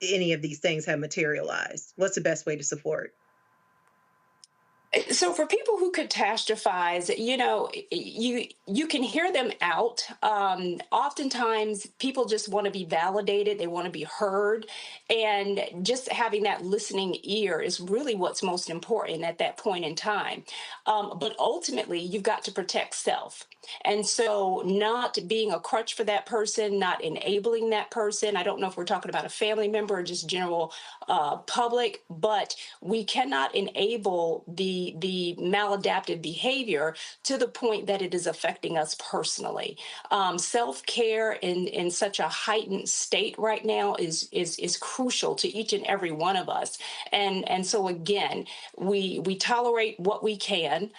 any of these things have materialized? What's the best way to support? So for people who catastrophize, you can hear them out. Oftentimes, people just want to be validated. They want to be heard. And just having that listening ear is really what's most important at that point in time. But ultimately, you've got to protect self. And so not being a crutch for that person, not enabling that person. I don't know if we're talking about a family member or just general public, but we cannot enable the maladaptive behavior to the point that it is affecting us personally. Self-care in such a heightened state right now is crucial to each and every one of us. And so again, we tolerate what we can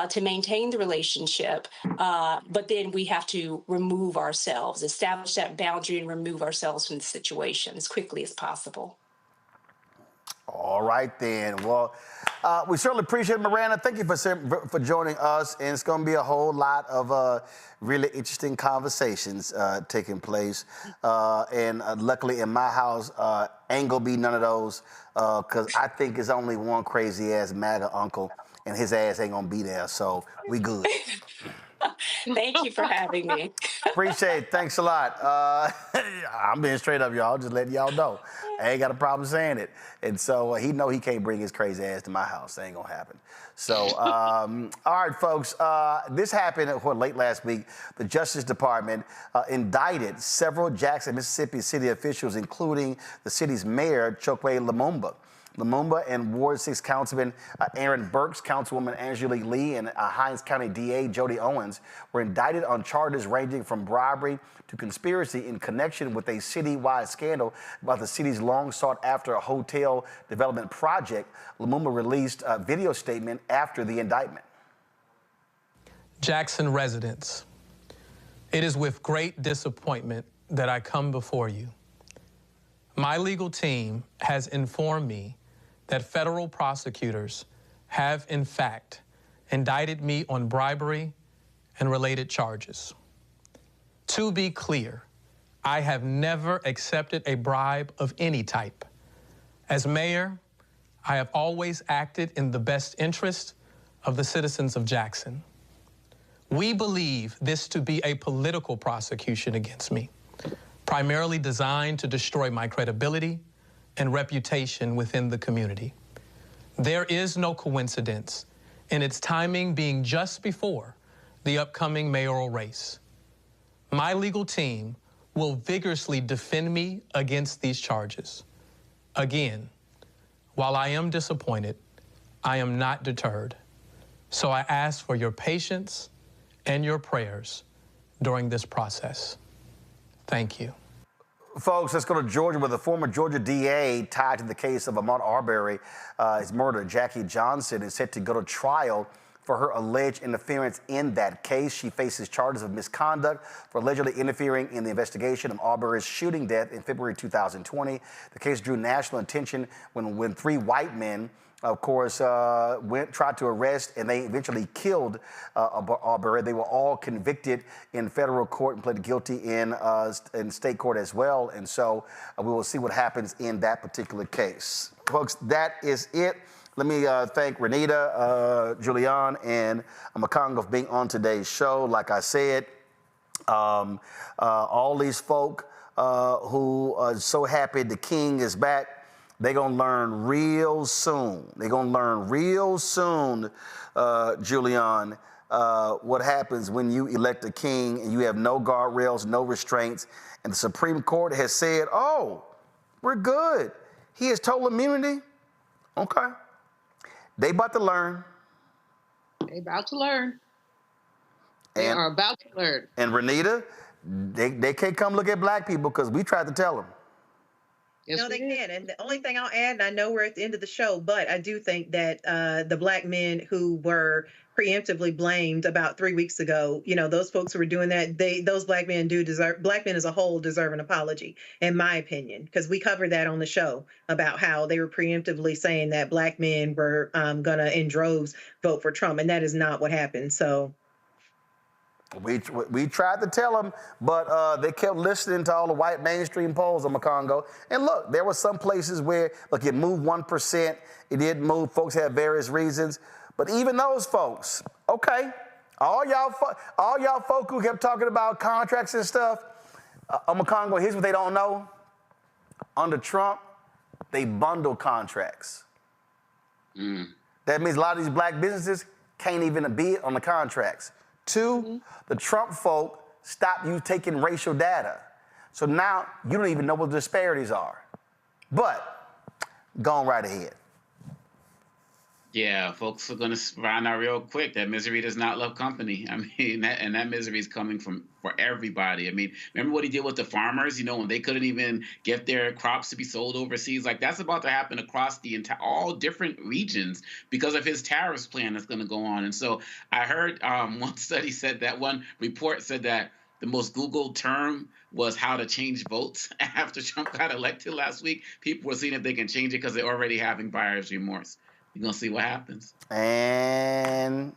to maintain the relationship, but then we have to remove ourselves, establish that boundary and remove ourselves from the situation as quickly as possible. All right, then. Well, we certainly appreciate it, Miranda. Thank you for joining us. And it's going to be a whole lot of really interesting conversations taking place. And luckily in my house, ain't going to be none of those because I think it's only one crazy-ass MAGA uncle, and his ass ain't going to be there. So we good. Thank you for having me. Appreciate it. Thanks a lot. I'm being straight up, y'all. Just letting y'all know. I ain't got a problem saying it. And so he know he can't bring his crazy ass to my house. That ain't going to happen. So, all right, folks. This happened late last week. The Justice Department indicted several Jackson, Mississippi city officials, including the city's mayor, Chokwe Lumumba. Lumumba and Ward 6 Councilman Aaron Burks, Councilwoman Angelique Lee, and Hinds County DA Jody Owens were indicted on charges ranging from bribery to conspiracy in connection with a citywide scandal about the city's long sought-after hotel development project. Lumumba released a video statement after the indictment. Jackson residents, it is with great disappointment that I come before you. My legal team has informed me that federal prosecutors have, in fact, indicted me on bribery and related charges. To be clear, I have never accepted a bribe of any type. As mayor, I have always acted in the best interest of the citizens of Jackson. We believe this to be a political prosecution against me, primarily designed to destroy my credibility and reputation within the community. There is no coincidence in its timing being just before the upcoming mayoral race. My legal team will vigorously defend me against these charges. Again, while I am disappointed, I am not deterred. So I ask for your patience and your prayers during this process. Thank you. Folks, let's go to Georgia, where the former Georgia DA tied to the case of Ahmaud Arbery, his murder, Jackie Johnson, is set to go to trial for her alleged interference in that case. She faces charges of misconduct for allegedly interfering in the investigation of Arbery's shooting death in February 2020. The case drew national attention when three white men, of course, tried to arrest, and they eventually killed Arbery. They were all convicted in federal court and pleaded guilty in state court as well. And so we will see what happens in that particular case. Folks, that is it. Let me thank Renita, Julian, and Makongo for being on today's show. Like I said, all these folk who are so happy the king is back, they're going to learn real soon. They're going to learn real soon, Julian, what happens when you elect a king and you have no guardrails, no restraints, and the Supreme Court has said, oh, we're good. He has total immunity. Okay. They about to learn. They about to learn. They are about to learn. And Renita, they can't come look at black people because we tried to tell them. Yes, no, they can. And the only thing I'll add, and I know we're at the end of the show, but I do think that the black men who were preemptively blamed about 3 weeks ago, you know, those folks who were doing that, those black men as a whole deserve an apology, in my opinion, because we covered that on the show about how they were preemptively saying that black men were gonna in droves vote for Trump, and that is not what happened. So we tried to tell them, but they kept listening to all the white mainstream polls on Makongo. And look, there were some places where, look, it moved 1%. It didn't move. Folks had various reasons. But even those folks, okay, all y'all folk who kept talking about contracts and stuff, on Makongo, here's what they don't know. Under Trump, they bundle contracts. That means a lot of these black businesses can't even bid on the contracts. Two, the Trump folk stopped you taking racial data. So now you don't even know what the disparities are. But go on right ahead. Yeah, folks are going to find out real quick that misery does not love company. I mean, that misery is coming for everybody. I mean, remember what he did with the farmers, you know, when they couldn't even get their crops to be sold overseas? Like, that's about to happen across the entire, all different regions because of his tariffs plan that's going to go on. And so I heard one study said that one report said that the most Googled term was how to change votes after Trump got elected last week. People were seeing if they can change it because they're already having buyer's remorse. You're going to see what happens. And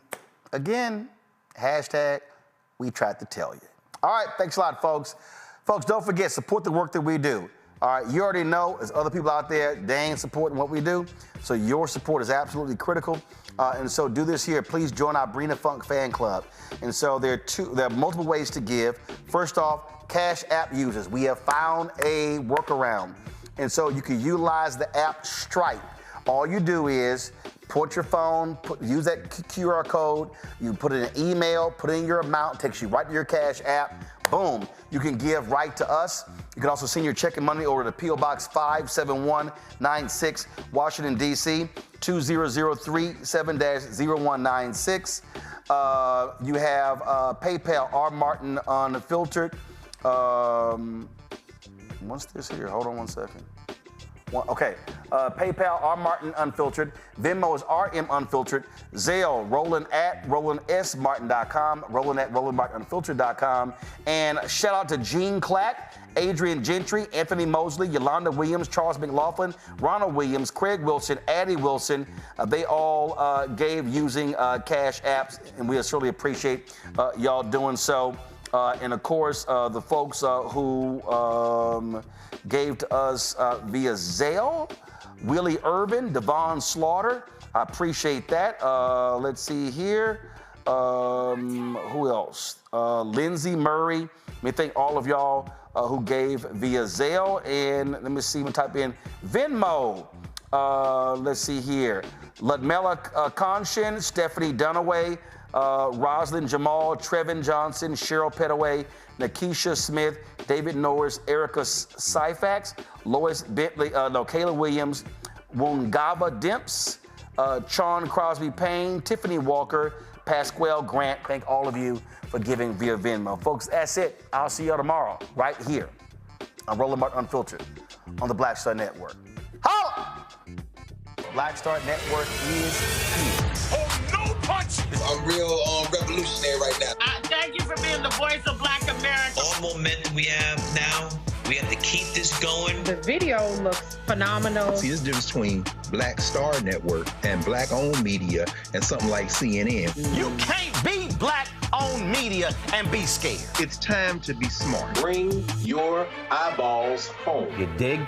again, hashtag, we tried to tell you. All right, thanks a lot, folks. Folks, don't forget, support the work that we do. All right, you already know there's other people out there, they ain't supporting what we do. So your support is absolutely critical. And so do this here. Please join our Brina Funk fan club. And so there are multiple ways to give. First off, Cash App users. We have found a workaround. And so you can utilize the app Stripe. All you do is put your phone, use that QR code, you put in an email, put in your amount, takes you right to your Cash App, boom, you can give right to us. You can also send your check and money over to P.O. Box 57196, Washington, D.C., 20037-0196. You have PayPal, R. Martin Unfiltered. What's this here? Hold on one second. Okay. PayPal, R. Martin Unfiltered. Venmo is RM Unfiltered. Zelle, Roland at RolandSMartin.com. Roland at RolandMartinUnfiltered.com. And shout out to Gene Clack, Adrian Gentry, Anthony Mosley, Yolanda Williams, Charles McLaughlin, Ronald Williams, Craig Wilson, Addie Wilson. They all gave using cash apps, and we certainly appreciate y'all doing so. And of course, the folks who gave to us via Zelle, Willie Urban, Devon Slaughter. I appreciate that. Let's see here. Who else? Lindsay Murray. Let me thank all of y'all who gave via Zelle. And let me see, I'm gonna type in Venmo. Let's see here. Ludmilla Conshin, Stephanie Dunaway, Roslyn Jamal, Trevin Johnson, Cheryl Petaway, Nakisha Smith, David Norris, Erica Syfax, Lois Bentley, Kayla Williams, Wungava Dimps, Sean Crosby Payne, Tiffany Walker, Pasquale Grant. Thank all of you for giving via Venmo. Folks, that's it. I'll see y'all tomorrow right here on Roland Martin Unfiltered on the Black Star Network. Holla! Black Star Network is here. Oh, no punch! I'm real revolutionary right now. Thank you for being the voice of Black America. All momentum we have now, we have to keep this going. The video looks phenomenal. See, there's a difference between Black Star Network and black-owned media and something like CNN. You can't be black-owned media and be scared. It's time to be smart. Bring your eyeballs home. You dig?